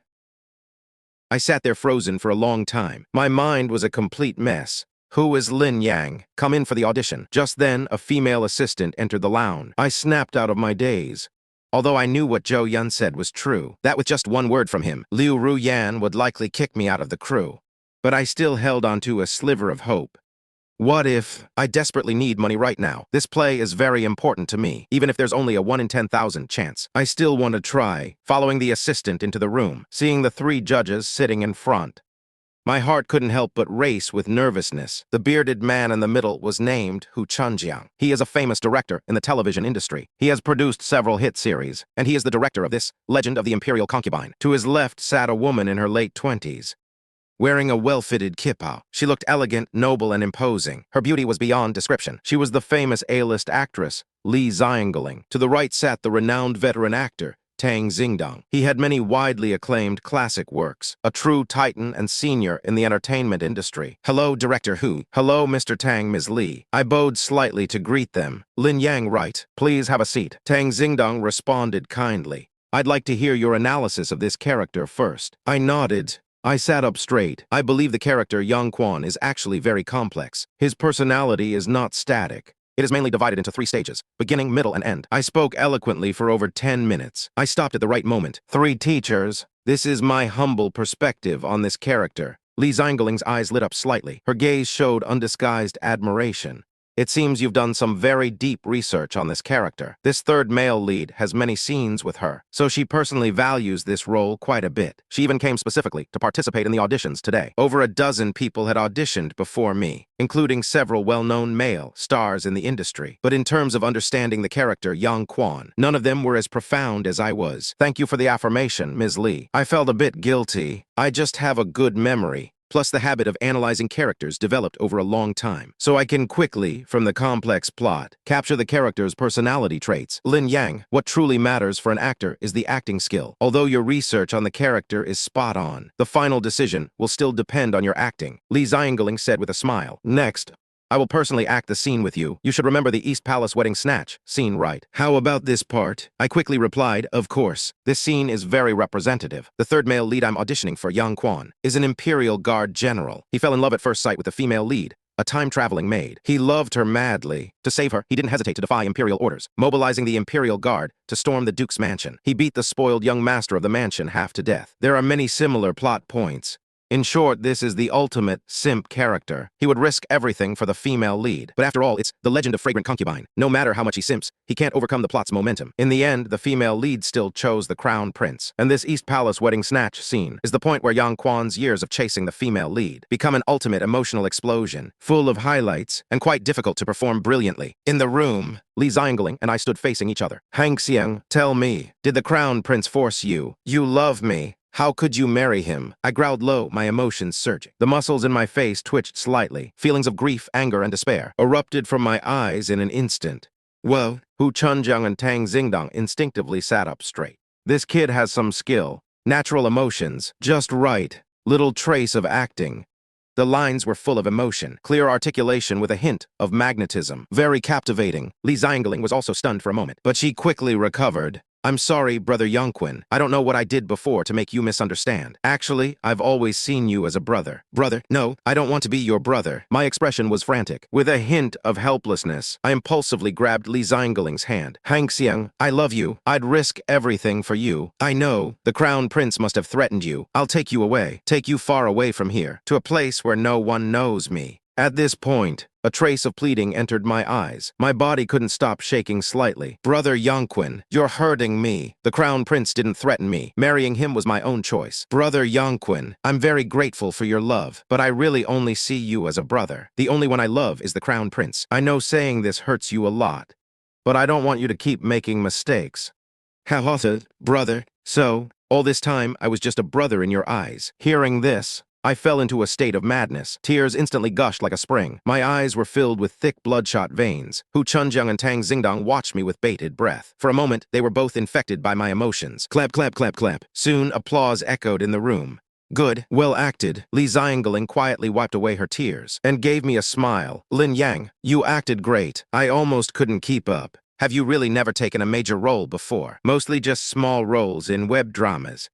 I sat there frozen for a long time. My mind was a complete mess. Who is Lin Yang? Come in for the audition. Just then, a female assistant entered the lounge. I snapped out of my daze. Although I knew what Zhou Yun said was true, that with just one word from him, Liu Ru Yan would likely kick me out of the crew. But I still held onto a sliver of hope. What if I desperately need money right now? This play is very important to me, even if there's only a 1 in 10,000 chance. I still want to try, following the assistant into the room, seeing the 3 judges sitting in front. My heart couldn't help but race with nervousness. The bearded man in the middle was named Hu Chunjiang. He is a famous director in the television industry. He has produced several hit series, and he is the director of this Legend of the Imperial Concubine. To his left sat a woman in her late 20s. Wearing a well-fitted kippah, she looked elegant, noble, and imposing. Her beauty was beyond description. She was the famous A-list actress, Li Ziangling. To the right sat the renowned veteran actor, Tang Xingdong. He had many widely acclaimed classic works, a true titan and senior in the entertainment industry. Hello, Director Hu. Hello, Mr. Tang, Ms. Li. I bowed slightly to greet them. Lin Yang, right. Please have a seat. Tang Xingdong responded kindly. I'd like to hear your analysis of this character first. I nodded. I sat up straight. I believe the character Yang Quan is actually very complex. His personality is not static. It is mainly divided into 3 stages, beginning, middle, and end. I spoke eloquently for over 10 minutes. I stopped at the right moment. 3 teachers. This is my humble perspective on this character. Li Ziangling's eyes lit up slightly. Her gaze showed undisguised admiration. It seems you've done some very deep research on this character. This 3rd male lead has many scenes with her, so she personally values this role quite a bit. She even came specifically to participate in the auditions today. Over a dozen people had auditioned before me, including several well-known male stars in the industry. But in terms of understanding the character Yang Quan, none of them were as profound as I was. Thank you for the affirmation, Ms. Li. I felt a bit guilty. I just have a good memory, plus the habit of analyzing characters developed over a long time. So I can quickly, from the complex plot, capture the character's personality traits. Lin Yang, what truly matters for an actor is the acting skill. Although your research on the character is spot on, the final decision will still depend on your acting, Li Ziangling said with a smile. Next, I will personally act the scene with you. You should remember the East Palace wedding snatch scene, right? How about this part? I quickly replied, of course. This scene is very representative. The 3rd male lead I'm auditioning for, Yang Quan, is an Imperial Guard general. He fell in love at first sight with the female lead, a time-traveling maid. He loved her madly. To save her, he didn't hesitate to defy Imperial orders, mobilizing the Imperial Guard to storm the Duke's mansion. He beat the spoiled young master of the mansion half to death. There are many similar plot points. In short, this is the ultimate simp character. He would risk everything for the female lead. But after all, it's the legend of fragrant concubine. No matter how much he simps, he can't overcome the plot's momentum. In the end, the female lead still chose the crown prince. And this East Palace wedding snatch scene is the point where Yang Quan's years of chasing the female lead become an ultimate emotional explosion, full of highlights and quite difficult to perform brilliantly. In the room, Li Ziangling and I stood facing each other. Hang Xiang, tell me, did the crown prince force you? You love me. How could you marry him? I growled low, my emotions surging. The muscles in my face twitched slightly. Feelings of grief, anger, and despair erupted from my eyes in an instant. Well, Hu Chunjiang and Tang Xingdong instinctively sat up straight. This kid has some skill, natural emotions, just right, little trace of acting. The lines were full of emotion, clear articulation with a hint of magnetism. Very captivating. Li Ziangling was also stunned for a moment, but she quickly recovered. I'm sorry, Brother Yongquin. I don't know what I did before to make you misunderstand. Actually, I've always seen you as a brother. Brother? No, I don't want to be your brother. My expression was frantic. With a hint of helplessness, I impulsively grabbed Li Ziangling's hand. Hang Xiang, I love you. I'd risk everything for you. I know. The Crown Prince must have threatened you. I'll take you away. Take you far away from here, to a place where no one knows me. At this point, a trace of pleading entered my eyes. My body couldn't stop shaking slightly. Brother Yongquin, you're hurting me. The crown prince didn't threaten me. Marrying him was my own choice. Brother Yongquin, I'm very grateful for your love, but I really only see you as a brother. The only one I love is the crown prince. I know saying this hurts you a lot, but I don't want you to keep making mistakes. How, brother? So, all this time, I was just a brother in your eyes. Hearing this, I fell into a state of madness. Tears instantly gushed like a spring. My eyes were filled with thick bloodshot veins. Hu Chunjiang and Tang Xingdong watched me with bated breath. For a moment, they were both infected by my emotions. Clap, clap, clap, clap. Soon, applause echoed in the room. Good, well acted. Li Xiangling quietly wiped away her tears and gave me a smile. Lin Yang, you acted great. I almost couldn't keep up. Have you really never taken a major role before? Mostly just small roles in web dramas.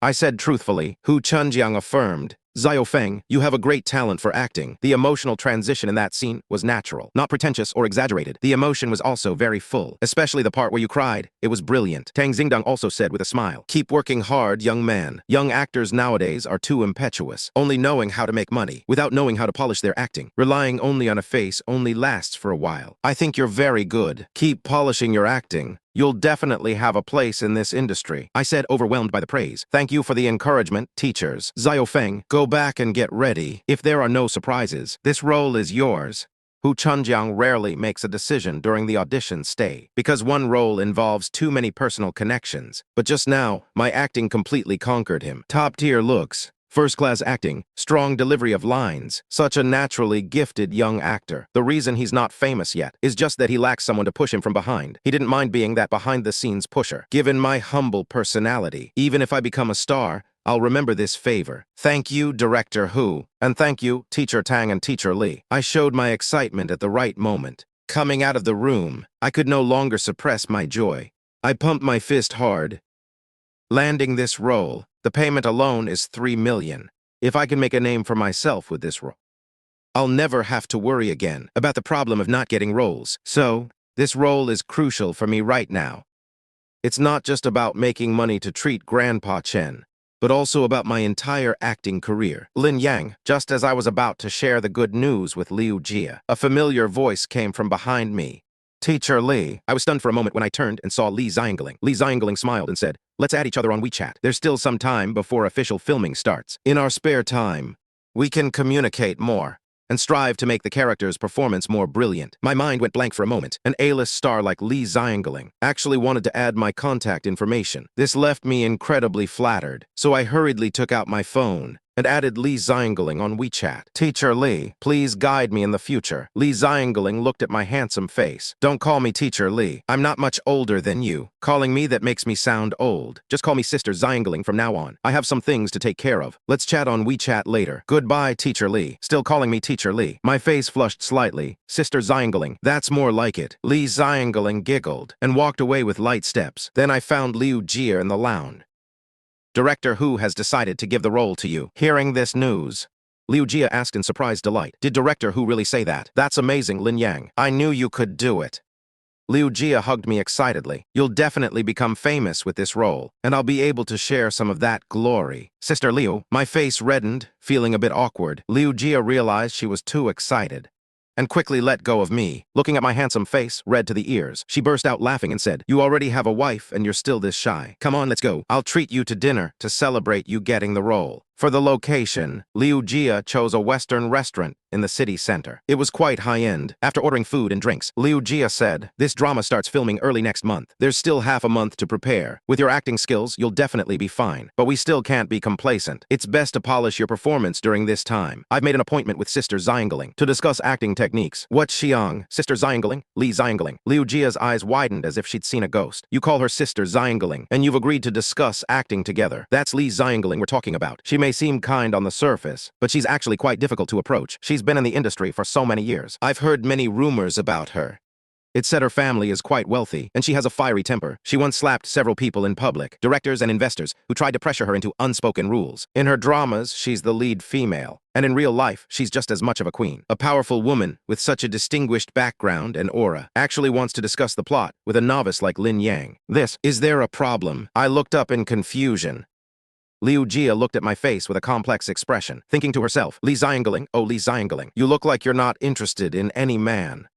I said truthfully. Hu Chunjiang affirmed. Xiaofeng, you have a great talent for acting. The emotional transition in that scene was natural, not pretentious or exaggerated. The emotion was also very full, especially the part where you cried. It was brilliant. Tang Xingdong also said with a smile, keep working hard, young man. Young actors nowadays are too impetuous, only knowing how to make money, without knowing how to polish their acting. Relying only on a face only lasts for a while. I think you're very good. Keep polishing your acting. You'll definitely have a place in this industry, I said, overwhelmed by the praise. Thank you for the encouragement, teachers. Xiaofeng, go back and get ready. If there are no surprises, this role is yours. Hu Chunjiang rarely makes a decision during the audition stay, because one role involves too many personal connections. But just now, my acting completely conquered him. Top-tier looks, first-class acting, strong delivery of lines. Such a naturally gifted young actor. The reason he's not famous yet is just that he lacks someone to push him from behind. He didn't mind being that behind-the-scenes pusher. Given my humble personality, even if I become a star, I'll remember this favor. Thank you, Director Hu, and thank you, Teacher Tang and Teacher Li. I showed my excitement at the right moment. Coming out of the room, I could no longer suppress my joy. I pumped my fist hard. Landing this role, the payment alone is 3 million. If I can make a name for myself with this role, I'll never have to worry again about the problem of not getting roles. So, this role is crucial for me right now. It's not just about making money to treat Grandpa Chen, but also about my entire acting career. Lin Yang, just as I was about to share the good news with Liu Jia, a familiar voice came from behind me. Teacher Li. I was stunned for a moment when I turned and saw Li Xiangling. Li Xiangling smiled and said, let's add each other on WeChat. There's still some time before official filming starts. In our spare time, we can communicate more and strive to make the character's performance more brilliant. My mind went blank for a moment. An A-list star like Li Xiangling actually wanted to add my contact information. This left me incredibly flattered, so I hurriedly took out my phone and added Li Xiangling on WeChat. Teacher Li, please guide me in the future. Li Xiangling looked at my handsome face. Don't call me Teacher Li. I'm not much older than you. Calling me that makes me sound old. Just call me Sister Xiangling from now on. I have some things to take care of. Let's chat on WeChat later. Goodbye, Teacher Li. Still calling me Teacher Li. My face flushed slightly. Sister Xiangling, that's more like it. Li Xiangling giggled and walked away with light steps. Then I found Liu Jia in the lounge. Director Hu has decided to give the role to you. Hearing this news, Liu Jia asked in surprised delight. Did Director Hu really say that? That's amazing, Lin Yang. I knew you could do it. Liu Jia hugged me excitedly. You'll definitely become famous with this role, and I'll be able to share some of that glory. Sister Liu, my face reddened, feeling a bit awkward. Liu Jia realized she was too excited and quickly let go of me. Looking at my handsome face, red to the ears, she burst out laughing and said, you already have a wife and you're still this shy. Come on, let's go. I'll treat you to dinner to celebrate you getting the role. For the location, Liu Jia chose a Western restaurant in the city center. It was quite high-end. After ordering food and drinks, Liu Jia said, this drama starts filming early next month. There's still half a month to prepare. With your acting skills, you'll definitely be fine. But we still can't be complacent. It's best to polish your performance during this time. I've made an appointment with Sister Xiangling to discuss acting techniques. What Xiang? Sister Xiangling? Li Xiangling. Liu Jia's eyes widened as if she'd seen a ghost. You call her Sister Xiangling, and you've agreed to discuss acting together. That's Li Xiangling we're talking about. She may seem kind on the surface, but she's actually quite difficult to approach. She's been in the industry for so many years. I've heard many rumors about her. It's said her family is quite wealthy, and she has a fiery temper. She once slapped several people in public, directors and investors, who tried to pressure her into unspoken rules. In her dramas, she's the lead female, and in real life, she's just as much of a queen. A powerful woman with such a distinguished background and aura actually wants to discuss the plot with a novice like Lin Yang. Is there a problem? I looked up in confusion. Liu Jia looked at my face with a complex expression, thinking to herself, Li Xiangling, oh Li Xiangling, you look like you're not interested in any man.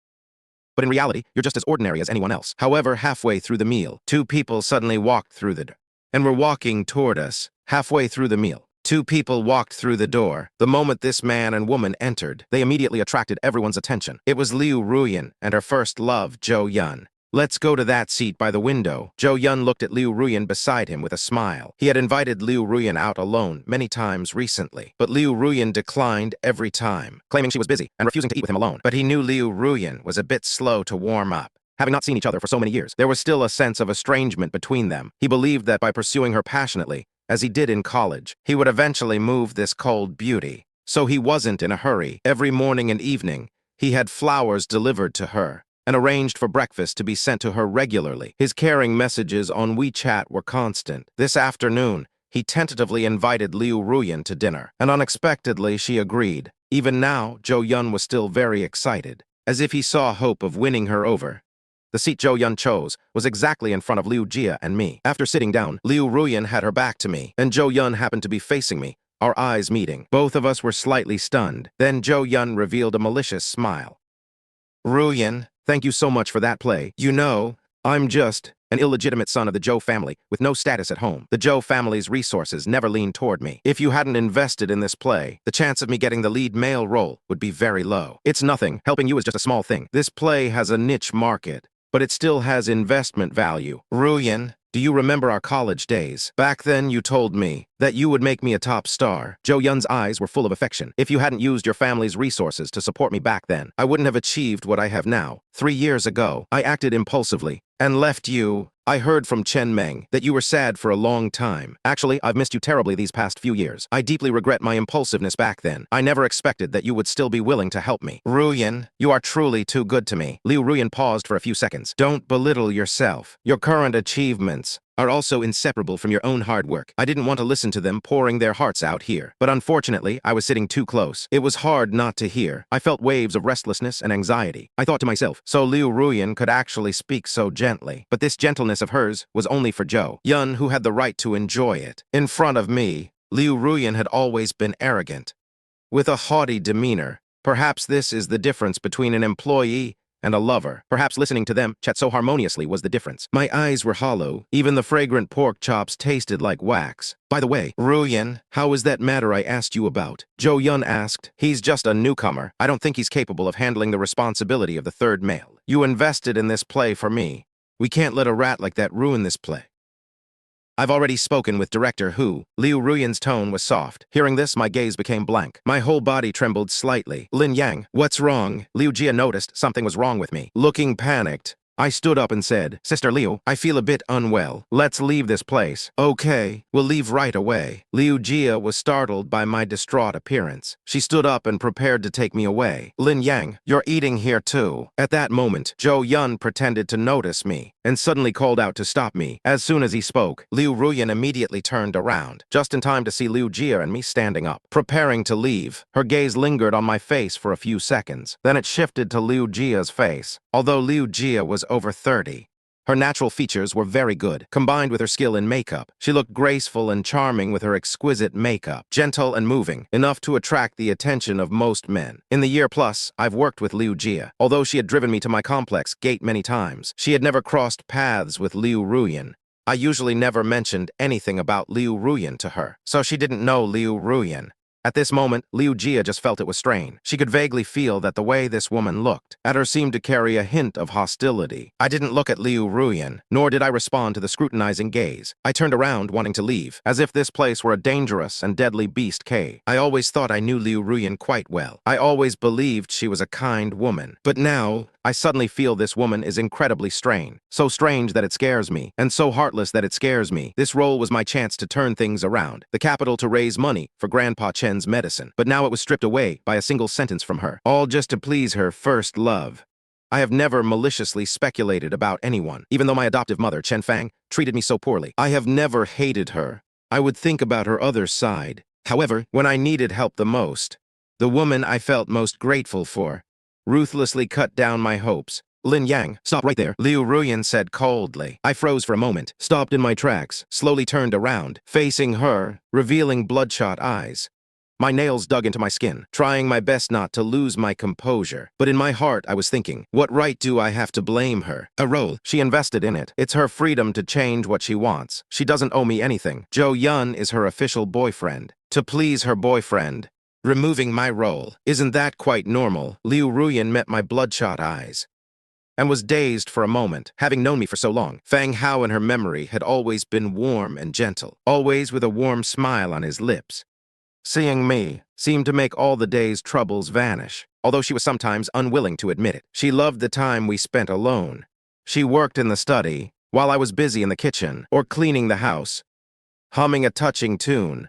But in reality, you're just as ordinary as anyone else. However, halfway through the meal, two people suddenly walked through the door and were walking toward us. Halfway through the meal, two people walked through the door. The moment this man and woman entered, they immediately attracted everyone's attention. It was Liu Ruyan and her first love, Zhou Yun. Let's go to that seat by the window. Zhou Yun looked at Liu Ruyan beside him with a smile. He had invited Liu Ruyan out alone many times recently, but Liu Ruyan declined every time, claiming she was busy and refusing to eat with him alone. But he knew Liu Ruyan was a bit slow to warm up. Having not seen each other for so many years, there was still a sense of estrangement between them. He believed that by pursuing her passionately, as he did in college, he would eventually move this cold beauty. So he wasn't in a hurry. Every morning and evening, he had flowers delivered to her and arranged for breakfast to be sent to her regularly. His caring messages on WeChat were constant. This afternoon, he tentatively invited Liu Ruyan to dinner, and unexpectedly she agreed. Even now, Zhou Yun was still very excited, as if he saw hope of winning her over. The seat Zhou Yun chose was exactly in front of Liu Jia and me. After sitting down, Liu Ruyan had her back to me, and Zhou Yun happened to be facing me, our eyes meeting. Both of us were slightly stunned. Then Zhou Yun revealed a malicious smile. Ruyan, thank you so much for that play. You know, I'm just an illegitimate son of the Zhou family with no status at home. The Zhou family's resources never leaned toward me. If you hadn't invested in this play, the chance of me getting the lead male role would be very low. It's nothing. Helping you is just a small thing. This play has a niche market, but it still has investment value. Ruyan, do you remember our college days? Back then you told me that you would make me a top star. Zhou Yun's eyes were full of affection. If you hadn't used your family's resources to support me back then, I wouldn't have achieved what I have now. 3 years ago, I acted impulsively and left you. I heard from Chen Meng that you were sad for a long time. Actually, I've missed you terribly these past few years. I deeply regret my impulsiveness back then. I never expected that you would still be willing to help me. Ruyan, you are truly too good to me. Liu Ruyan paused for a few seconds. Don't belittle yourself. Your current achievements are also inseparable from your own hard work. I didn't want to listen to them pouring their hearts out here, but unfortunately, I was sitting too close. It was hard not to hear. I felt waves of restlessness and anxiety. I thought to myself, so Liu Ruyan could actually speak so gently. But this gentleness of hers was only for Zhou Yun, who had the right to enjoy it. In front of me, Liu Ruyan had always been arrogant, with a haughty demeanor. Perhaps this is the difference between an employee and a lover. Perhaps listening to them chat so harmoniously was the difference. My eyes were hollow. Even the fragrant pork chops tasted like wax. By the way, Ruyan, how is that matter I asked you about? Zhou Yun asked. He's just a newcomer. I don't think he's capable of handling the responsibility of the third male. You invested in this play for me. We can't let a rat like that ruin this play. I've already spoken with Director Hu. Liu Ruyan's tone was soft. Hearing this, my gaze became blank. My whole body trembled slightly. Lin Yang, what's wrong? Liu Jia noticed something was wrong with me. Looking panicked, I stood up and said, Sister Liu, I feel a bit unwell. Let's leave this place. Okay, we'll leave right away. Liu Jia was startled by my distraught appearance. She stood up and prepared to take me away. Lin Yang, you're eating here too. At that moment, Zhou Yun pretended to notice me and suddenly called out to stop me. As soon as he spoke, Liu Ruyan immediately turned around, just in time to see Liu Jia and me standing up, preparing to leave. Her gaze lingered on my face for a few seconds. Then it shifted to Liu Jia's face. Although Liu Jia was over 30, her natural features were very good. Combined with her skill in makeup, she looked graceful and charming with her exquisite makeup, gentle and moving, enough to attract the attention of most men. In the year plus, I've worked with Liu Jia. Although she had driven me to my complex gate many times, she had never crossed paths with Liu Ruyan. I usually never mentioned anything about Liu Ruyan to her, so she didn't know Liu Ruyan. At this moment, Liu Jia just felt it was strained. She could vaguely feel that the way this woman looked at her seemed to carry a hint of hostility. I didn't look at Liu Ruyan, nor did I respond to the scrutinizing gaze. I turned around, wanting to leave, as if this place were a dangerous and deadly beast cave. I always thought I knew Liu Ruyan quite well. I always believed she was a kind woman. But now, I suddenly feel this woman is incredibly strange. So strange that it scares me, and so heartless that it scares me. This role was my chance to turn things around, the capital to raise money for Grandpa Chen's medicine. But now it was stripped away by a single sentence from her, all just to please her first love. I have never maliciously speculated about anyone, even though my adoptive mother, Chen Fang, treated me so poorly. I have never hated her. I would think about her other side. However, when I needed help the most, the woman I felt most grateful for ruthlessly cut down my hopes Lin Yang, stop right there, Liu Ruyan said coldly. I froze for a moment, stopped in my tracks, slowly turned around, facing her, revealing bloodshot eyes. My nails dug into my skin, trying my best not to lose my composure. But in my heart, I was thinking, what right do I have to blame her? A role. She invested in it. It's her freedom to change what she wants. She doesn't owe me anything. Zhou Yun is her official boyfriend. To please her boyfriend, removing my role. Isn't that quite normal? Liu Ruyan met my bloodshot eyes and was dazed for a moment. Having known me for so long, Fang Hao in her memory had always been warm and gentle, always with a warm smile on his lips. Seeing me seemed to make all the day's troubles vanish, although she was sometimes unwilling to admit it. She loved the time we spent alone. She worked in the study, while I was busy in the kitchen, or cleaning the house, humming a touching tune,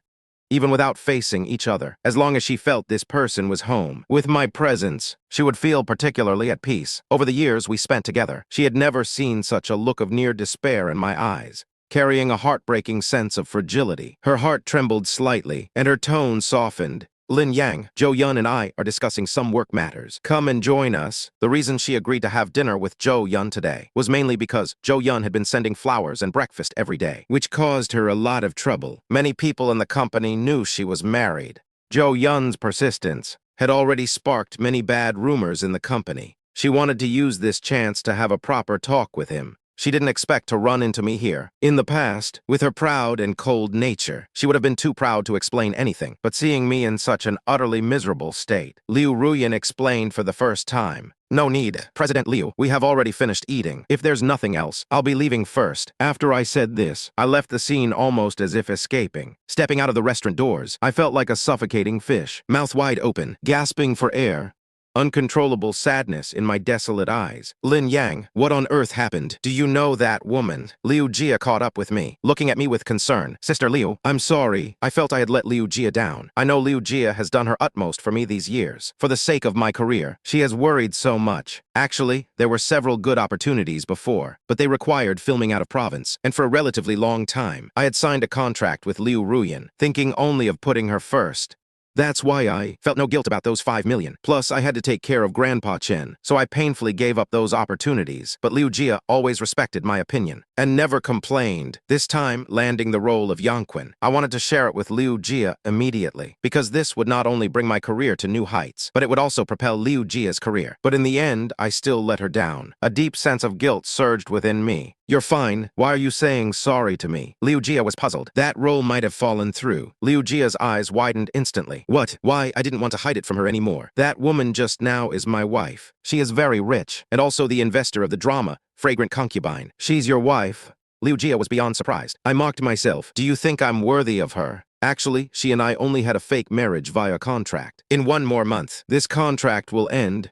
even without facing each other. As long as she felt this person was home, with my presence, she would feel particularly at peace. Over the years we spent together, she had never seen such a look of near despair in my eyes, carrying a heartbreaking sense of fragility. Her heart trembled slightly, and her tone softened. Lin Yang, Zhou Yun and I are discussing some work matters. Come and join us. The reason she agreed to have dinner with Zhou Yun today was mainly because Zhou Yun had been sending flowers and breakfast every day, which caused her a lot of trouble. Many people in the company knew she was married. Zhou Yun's persistence had already sparked many bad rumors in the company. She wanted to use this chance to have a proper talk with him. She didn't expect to run into me here. In the past, with her proud and cold nature, she would have been too proud to explain anything. But seeing me in such an utterly miserable state, Liu Ruyan explained for the first time. No need, President Liu. We have already finished eating. If there's nothing else, I'll be leaving first. After I said this, I left the scene almost as if escaping. Stepping out of the restaurant doors, I felt like a suffocating fish, mouth wide open, gasping for air. Uncontrollable sadness in my desolate eyes. Lin Yang, what on earth happened? Do you know that woman? Liu Jia caught up with me, looking at me with concern. Sister Liu, I'm sorry. I felt I had let Liu Jia down. I know Liu Jia has done her utmost for me these years. For the sake of my career, she has worried so much. Actually, there were several good opportunities before, but they required filming out of province, and for a relatively long time, I had signed a contract with Liu Ruyan, thinking only of putting her first. That's why I felt no guilt about those 5 million. Plus, I had to take care of Grandpa Chen, so I painfully gave up those opportunities. But Liu Jia always respected my opinion, and never complained. This time, landing the role of Yangqun, I wanted to share it with Liu Jia immediately, because this would not only bring my career to new heights, but it would also propel Liu Jia's career. But in the end, I still let her down. A deep sense of guilt surged within me. You're fine. Why are you saying sorry to me? Liu Jia was puzzled. That role might have fallen through. Liu Jia's eyes widened instantly. What? Why? I didn't want to hide it from her anymore. That woman just now is my wife. She is very rich, and also the investor of the drama, Fragrant Concubine. She's your wife? Liu Jia was beyond surprised. I mocked myself. Do you think I'm worthy of her? Actually, she and I only had a fake marriage via contract. In 1 more month, this contract will end.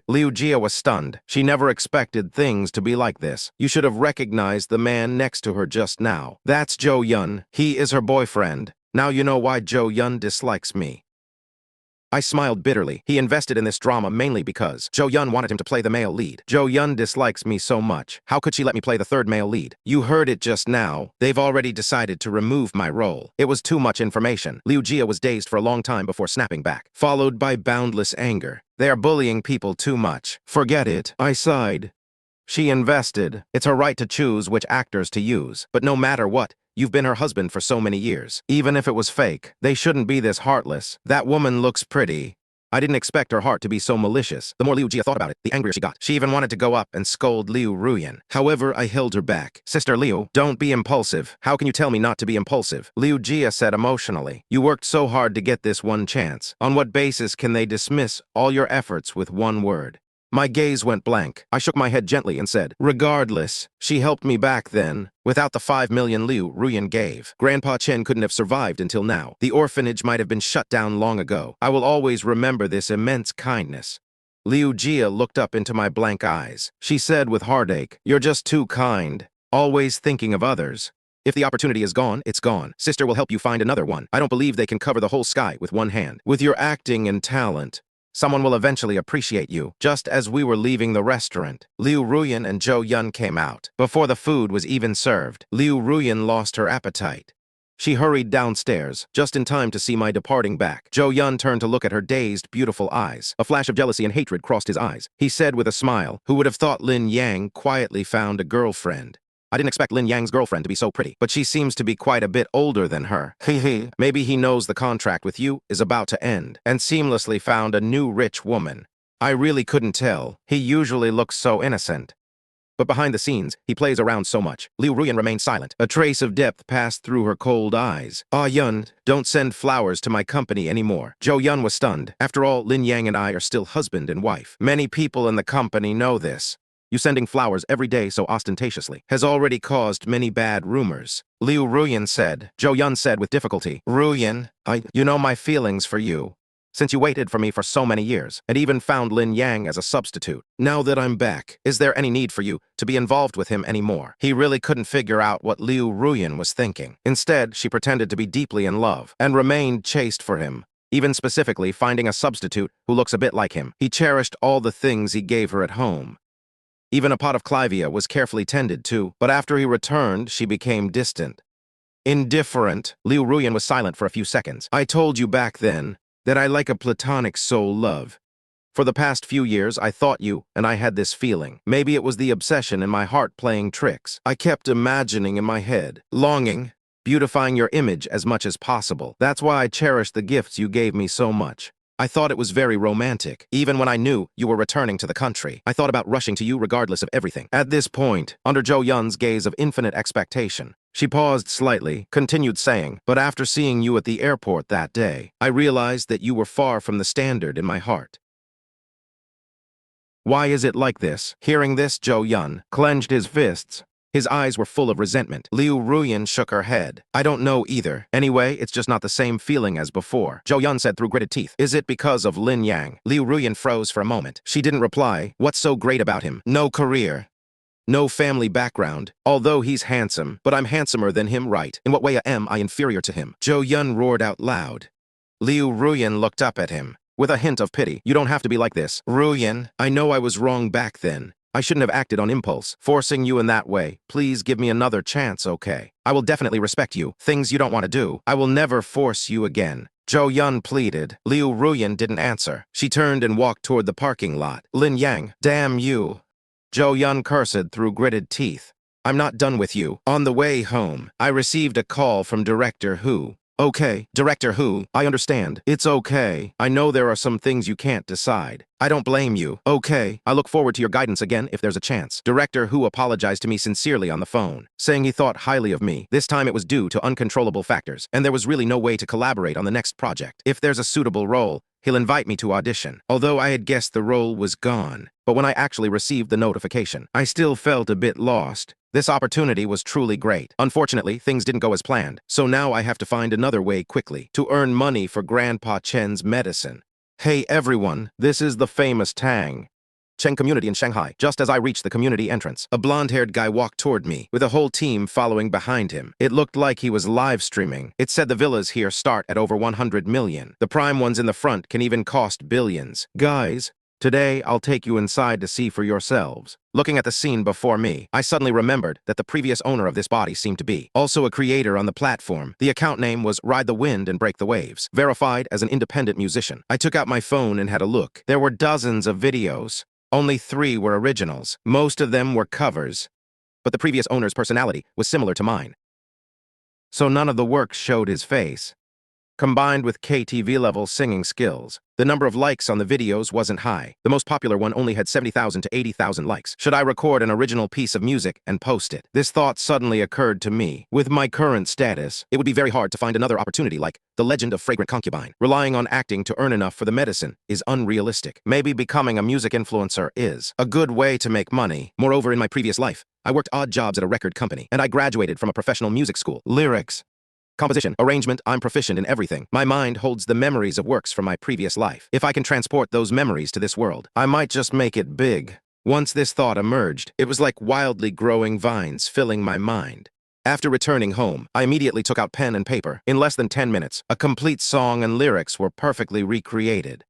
Liu Jia was stunned. She never expected things to be like this. You should have recognized the man next to her just now. That's Zhou Yun. He is her boyfriend. Now you know why Zhou Yun dislikes me. I smiled bitterly. He invested in this drama mainly because Zhou Yun wanted him to play the male lead. Zhou Yun dislikes me so much. How could she let me play the 3rd male lead? You heard it just now. They've already decided to remove my role. It was too much information. Liu Jia was dazed for a long time before snapping back, followed by boundless anger. They are bullying people too much. Forget it. I sighed. She invested. It's her right to choose which actors to use. But no matter what, you've been her husband for so many years. Even if it was fake, they shouldn't be this heartless. That woman looks pretty. I didn't expect her heart to be so malicious. The more Liu Jia thought about it, the angrier she got. She even wanted to go up and scold Liu Ruyan. However, I held her back. Sister Liu, don't be impulsive. How can you tell me not to be impulsive? Liu Jia said emotionally. You worked so hard to get this one chance. On what basis can they dismiss all your efforts with one word? My gaze went blank. I shook my head gently and said, regardless, she helped me back then. Without the 5 million Liu Ruyan gave, Grandpa Chen couldn't have survived until now. The orphanage might have been shut down long ago. I will always remember this immense kindness. Liu Jia looked up into my blank eyes. She said with heartache, you're just too kind, always thinking of others. If the opportunity is gone, it's gone. Sister will help you find another one. I don't believe they can cover the whole sky with one hand. With your acting and talent, someone will eventually appreciate you. Just as we were leaving the restaurant, Liu Ruyan and Zhou Yun came out. Before the food was even served, Liu Ruyan lost her appetite. She hurried downstairs, just in time to see my departing back. Zhou Yun turned to look at her dazed, beautiful eyes. A flash of jealousy and hatred crossed his eyes. He said with a smile, "Who would have thought Lin Yang quietly found a girlfriend? I didn't expect Lin Yang's girlfriend to be so pretty, but she seems to be quite a bit older than her. Hehe. Maybe he knows the contract with you is about to end, and seamlessly found a new rich woman. I really couldn't tell. He usually looks so innocent. But behind the scenes, he plays around so much." Liu Ruyan remained silent. A trace of depth passed through her cold eyes. "Ah, Yun, don't send flowers to my company anymore." Zhou Yun was stunned. After all, Lin Yang and I are still husband and wife. Many people in the company know this. You sending flowers every day so ostentatiously has already caused many bad rumors. Liu Ruyan said. Zhou Yun said with difficulty, "Ruyan, you know my feelings for you. Since you waited for me for so many years, and even found Lin Yang as a substitute. Now that I'm back, is there any need for you to be involved with him anymore?" He really couldn't figure out what Liu Ruyan was thinking. Instead, she pretended to be deeply in love, and remained chaste for him, even specifically finding a substitute who looks a bit like him. He cherished all the things he gave her at home. Even a pot of clivia was carefully tended to, but after he returned, she became distant. Indifferent. Liu Ruyan was silent for a few seconds. "I told you back then that I like a platonic soul love. For the past few years, I thought you, and I had this feeling. Maybe it was the obsession in my heart playing tricks. I kept imagining in my head, longing, beautifying your image as much as possible. That's why I cherished the gifts you gave me so much. I thought it was very romantic. Even when I knew you were returning to the country, I thought about rushing to you regardless of everything." At this point, under Zhou Yun's gaze of infinite expectation, she paused slightly, continued saying, "But after seeing you at the airport that day, I realized that you were far from the standard in my heart. Why is it like this?" Hearing this, Zhou Yun clenched his fists. His eyes were full of resentment. Liu Ruyan shook her head. "I don't know either. Anyway, it's just not the same feeling as before." Zhou Yun said through gritted teeth, "Is it because of Lin Yang?" Liu Ruyan froze for a moment. She didn't reply. What's so great about him? No career. No family background. Although he's handsome, but I'm handsomer than him, right? In what way am I inferior to him?" Zhou Yun roared out loud. Liu Ruyan looked up at him with a hint of pity. "You don't have to be like this. Ruyan, I know I was wrong back then. I shouldn't have acted on impulse, forcing you in that way. Please give me another chance, okay? I will definitely respect you. Things you don't want to do, I will never force you again." Zhou Yun pleaded. Liu Ruyan didn't answer. She turned and walked toward the parking lot. "Lin Yang, damn you." Zhou Yun cursed through gritted teeth. "I'm not done with you." On the way home, I received a call from Director Hu. "Okay, Director Hu, I understand. It's okay. I know there are some things you can't decide. I don't blame you. Okay, I look forward to your guidance again if there's a chance." Director Hu apologized to me sincerely on the phone, saying he thought highly of me. This time it was due to uncontrollable factors, and there was really no way to collaborate on the next project. If there's a suitable role, he'll invite me to audition. Although I had guessed the role was gone, but when I actually received the notification, I still felt a bit lost. This opportunity was truly great. Unfortunately, things didn't go as planned, so now I have to find another way quickly to earn money for Grandpa Chen's medicine. Hey everyone, this is the famous Tang Cheng community in Shanghai. Just as I reached the community entrance, a blonde-haired guy walked toward me, with a whole team following behind him. It looked like he was live streaming. It said the villas here start at over 100 million. The prime ones in the front can even cost billions. Guys, today I'll take you inside to see for yourselves. Looking at the scene before me, I suddenly remembered that the previous owner of this body seemed to be also a creator on the platform. The account name was Ride the Wind and Break the Waves, verified as an independent musician. I took out my phone and had a look. There were dozens of videos. Only 3 were originals. Most of them were covers. But the previous owner's personality was similar to mine. So none of the works showed his face. Combined with KTV-level singing skills, the number of likes on the videos wasn't high. The most popular one only had 70,000 to 80,000 likes. Should I record an original piece of music and post it? This thought suddenly occurred to me. With my current status, it would be very hard to find another opportunity like The Legend of Fragrant Concubine. Relying on acting to earn enough for the medicine is unrealistic. Maybe becoming a music influencer is a good way to make money. Moreover, in my previous life, I worked odd jobs at a record company, and I graduated from a professional music school. Lyrics, composition, arrangement, I'm proficient in everything. My mind holds the memories of works from my previous life. If I can transport those memories to this world, I might just make it big. Once this thought emerged, it was like wildly growing vines filling my mind. After returning home, I immediately took out pen and paper. In less than 10 minutes, a complete song and lyrics were perfectly recreated.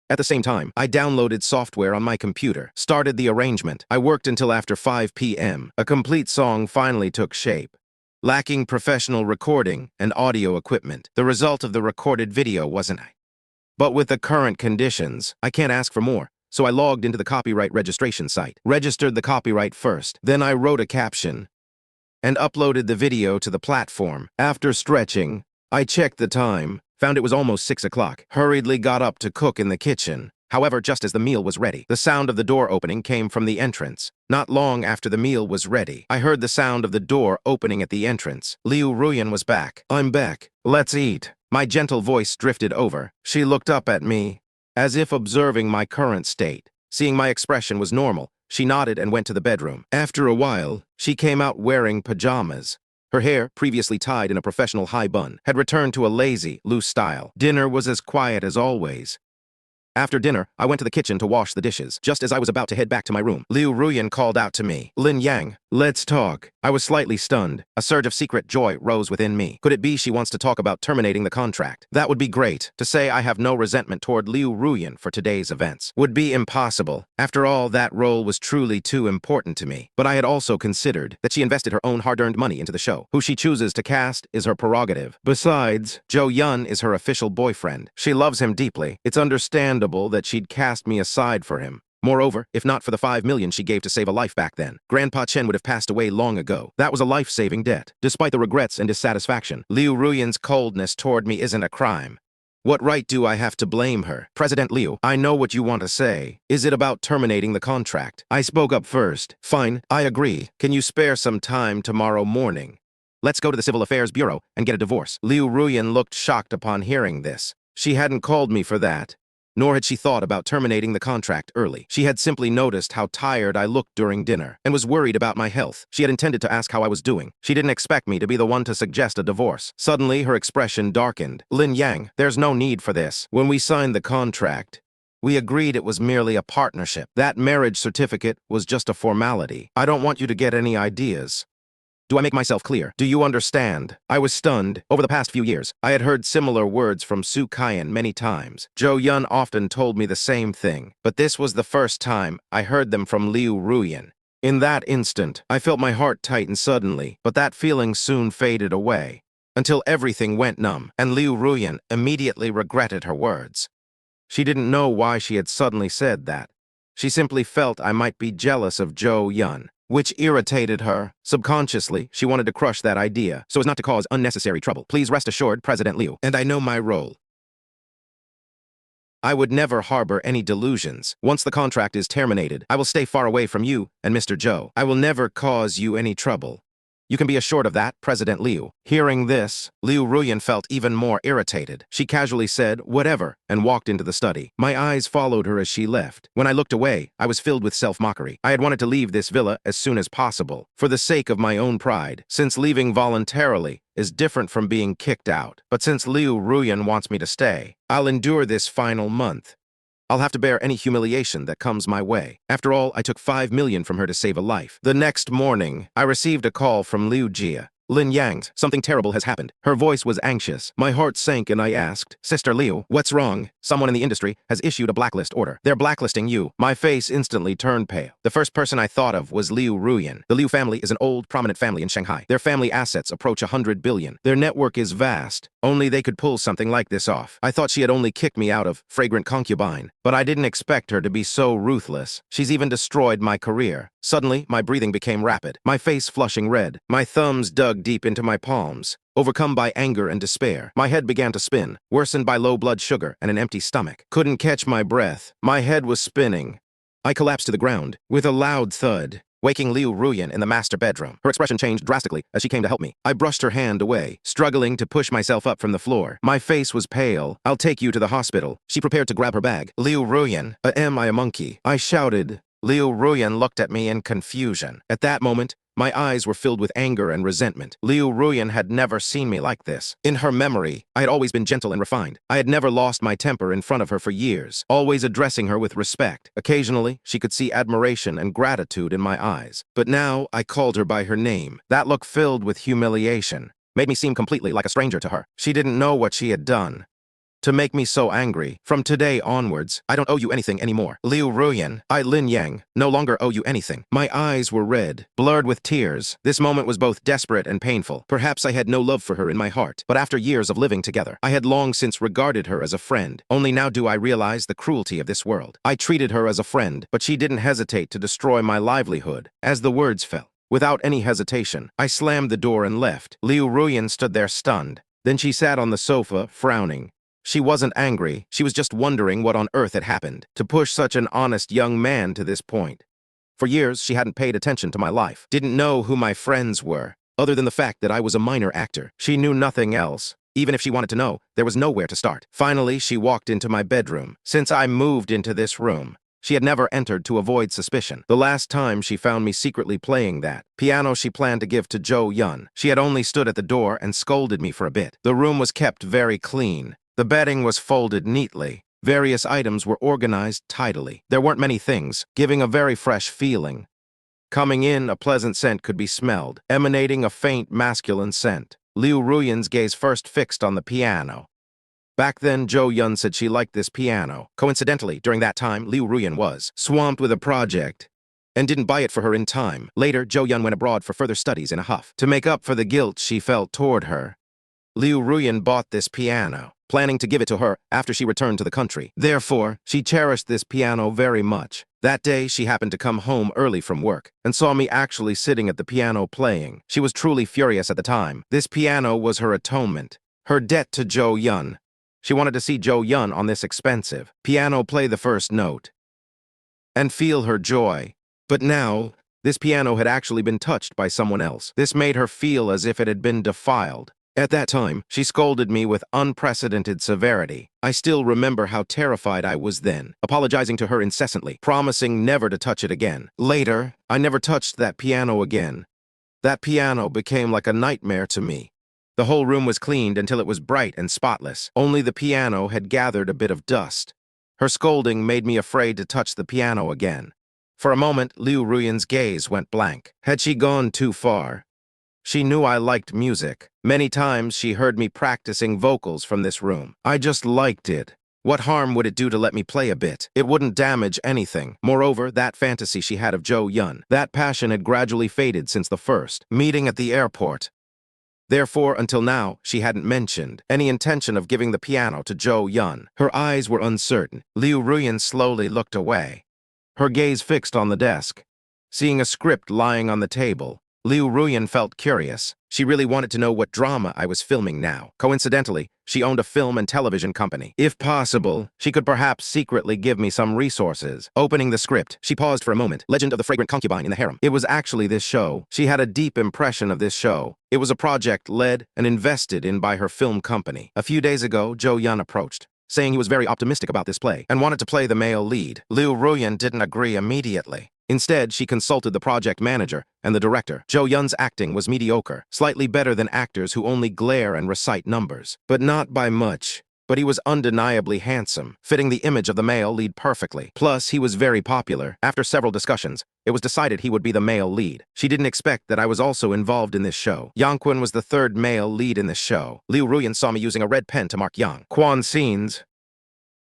At the same time, I downloaded software on my computer, started the arrangement. I worked until after 5 p.m. A complete song finally took shape. lacking professional recording and audio equipment. The result of the recorded video wasn't I. But with the current conditions, I can't ask for more. So I logged into the copyright registration site, registered the copyright first, then I wrote a caption, and uploaded the video to the platform. After stretching, I checked the time, found it was almost 6 o'clock, hurriedly got up to cook in the kitchen. However, just as the meal was ready, the sound of the door opening came from the entrance. Not long after the meal was ready, I heard the sound of the door opening at the entrance. Liu Ruyan was back. I'm back. Let's eat. My gentle voice drifted over. She looked up at me, as if observing my current state. Seeing my expression was normal, she nodded and went to the bedroom. After a while, she came out wearing pajamas. Her hair, previously tied in a professional high bun, had returned to a lazy, loose style. Dinner was as quiet as always. After dinner, I went to the kitchen to wash the dishes. Just as I was about to head back to my room, Liu Ruyan called out to me, Lin Yang, let's talk. I was slightly stunned. A surge of secret joy rose within me. Could it be she wants to talk about terminating the contract? That would be great. To say I have no resentment toward Liu Ruyan for today's events would be impossible. After all, that role was truly too important to me. But I had also considered that she invested her own hard-earned money into the show. Who she chooses to cast is her prerogative. Besides, Zhou Yun is her official boyfriend. She loves him deeply. It's understandable that she'd cast me aside for him. Moreover, if not for the 5 million she gave to save a life back then, Grandpa Chen would have passed away long ago. That was a life-saving debt. Despite the regrets and dissatisfaction, Liu Ruyan's coldness toward me isn't a crime. What right do I have to blame her? President Liu, I know what you want to say. Is it about terminating the contract? I spoke up first. Fine, I agree. Can you spare some time tomorrow morning? Let's go to the Civil Affairs Bureau and get a divorce. Liu Ruyan looked shocked upon hearing this. She hadn't called me for that. Nor had she thought about terminating the contract early. She had simply noticed how tired I looked during dinner and was worried about my health. She had intended to ask how I was doing. She didn't expect me to be the one to suggest a divorce. Suddenly, her expression darkened. Lin Yang, there's no need for this. When we signed the contract, we agreed it was merely a partnership. That marriage certificate was just a formality. I don't want you to get any ideas. Do I make myself clear? Do you understand? I was stunned. Over the past few years, I had heard similar words from Su Kaiyan many times. Zhou Yun often told me the same thing, but this was the first time I heard them from Liu Ruyan. In that instant, I felt my heart tighten suddenly, but that feeling soon faded away, until everything went numb, and Liu Ruyan immediately regretted her words. She didn't know why she had suddenly said that. She simply felt I might be jealous of Zhou Yun, which irritated her. Subconsciously, she wanted to crush that idea, so as not to cause unnecessary trouble. Please rest assured, President Liu, and I know my role. I would never harbor any delusions. Once the contract is terminated, I will stay far away from you and Mr. Zhou. I will never cause you any trouble. You can be assured of that, President Liu. Hearing this, Liu Ruyan felt even more irritated. She casually said, whatever, and walked into the study. My eyes followed her as she left. When I looked away, I was filled with self-mockery. I had wanted to leave this villa as soon as possible, for the sake of my own pride, since leaving voluntarily is different from being kicked out. But since Liu Ruyan wants me to stay, I'll endure this final month. I'll have to bear any humiliation that comes my way. After all, I took 5 million from her to save a life. The next morning, I received a call from Liu Jia. Lin Yang, something terrible has happened. Her voice was anxious. My heart sank and I asked, Sister Liu, what's wrong? Someone in the industry has issued a blacklist order. They're blacklisting you. My face instantly turned pale. The first person I thought of was Liu Ruyan. The Liu family is an old, prominent family in Shanghai. Their family assets approach 100 billion. Their network is vast. Only they could pull something like this off. I thought she had only kicked me out of fragrant concubine, but I didn't expect her to be so ruthless. She's even destroyed my career. Suddenly, my breathing became rapid, my face flushing red. My thumbs dug deep into my palms. Overcome by anger and despair, my head began to spin, worsened by low blood sugar and an empty stomach. Couldn't catch my breath. My head was spinning. I collapsed to the ground with a loud thud, waking Liu Ruyan in the master bedroom. Her expression changed drastically as she came to help me. I brushed her hand away, struggling to push myself up from the floor. My face was pale. I'll take you to the hospital. She prepared to grab her bag. Liu Ruyan, am I a monkey? I shouted. Liu Ruyan looked at me in confusion. At that moment, my eyes were filled with anger and resentment. Liu Ruyan had never seen me like this. In her memory, I had always been gentle and refined. I had never lost my temper in front of her for years, always addressing her with respect. Occasionally, she could see admiration and gratitude in my eyes. But now, I called her by her name. That look filled with humiliation made me seem completely like a stranger to her. She didn't know what she had done to make me so angry. From today onwards, I don't owe you anything anymore. Liu Ruyan, I Lin Yang, no longer owe you anything. My eyes were red, blurred with tears. This moment was both desperate and painful. Perhaps I had no love for her in my heart, but after years of living together, I had long since regarded her as a friend. Only now do I realize the cruelty of this world. I treated her as a friend, but she didn't hesitate to destroy my livelihood. As the words fell, without any hesitation, I slammed the door and left. Liu Ruyan stood there stunned. Then she sat on the sofa, frowning. She wasn't angry, she was just wondering what on earth had happened to push such an honest young man to this point. For years, she hadn't paid attention to my life, didn't know who my friends were, other than the fact that I was a minor actor. She knew nothing else. Even if she wanted to know, there was nowhere to start. Finally, she walked into my bedroom. Since I moved into this room, she had never entered to avoid suspicion. The last time she found me secretly playing that piano she planned to give to Zhou Yun, she had only stood at the door and scolded me for a bit. The room was kept very clean. The bedding was folded neatly. Various items were organized tidily. There weren't many things, giving a very fresh feeling. Coming in, a pleasant scent could be smelled, emanating a faint masculine scent. Liu Ruyan's gaze first fixed on the piano. Back then, Zhou Yun said she liked this piano. Coincidentally, during that time, Liu Ruyan was swamped with a project and didn't buy it for her in time. Later, Zhou Yun went abroad for further studies in a huff. To make up for the guilt she felt toward her, Liu Ruyan bought this piano, planning to give it to her after she returned to the country. Therefore, she cherished this piano very much. That day, she happened to come home early from work and saw me actually sitting at the piano playing. She was truly furious at the time. This piano was her atonement, her debt to Zhou Yun. She wanted to see Zhou Yun on this expensive piano play the first note and feel her joy. But now, this piano had actually been touched by someone else. This made her feel as if it had been defiled. At that time, she scolded me with unprecedented severity. I still remember how terrified I was then, apologizing to her incessantly, promising never to touch it again. Later, I never touched that piano again. That piano became like a nightmare to me. The whole room was cleaned until it was bright and spotless. Only the piano had gathered a bit of dust. Her scolding made me afraid to touch the piano again. For a moment, Liu Ruyan's gaze went blank. Had she gone too far? She knew I liked music. Many times she heard me practicing vocals from this room. I just liked it. What harm would it do to let me play a bit? It wouldn't damage anything. Moreover, that fantasy she had of Zhou Yun, that passion had gradually faded since the first meeting at the airport. Therefore, until now, she hadn't mentioned any intention of giving the piano to Zhou Yun. Her eyes were uncertain. Liu Ruyan slowly looked away, her gaze fixed on the desk. Seeing a script lying on the table, Liu Ruyan felt curious. She really wanted to know what drama I was filming now. Coincidentally, she owned a film and television company. If possible, she could perhaps secretly give me some resources. Opening the script, she paused for a moment. Legend of the Fragrant Concubine in the Harem. It was actually this show. She had a deep impression of this show. It was a project led and invested in by her film company. A few days ago, Zhou Yun approached, saying he was very optimistic about this play and wanted to play the male lead. Liu Ruyan didn't agree immediately. Instead, she consulted the project manager and the director. Zhou Yun's acting was mediocre, slightly better than actors who only glare and recite numbers, but not by much. But he was undeniably handsome, fitting the image of the male lead perfectly. Plus, he was very popular. After several discussions, it was decided he would be the male lead. She didn't expect that I was also involved in this show. Yang Quan was the third male lead in this show. Liu Ruyan saw me using a red pen to mark Yang Quan's scenes.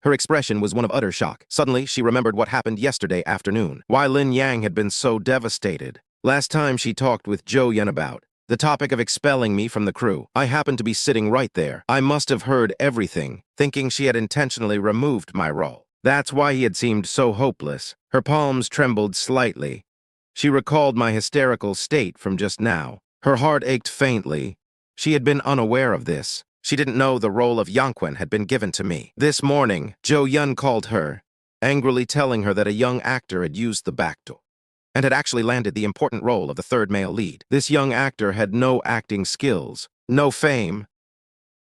Her expression was one of utter shock. Suddenly, she remembered what happened yesterday afternoon. Why Lin Yang had been so devastated. Last time she talked with Zhou Yun about the topic of expelling me from the crew. I happened to be sitting right there. I must have heard everything, thinking she had intentionally removed my role. That's why he had seemed so hopeless. Her palms trembled slightly. She recalled my hysterical state from just now. Her heart ached faintly. She had been unaware of this. She didn't know the role of Yangquan had been given to me. This morning, Zhou Yun called her, angrily telling her that a young actor had used the back door and had actually landed the important role of the third male lead. This young actor had no acting skills, no fame.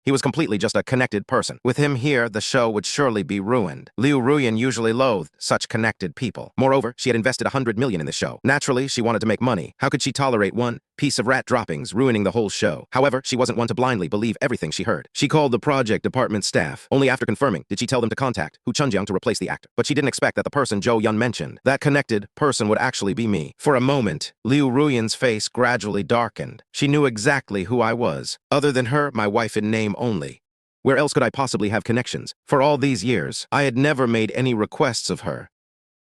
He was completely just a connected person. With him here, the show would surely be ruined. Liu Ruyan usually loathed such connected people. Moreover, she had invested 100 million in the show. Naturally, she wanted to make money. How could she tolerate one piece of rat droppings ruining the whole show? However, she wasn't one to blindly believe everything she heard. She called the project department staff. Only after confirming did she tell them to contact Hu Chunjiang to replace the actor. But she didn't expect that the person Zhou Yun mentioned, that connected person, would actually be me. For a moment, Liu Ruyan's face gradually darkened. She knew exactly who I was. Other than her, my wife in name only. Where else could I possibly have connections? For all these years, I had never made any requests of her.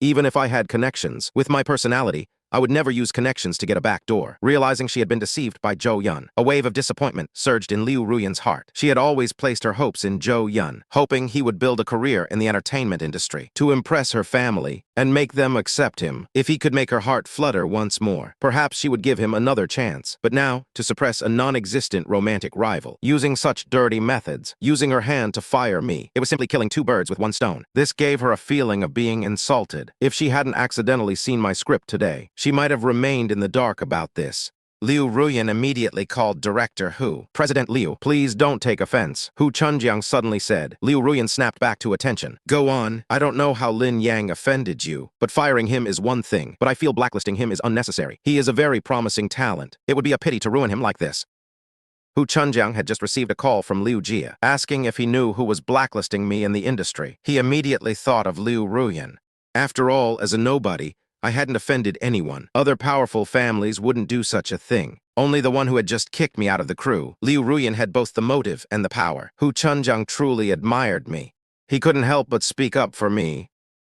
Even if I had connections, with my personality, I would never use connections to get a back door. Realizing she had been deceived by Zhou Yun, a wave of disappointment surged in Liu Ruyan's heart. She had always placed her hopes in Zhou Yun, hoping he would build a career in the entertainment industry, to impress her family and make them accept him. If he could make her heart flutter once more, perhaps she would give him another chance. But now, to suppress a non-existent romantic rival, using such dirty methods, using her hand to fire me, it was simply killing two birds with one stone. This gave her a feeling of being insulted. If she hadn't accidentally seen my script today, she might have remained in the dark about this. Liu Ruyan immediately called Director Hu. President Liu, please don't take offense, Hu Chunjiang suddenly said. Liu Ruyan snapped back to attention. Go on. I don't know how Lin Yang offended you, but firing him is one thing, but I feel blacklisting him is unnecessary. He is a very promising talent. It would be a pity to ruin him like this. Hu Chunjiang had just received a call from Liu Jia, asking if he knew who was blacklisting me in the industry. He immediately thought of Liu Ruyan. After all, as a nobody, I hadn't offended anyone. Other powerful families wouldn't do such a thing. Only the one who had just kicked me out of the crew. Liu Ruyan had both the motive and the power. Hu Chunjiang truly admired me. He couldn't help but speak up for me.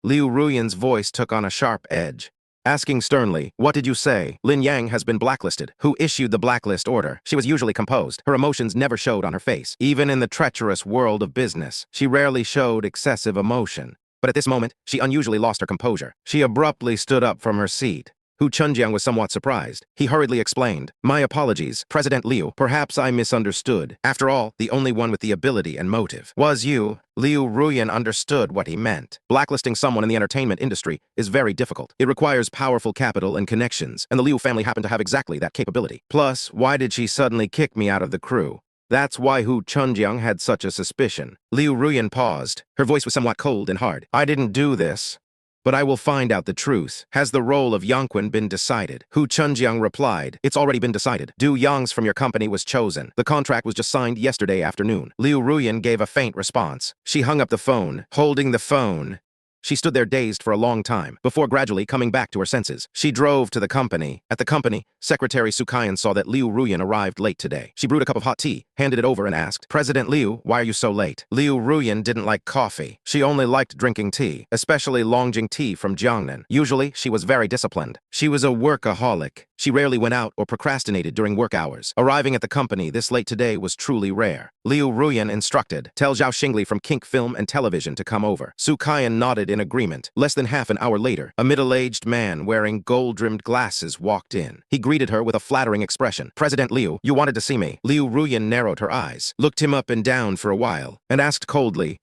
Liu Ruyan's voice took on a sharp edge. Asking sternly, what did you say? Lin Yang has been blacklisted. Who issued the blacklist order? She was usually composed. Her emotions never showed on her face. Even in the treacherous world of business, she rarely showed excessive emotion. But at this moment, she unusually lost her composure. She abruptly stood up from her seat. Hu Chunjiang was somewhat surprised. He hurriedly explained, my apologies, President Liu. Perhaps I misunderstood. After all, the only one with the ability and motive was you. Liu Ruyan understood what he meant. Blacklisting someone in the entertainment industry is very difficult. It requires powerful capital and connections, and the Liu family happened to have exactly that capability. Plus, why did she suddenly kick me out of the crew? That's why Hu Chunjiang had such a suspicion. Liu Ruyan paused. Her voice was somewhat cold and hard. I didn't do this, but I will find out the truth. Has the role of Yangqun been decided? Hu Chunjiang replied, it's already been decided. Du Yang's from your company was chosen. The contract was just signed yesterday afternoon. Liu Ruyan gave a faint response. She hung up the phone. Holding the phone, she stood there dazed for a long time, before gradually coming back to her senses. She drove to the company. At the company, Secretary Sukayan saw that Liu Ruyan arrived late today. She brewed a cup of hot tea, handed it over and asked, President Liu, why are you so late? Liu Ruyan didn't like coffee. She only liked drinking tea, especially Longjing tea from Jiangnan. Usually, she was very disciplined. She was a workaholic. She rarely went out or procrastinated during work hours. Arriving at the company this late today was truly rare. Liu Ruyan instructed, tell Zhao Xingli from Kink Film and Television to come over. Sukayan nodded in agreement. Less than half an hour later, a middle-aged man wearing gold-rimmed glasses walked in. He greeted her with a flattering expression. President Liu, you wanted to see me. Liu Ruyan narrowed her eyes, looked him up and down for a while, and asked coldly,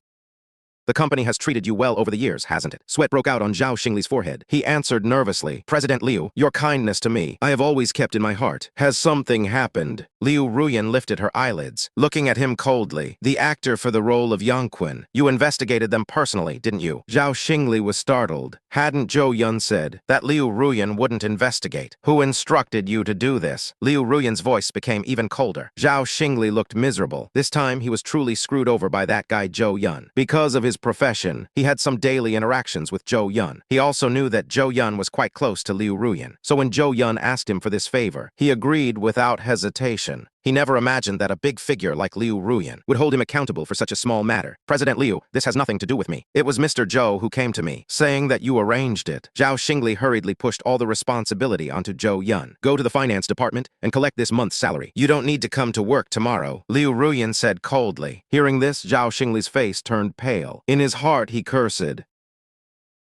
the company has treated you well over the years, hasn't it? Sweat broke out on Zhao Xingli's forehead. He answered nervously, President Liu, your kindness to me, I have always kept in my heart. Has something happened? Liu Ruyan lifted her eyelids, looking at him coldly. The actor for the role of Yangqun. You investigated them personally, didn't you? Zhao Xingli was startled. Hadn't Zhou Yun said that Liu Ruyan wouldn't investigate? Who instructed you to do this? Liu Ruyan's voice became even colder. Zhao Xingli looked miserable. This time, he was truly screwed over by that guy Zhou Yun. Because of his profession, he had some daily interactions with Zhou Yun. He also knew that Zhou Yun was quite close to Liu Ruyan. So when Zhou Yun asked him for this favor, he agreed without hesitation. He never imagined that a big figure like Liu Ruyan would hold him accountable for such a small matter. President Liu, this has nothing to do with me. It was Mr. Zhou who came to me, saying that you arranged it. Zhao Xingli hurriedly pushed all the responsibility onto Zhou Yun. Go to the finance department and collect this month's salary. You don't need to come to work tomorrow, Liu Ruyan said coldly. Hearing this, Zhao Xingli's face turned pale. In his heart, he cursed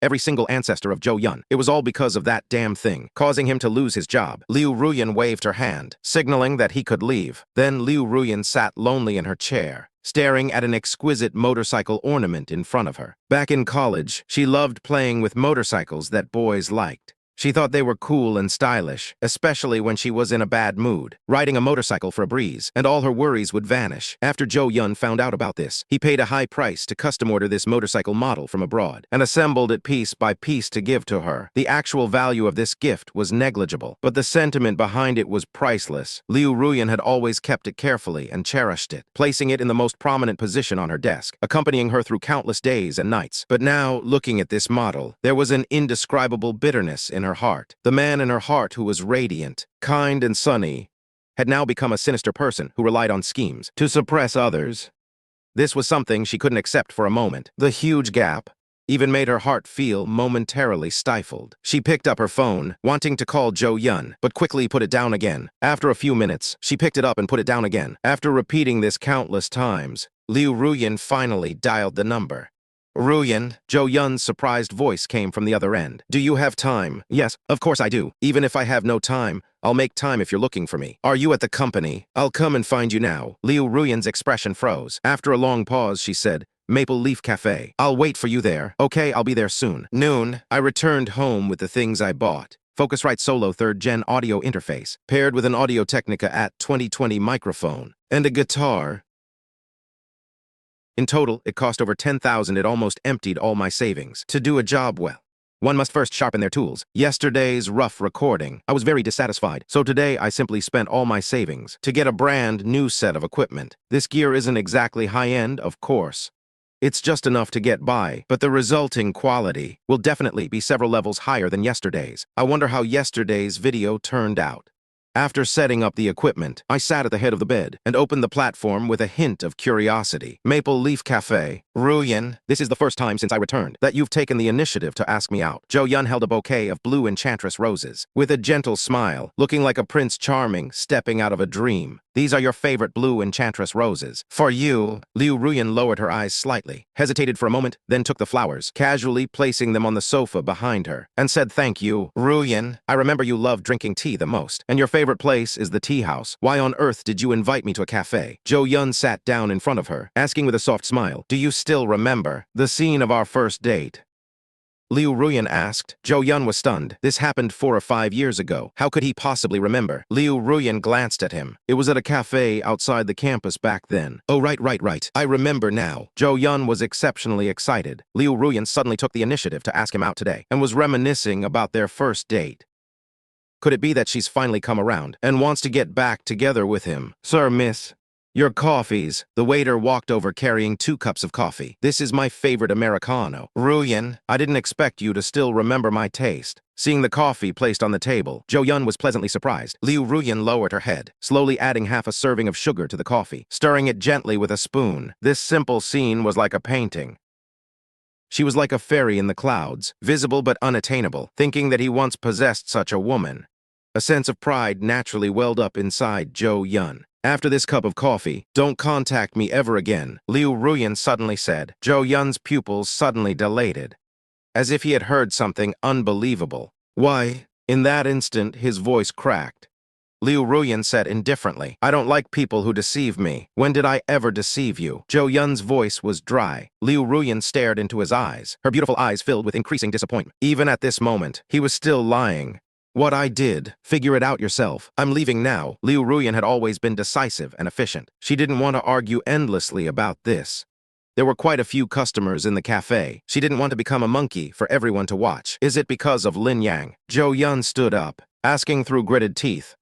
every single ancestor of Zhou Yun. It was all because of that damn thing, causing him to lose his job. Liu Ruyan waved her hand, signaling that he could leave. Then Liu Ruyan sat lonely in her chair, staring at an exquisite motorcycle ornament in front of her. Back in college, she loved playing with motorcycles that boys liked. She thought they were cool and stylish, especially when she was in a bad mood, riding a motorcycle for a breeze, and all her worries would vanish. After Zhou Yun found out about this, he paid a high price to custom order this motorcycle model from abroad, and assembled it piece by piece to give to her. The actual value of this gift was negligible, but the sentiment behind it was priceless. Liu Ruyan had always kept it carefully and cherished it, placing it in the most prominent position on her desk, accompanying her through countless days and nights. But now, looking at this model, there was an indescribable bitterness in her heart. The man in her heart who was radiant, kind and sunny, had now become a sinister person who relied on schemes to suppress others. This was something she couldn't accept for a moment. The huge gap even made her heart feel momentarily stifled. She picked up her phone, wanting to call Zhou Yun, but quickly put it down again. After a few minutes, she picked it up and put it down again. After repeating this countless times, Liu Ruyan finally dialed the number. Ruyan, Zhou Yun's surprised voice came from the other end. Do you have time? Yes, of course I do. Even if I have no time, I'll make time if you're looking for me. Are you at the company? I'll come and find you now. Liu Ruyan's expression froze. After a long pause, she said, Maple Leaf Cafe. I'll wait for you there. Okay, I'll be there soon. Noon, I returned home with the things I bought. Focusrite Solo 3rd Gen audio interface, paired with an Audio-Technica AT 2020 microphone, and a guitar. In total, it cost over 10,000. It almost emptied all my savings. To do a job well, one must first sharpen their tools. Yesterday's rough recording, I was very dissatisfied, so today I simply spent all my savings to get a brand new set of equipment. This gear isn't exactly high-end, of course. It's just enough to get by, but the resulting quality will definitely be several levels higher than yesterday's. I wonder how yesterday's video turned out. After setting up the equipment, I sat at the head of the bed and opened the platform with a hint of curiosity. Maple Leaf Cafe. Ruyan, this is the first time since I returned that you've taken the initiative to ask me out. Zhou Yun held a bouquet of blue enchantress roses, with a gentle smile, looking like a Prince Charming stepping out of a dream. These are your favorite blue enchantress roses. For you, Liu Ruyan lowered her eyes slightly, hesitated for a moment, then took the flowers, casually placing them on the sofa behind her, and said thank you. Ruyan, I remember you love drinking tea the most, and your favorite place is the tea house. Why on earth did you invite me to a cafe? Zhou Yun sat down in front of her, asking with a soft smile, do you still remember the scene of our first date? Liu Ruyan asked. Zhou Yun was stunned. This happened 4 or 5 years ago. How could he possibly remember? Liu Ruyan glanced at him. It was at a cafe outside the campus back then. Oh, right. I remember now. Zhou Yun was exceptionally excited. Liu Ruyan suddenly took the initiative to ask him out today and was reminiscing about their first date. Could it be that she's finally come around and wants to get back together with him? Sir, miss. Your coffees. The waiter walked over carrying 2 cups of coffee. This is my favorite Americano. Ruyan, I didn't expect you to still remember my taste. Seeing the coffee placed on the table, Zhou Yun was pleasantly surprised. Liu Ruyan lowered her head, slowly adding half a serving of sugar to the coffee, stirring it gently with a spoon. This simple scene was like a painting. She was like a fairy in the clouds, visible but unattainable, thinking that he once possessed such a woman. A sense of pride naturally welled up inside Zhou Yun. After this cup of coffee, don't contact me ever again, Liu Ruyan suddenly said. Zhou Yun's pupils suddenly dilated, as if he had heard something unbelievable. Why? In that instant, his voice cracked. Liu Ruyan said indifferently, I don't like people who deceive me. When did I ever deceive you? Zhou Yun's voice was dry. Liu Ruyan stared into his eyes, her beautiful eyes filled with increasing disappointment. Even at this moment, he was still lying. What I did, figure it out yourself. I'm leaving now. Liu Ruyan had always been decisive and efficient. She didn't want to argue endlessly about this. There were quite a few customers in the cafe. She didn't want to become a monkey for everyone to watch. Is it because of Lin Yang? Zhou Yun stood up, asking through gritted teeth.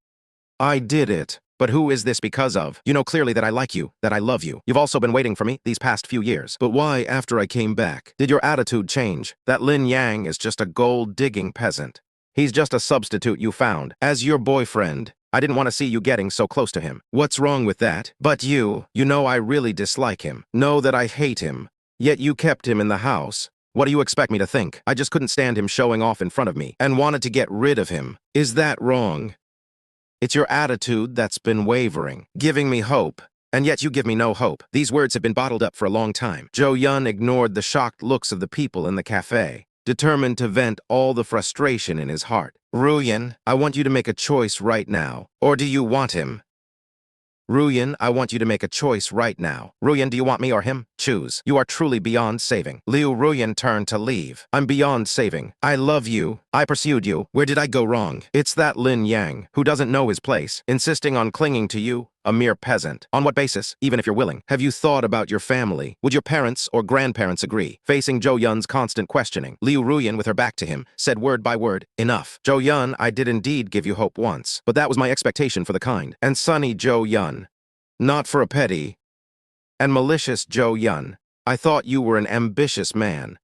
I did it. But who is this because of? You know clearly that I like you, that I love you. You've also been waiting for me these past few years. But why, after I came back, did your attitude change? That Lin Yang is just a gold-digging peasant. He's just a substitute you found. As your boyfriend, I didn't want to see you getting so close to him. What's wrong with that? But you know I really dislike him. Know that I hate him. Yet you kept him in the house. What do you expect me to think? I just couldn't stand him showing off in front of me and wanted to get rid of him. Is that wrong? It's your attitude that's been wavering, giving me hope. And yet you give me no hope. These words have been bottled up for a long time. Zhou Yun ignored the shocked looks of the people in the cafe, determined to vent all the frustration in his heart. Ruyan, I want you to make a choice right now. Or do you want him? Ruyan, I want you to make a choice right now. Ruyan, do you want me or him? Choose. You are truly beyond saving. Liu Ruyan turned to leave. I'm beyond saving. I love you. I pursued you. Where did I go wrong? It's that Lin Yang, who doesn't know his place, insisting on clinging to you, a mere peasant. On what basis, even if you're willing? Have you thought about your family? Would your parents or grandparents agree? Facing Zhou Yun's constant questioning, Liu Ruyan, with her back to him, said word by word, enough. Zhou Yun, I did indeed give you hope once, but that was my expectation for the kind and sunny Zhou Yun. Not for a petty and malicious Zhou Yun. I thought you were an ambitious man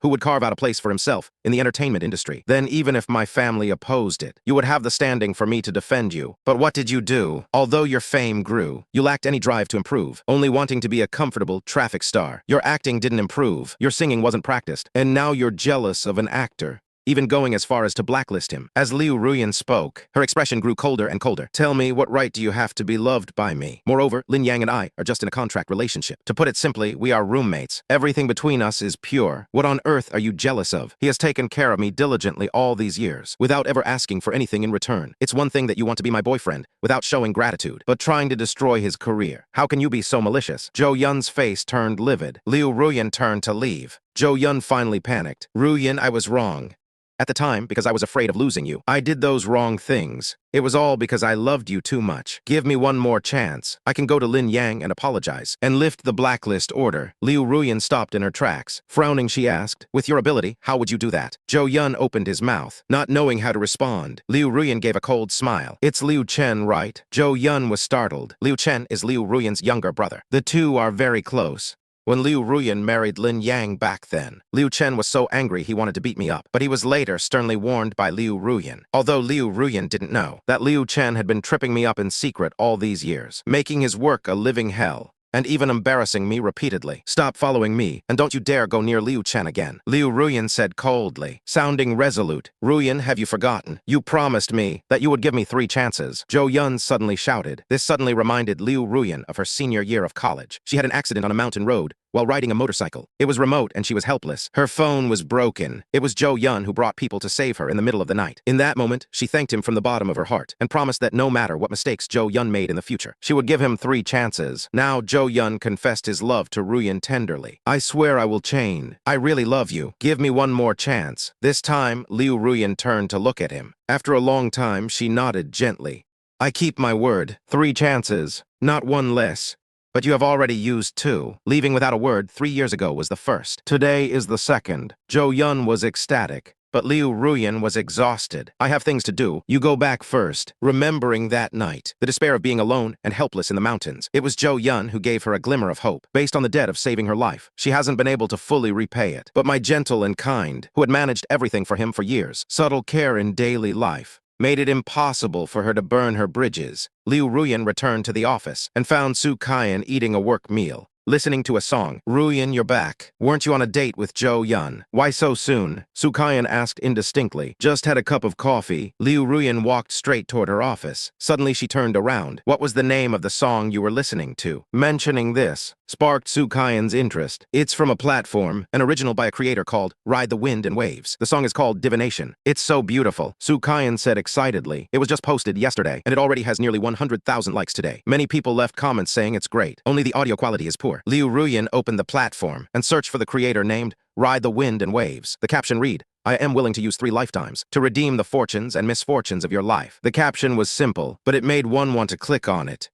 who would carve out a place for himself in the entertainment industry. Then even if my family opposed it, you would have the standing for me to defend you. But what did you do? Although your fame grew, you lacked any drive to improve, only wanting to be a comfortable traffic star. Your acting didn't improve, your singing wasn't practiced, and now you're jealous of an actor, even going as far as to blacklist him. As Liu Ruyan spoke, her expression grew colder and colder. Tell me, what right do you have to be loved by me? Moreover, Lin Yang and I are just in a contract relationship. To put it simply, we are roommates. Everything between us is pure. What on earth are you jealous of? He has taken care of me diligently all these years, without ever asking for anything in return. It's one thing that you want to be my boyfriend, without showing gratitude, but trying to destroy his career. How can you be so malicious? Zhou Yun's face turned livid. Liu Ruyan turned to leave. Zhou Yun finally panicked. Ruyan, I was wrong. At the time, because I was afraid of losing you. I did those wrong things. It was all because I loved you too much. Give me one more chance. I can go to Lin Yang and apologize, and lift the blacklist order. Liu Ruyan stopped in her tracks. Frowning, she asked, with your ability, how would you do that? Zhou Yun opened his mouth, not knowing how to respond. Liu Ruyan gave a cold smile. It's Liu Chen, right? Zhou Yun was startled. Liu Chen is Liu Ruyan's younger brother. The two are very close. When Liu Ruyan married Lin Yang back then, Liu Chen was so angry he wanted to beat me up, but he was later sternly warned by Liu Ruyan. Although Liu Ruyan didn't know that Liu Chen had been tripping me up in secret all these years, making his work a living hell, and even embarrassing me repeatedly. Stop following me, and don't you dare go near Liu Chen again. Liu Ruyan said coldly, sounding resolute. Ruyan, have you forgotten? You promised me that you would give me 3 chances. Zhou Yun suddenly shouted. This suddenly reminded Liu Ruyan of her senior year of college. She had an accident on a mountain road while riding a motorcycle. It was remote and she was helpless. Her phone was broken. It was Zhou Yun who brought people to save her in the middle of the night. In that moment, she thanked him from the bottom of her heart and promised that no matter what mistakes Zhou Yun made in the future, she would give him 3 chances. Now Zhou Yun confessed his love to Ruyan tenderly. I swear I will change. I really love you. Give me one more chance. This time, Liu Ruyan turned to look at him. After a long time, she nodded gently. I keep my word. 3 chances, not 1 less. But you have already used 2. Leaving without a word 3 years ago was the first. Today is the second. Zhou Yun was ecstatic, but Liu Ruyan was exhausted. I have things to do. You go back first. Remembering that night, the despair of being alone and helpless in the mountains. It was Zhou Yun who gave her a glimmer of hope, based on the debt of saving her life. She hasn't been able to fully repay it. But my gentle and kind, who had managed everything for him for years, subtle care in daily life, made it impossible for her to burn her bridges. Liu Ruyan returned to the office and found Su Kaiyan eating a work meal, listening to a song. Ruyan, you're back. Weren't you on a date with Zhou Yun? Why so soon? Su Kaiyan asked indistinctly. Just had a cup of coffee. Liu Ruyan walked straight toward her office. Suddenly she turned around. What was the name of the song you were listening to? Mentioning this sparked Su Kaiyan's interest. It's from a platform, an original by a creator called Ride the Wind and Waves. The song is called Divination. It's so beautiful, Su Kaiyan said excitedly. It was just posted yesterday, and it already has nearly 100,000 likes today. Many people left comments saying it's great. Only the audio quality is poor. Liu Ruyan opened the platform and searched for the creator named Ride the Wind and Waves. The caption read, I am willing to use 3 lifetimes to redeem the fortunes and misfortunes of your life. The caption was simple, but it made one want to click on it.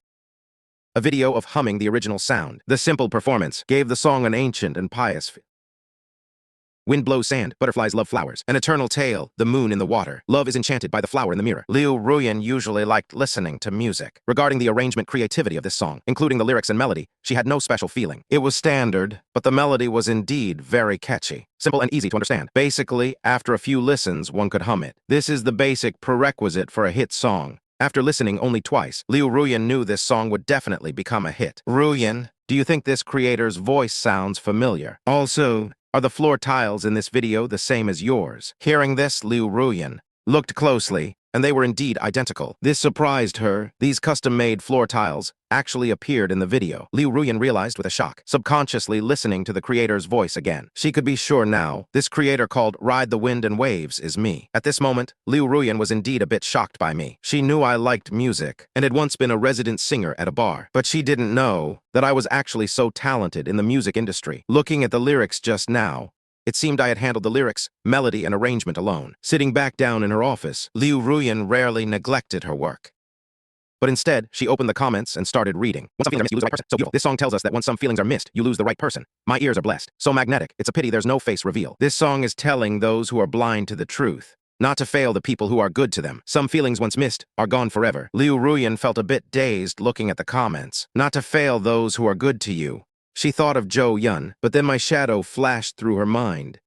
A video of humming the original sound. The simple performance gave the song an ancient and pious feel. Wind blows sand, butterflies love flowers. An eternal tale, the moon in the water. Love is enchanted by the flower in the mirror. Liu Ruyan usually liked listening to music. Regarding the arrangement creativity of this song, including the lyrics and melody, she had no special feeling. It was standard, but the melody was indeed very catchy. Simple and easy to understand. Basically, after a few listens, one could hum it. This is the basic prerequisite for a hit song. After listening only twice, Liu Ruyan knew this song would definitely become a hit. Ruyan, do you think this creator's voice sounds familiar? Also, are the floor tiles in this video the same as yours? Hearing this, Liu Ruyan looked closely, and they were indeed identical. This surprised her. These custom-made floor tiles actually appeared in the video. Liu Ruyan realized with a shock, subconsciously listening to the creator's voice again. She could be sure now, this creator called Ride the Wind and Waves is me. At this moment, Liu Ruyan was indeed a bit shocked by me. She knew I liked music, and had once been a resident singer at a bar. But she didn't know that I was actually so talented in the music industry. Looking at the lyrics just now, it seemed I had handled the lyrics, melody, and arrangement alone. Sitting back down in her office, Liu Ruyan rarely neglected her work. But instead, she opened the comments and started reading. Once some feelings are missed, you lose the right person. So beautiful. This song tells us that once some feelings are missed, you lose the right person. My ears are blessed. So magnetic. It's a pity there's no face reveal. This song is telling those who are blind to the truth not to fail the people who are good to them. Some feelings once missed are gone forever. Liu Ruyan felt a bit dazed looking at the comments. Not to fail those who are good to you. She thought of Zhou Yun, but then my shadow flashed through her mind.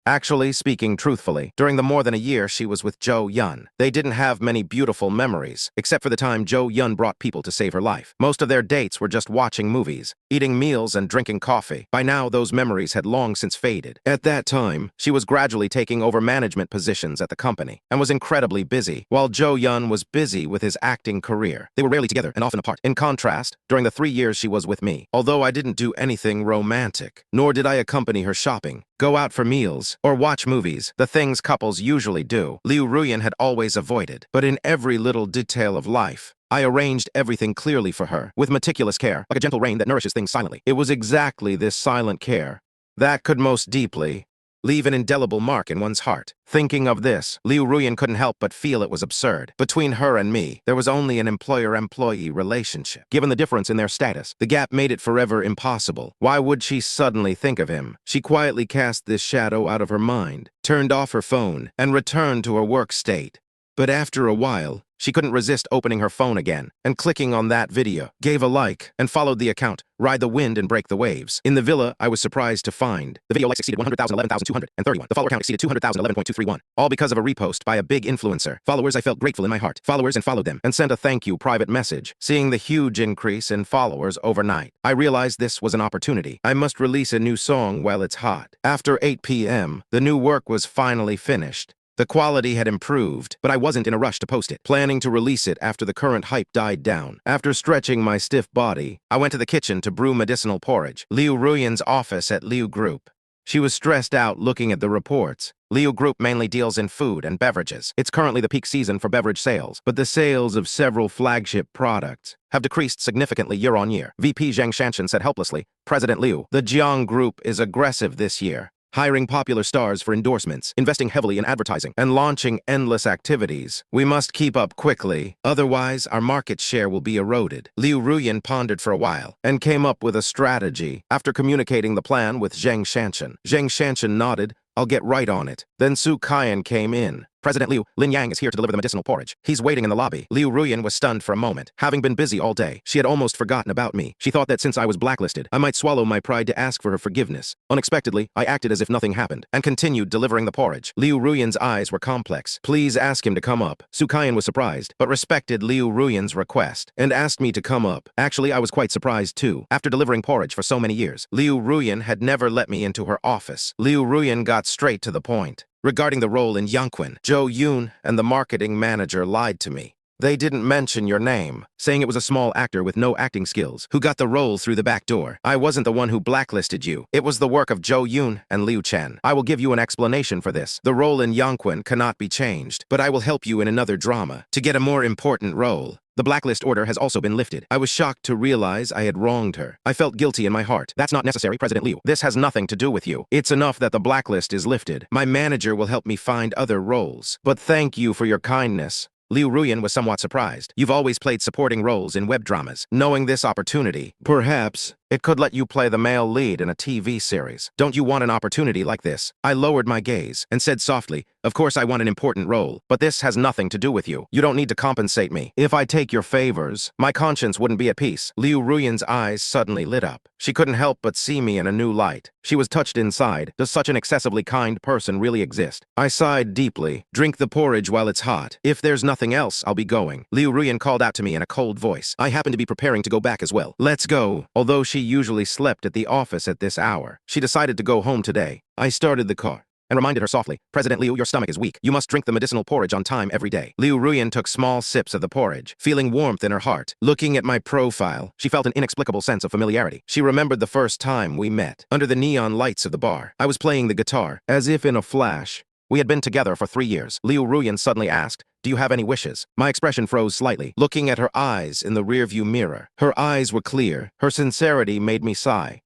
Actually, speaking truthfully, during the more than a year she was with Zhou Yun, they didn't have many beautiful memories, except for the time Zhou Yun brought people to save her life. Most of their dates were just watching movies, eating meals, and drinking coffee. By now, those memories had long since faded. At that time, she was gradually taking over management positions at the company, and was incredibly busy, while Zhou Yun was busy with his acting career. They were rarely together and often apart. In contrast, during the 3 years she was with me, although I didn't do anything romantic, nor did I accompany her shopping, go out for meals, or watch movies, the things couples usually do, Liu Ruyan had always avoided. But in every little detail of life, I arranged everything clearly for her, with meticulous care, like a gentle rain that nourishes things silently. It was exactly this silent care that could most deeply leave an indelible mark in one's heart. Thinking of this, Liu Ruyan couldn't help but feel it was absurd. Between her and me, there was only an employer-employee relationship. Given the difference in their status, the gap made it forever impossible. Why would she suddenly think of him? She quietly cast this shadow out of her mind, turned off her phone, and returned to her work state. But after a while, she couldn't resist opening her phone again and clicking on that video, gave a like, and followed the account, Ride the Wind and Break the Waves. In the villa, I was surprised to find the video likes exceeded 100,000, 11,231. The follower count exceeded 200,000, 11.231. All because of a repost by a big influencer. Followers, I felt grateful in my heart. Followers, and followed them, and sent a thank you private message. Seeing the huge increase in followers overnight, I realized this was an opportunity. I must release a new song while it's hot. After 8 p.m., the new work was finally finished. The quality had improved, but I wasn't in a rush to post it, planning to release it after the current hype died down. After stretching my stiff body, I went to the kitchen to brew medicinal porridge. Liu Ruyan's office at Liu Group. She was stressed out looking at the reports. Liu Group mainly deals in food and beverages. It's currently the peak season for beverage sales, but the sales of several flagship products have decreased significantly year on year. VP Zhang Shanshan said helplessly, President Liu, the Jiang Group is aggressive this year, hiring popular stars for endorsements, investing heavily in advertising, and launching endless activities. We must keep up quickly, otherwise our market share will be eroded. Liu Ruyan pondered for a while and came up with a strategy. After communicating the plan with Zhang Shanshan nodded, I'll get right on it. Then Su Kaiyan came in. President Liu, Lin Yang is here to deliver the medicinal porridge. He's waiting in the lobby. Liu Ruyan was stunned for a moment. Having been busy all day, she had almost forgotten about me. She thought that since I was blacklisted, I might swallow my pride to ask for her forgiveness. Unexpectedly, I acted as if nothing happened and continued delivering the porridge. Liu Ruyan's eyes were complex. Please ask him to come up. Su Kaiyan was surprised, but respected Liu Ruyan's request and asked me to come up. Actually, I was quite surprised too. After delivering porridge for so many years, Liu Ruyan had never let me into her office. Liu Ruyan got straight to the point. Regarding the role in Yangqun, Zhou Yun and the marketing manager lied to me. They didn't mention your name, saying it was a small actor with no acting skills who got the role through the back door. I wasn't the one who blacklisted you. It was the work of Zhou Yun and Liu Chen. I will give you an explanation for this. The role in Yangqun cannot be changed, but I will help you in another drama to get a more important role. The blacklist order has also been lifted. I was shocked to realize I had wronged her. I felt guilty in my heart. That's not necessary, President Liu. This has nothing to do with you. It's enough that the blacklist is lifted. My manager will help me find other roles. But thank you for your kindness. Liu Ruyan was somewhat surprised. You've always played supporting roles in web dramas. Knowing this opportunity, perhaps it could let you play the male lead in a TV series. Don't you want an opportunity like this? I lowered my gaze and said softly, of course I want an important role, but this has nothing to do with you. You don't need to compensate me. If I take your favors, my conscience wouldn't be at peace. Liu Ruyan's eyes suddenly lit up. She couldn't help but see me in a new light. She was touched inside. Does such an excessively kind person really exist? I sighed deeply. Drink the porridge while it's hot. If there's nothing else, I'll be going. Liu Ruyan called out to me in a cold voice. I happen to be preparing to go back as well. Let's go. Although she usually slept at the office at this hour, she decided to go home today. I started the car and reminded her softly, President Liu, your stomach is weak. You must drink the medicinal porridge on time every day. Liu Ruyan took small sips of the porridge, feeling warmth in her heart. Looking at my profile, she felt an inexplicable sense of familiarity. She remembered the first time we met, under the neon lights of the bar. I was playing the guitar, as if in a flash. We had been together for 3 years. Liu Ruyan suddenly asked, do you have any wishes? My expression froze slightly, looking at her eyes in the rearview mirror. Her eyes were clear. Her sincerity made me sigh.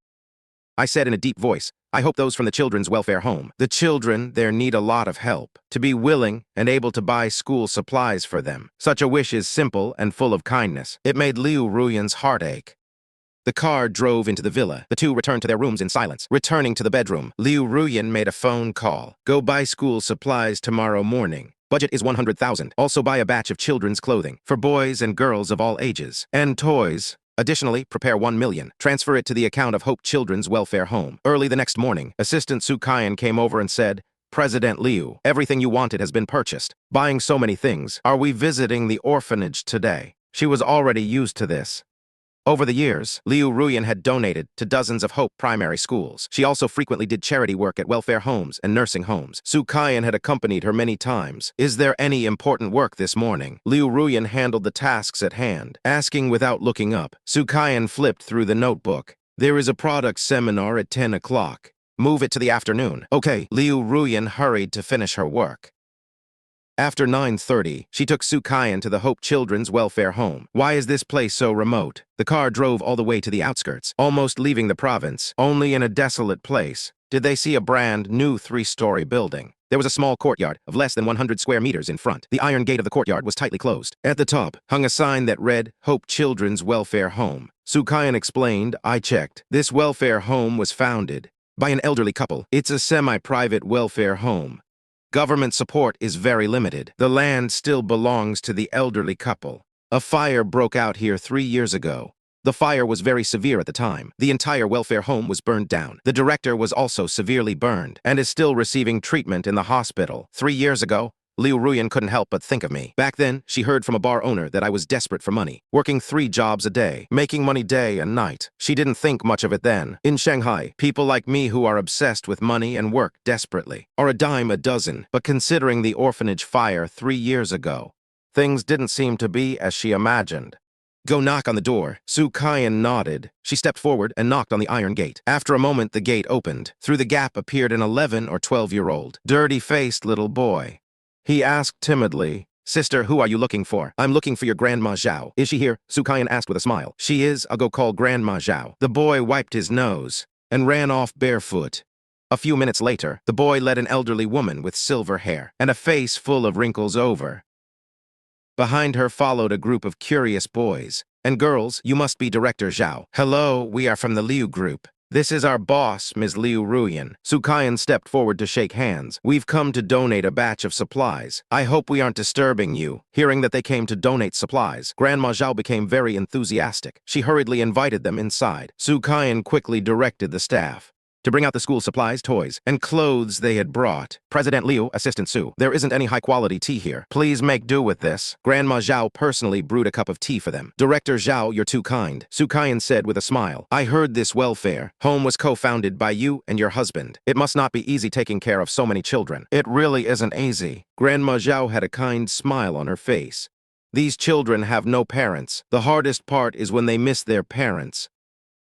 I said in a deep voice, I hope those from the children's welfare home. The children there need a lot of help. To be willing and able to buy school supplies for them. Such a wish is simple and full of kindness. It made Liu Ruyan's heart ache. The car drove into the villa. The two returned to their rooms in silence. Returning to the bedroom, Liu Ruyan made a phone call. Go buy school supplies tomorrow morning. Budget is 100,000. Also buy a batch of children's clothing for boys and girls of all ages. And toys. Additionally, prepare 1 million. Transfer it to the account of Hope Children's Welfare Home. Early the next morning, Assistant Su Kaiyan came over and said, President Liu, everything you wanted has been purchased. Buying so many things. Are we visiting the orphanage today? She was already used to this. Over the years, Liu Ruyan had donated to dozens of Hope primary schools. She also frequently did charity work at welfare homes and nursing homes. Su Kaiyan had accompanied her many times. Is there any important work this morning? Liu Ruyan handled the tasks at hand, asking without looking up. Su Kaiyan flipped through the notebook. There is a product seminar at 10 o'clock. Move it to the afternoon. Okay. Liu Ruyan hurried to finish her work. After 9:30, she took Su Kaiyan to the Hope Children's Welfare Home. Why is this place so remote? The car drove all the way to the outskirts, almost leaving the province, only in a desolate place. Did they see a brand new 3-story building? There was a small courtyard of less than 100 square meters in front. The iron gate of the courtyard was tightly closed. At the top hung a sign that read, Hope Children's Welfare Home. Su Kaiyan explained, I checked. This welfare home was founded by an elderly couple. It's a semi-private welfare home. Government support is very limited. The land still belongs to the elderly couple. A fire broke out here 3 years ago. The fire was very severe at the time. The entire welfare home was burned down. The director was also severely burned and is still receiving treatment in the hospital. 3 years ago, Liu Ruyan couldn't help but think of me. Back then, she heard from a bar owner that I was desperate for money, working 3 jobs a day, making money day and night. She didn't think much of it then. In Shanghai, people like me who are obsessed with money and work desperately are a dime a dozen. But considering the orphanage fire 3 years ago, things didn't seem to be as she imagined. Go knock on the door. Su Kaiyan nodded. She stepped forward and knocked on the iron gate. After a moment, the gate opened. Through the gap appeared an 11 or 12-year-old, dirty-faced little boy. He asked timidly, Sister, who are you looking for? I'm looking for your Grandma Zhou. Is she here? Su Kaiyan asked with a smile. She is. I'll go call Grandma Zhou. The boy wiped his nose and ran off barefoot. A few minutes later, the boy led an elderly woman with silver hair and a face full of wrinkles over. Behind her followed a group of curious boys and girls. You must be Director Zhou. Hello, we are from the Liu Group. This is our boss, Ms. Liu Ruyan. Su Kaiyan stepped forward to shake hands. We've come to donate a batch of supplies. I hope we aren't disturbing you. Hearing that they came to donate supplies, Grandma Zhou became very enthusiastic. She hurriedly invited them inside. Su Kaiyan quickly directed the staff to bring out the school supplies, toys, and clothes they had brought. President Liu, Assistant Su, there isn't any high-quality tea here. Please make do with this. Grandma Zhou personally brewed a cup of tea for them. Director Zhou, you're too kind, Su Kaiyan said with a smile. I heard this welfare home was co-founded by you and your husband. It must not be easy taking care of so many children. It really isn't easy. Grandma Zhou had a kind smile on her face. These children have no parents. The hardest part is when they miss their parents.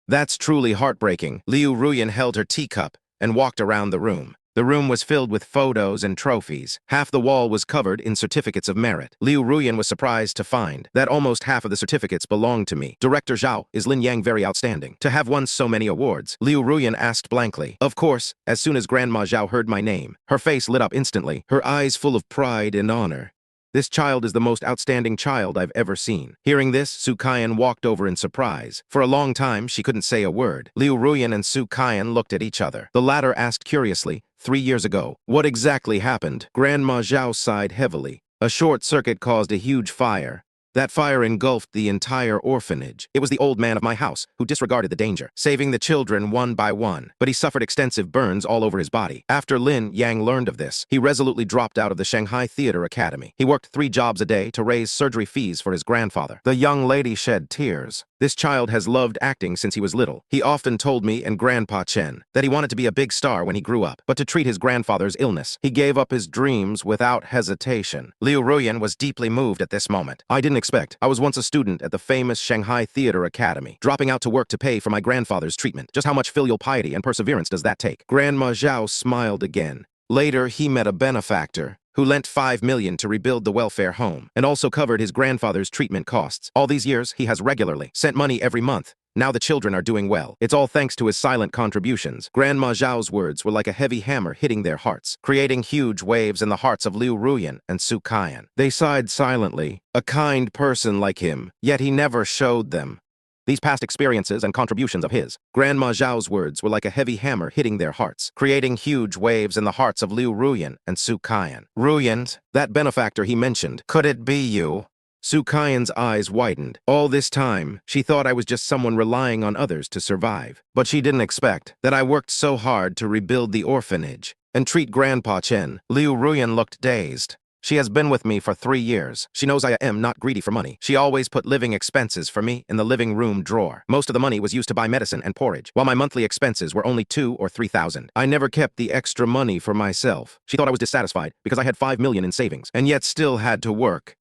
That's truly heartbreaking. Liu Ruyan held her teacup and walked around the room. The room was filled with photos and trophies. Half the wall was covered in certificates of merit. Liu Ruyan was surprised to find that almost half of the certificates belonged to me. Director Zhou, is Lin Yang very outstanding to have won so many awards? Liu Ruyan asked blankly. Of course, as soon as Grandma Zhou heard my name, her face lit up instantly, her eyes full of pride and honor. This child is the most outstanding child I've ever seen. Hearing this, Su Kaiyan walked over in surprise. For a long time, she couldn't say a word. Liu Ruyan and Su Kaiyan looked at each other. The latter asked curiously, 3 years ago, what exactly happened? Grandma Zhou sighed heavily. A short circuit caused a huge fire. That fire engulfed the entire orphanage. It was the old man of my house who disregarded the danger, saving the children one by one. But he suffered extensive burns all over his body. After Lin Yang learned of this, he resolutely dropped out of the Shanghai Theater Academy. He worked 3 jobs a day to raise surgery fees for his grandfather. The young lady shed tears. This child has loved acting since he was little. He often told me and Grandpa Chen that he wanted to be a big star when he grew up. But to treat his grandfather's illness, he gave up his dreams without hesitation. Liu Ruyan was deeply moved at this moment. I didn't expect. I was once a student at the famous Shanghai Theater Academy, dropping out to work to pay for my grandfather's treatment. Just how much filial piety and perseverance does that take? Grandma Zhou smiled again. Later, he met a benefactor who lent 5 million to rebuild the welfare home and also covered his grandfather's treatment costs. All these years, he has regularly sent money every month. Now the children are doing well. It's all thanks to his silent contributions. Grandma Zhao's words were like a heavy hammer hitting their hearts, creating huge waves in the hearts of Liu Ruyan and Su Kaiyan. They sighed silently. A kind person like him, yet he never showed them these past experiences and contributions of his. Grandma Zhao's words were like a heavy hammer hitting their hearts, creating huge waves in the hearts of Liu Ruyan and Su Kaiyan. Ruyan, that benefactor he mentioned, could it be you? Su Kaiyan's eyes widened. All this time, she thought I was just someone relying on others to survive. But she didn't expect that I worked so hard to rebuild the orphanage. and treat Grandpa Chen. Liu Ruyan looked dazed. She has been with me for 3 years. She knows I am not greedy for money. She always put living expenses for me in the living room drawer. Most of the money was used to buy medicine and porridge, while my monthly expenses were only 2 or 3,000. I never kept the extra money for myself. She thought I was dissatisfied because I had 5 million in savings, and yet still had to work.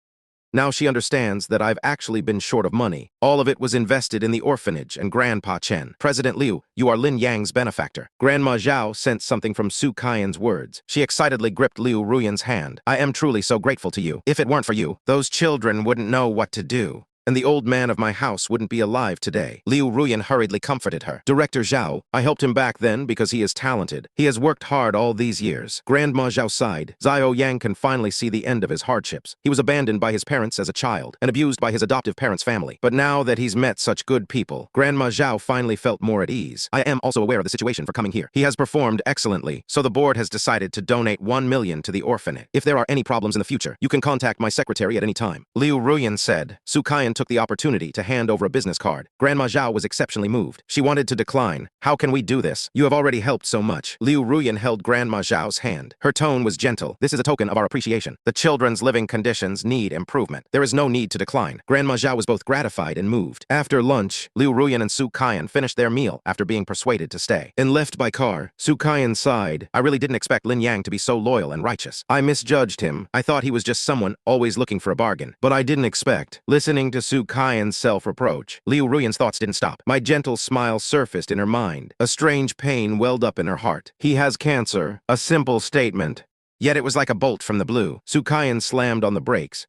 Now she understands that I've actually been short of money. All of it was invested in the orphanage and Grandpa Chen. President Liu, you are Lin Yang's benefactor. Grandma Zhou sensed something from Su Kaiyan's words. She excitedly gripped Liu Ruyan's hand. I am truly so grateful to you. If it weren't for you, those children wouldn't know what to do. And the old man of my house wouldn't be alive today. Liu Ruyan hurriedly comforted her. Director Zhou, I helped him back then because he is talented. He has worked hard all these years. Grandma Zhou sighed. Xiao Yang can finally see the end of his hardships. He was abandoned by his parents as a child and abused by his adoptive parents' family. But now that he's met such good people, Grandma Zhou finally felt more at ease. I am also aware of the situation for coming here. He has performed excellently, so the board has decided to donate 1 million to the orphanage. If there are any problems in the future, you can contact my secretary at any time. Liu Ruyan said. Su Kaiyan took the opportunity to hand over a business card. Grandma Zhou was exceptionally moved. She wanted to decline. How can we do this? You have already helped so much. Liu Ruyan held Grandma Zhou's hand. Her tone was gentle. This is a token of our appreciation. The children's living conditions need improvement. There is no need to decline. Grandma Zhou was both gratified and moved. After lunch, Liu Ruyan and Su Kaiyan finished their meal after being persuaded to stay. And left by car, Su Kaiyan sighed. I really didn't expect Lin Yang to be so loyal and righteous. I misjudged him. I thought he was just someone always looking for a bargain. But I didn't expect. Listening to Su Kaiyan's self-reproach, Liu Ruyan's thoughts didn't stop. My gentle smile surfaced in her mind. A strange pain welled up in her heart. He has cancer. A simple statement. Yet it was like a bolt from the blue. Su Kaiyan slammed on the brakes.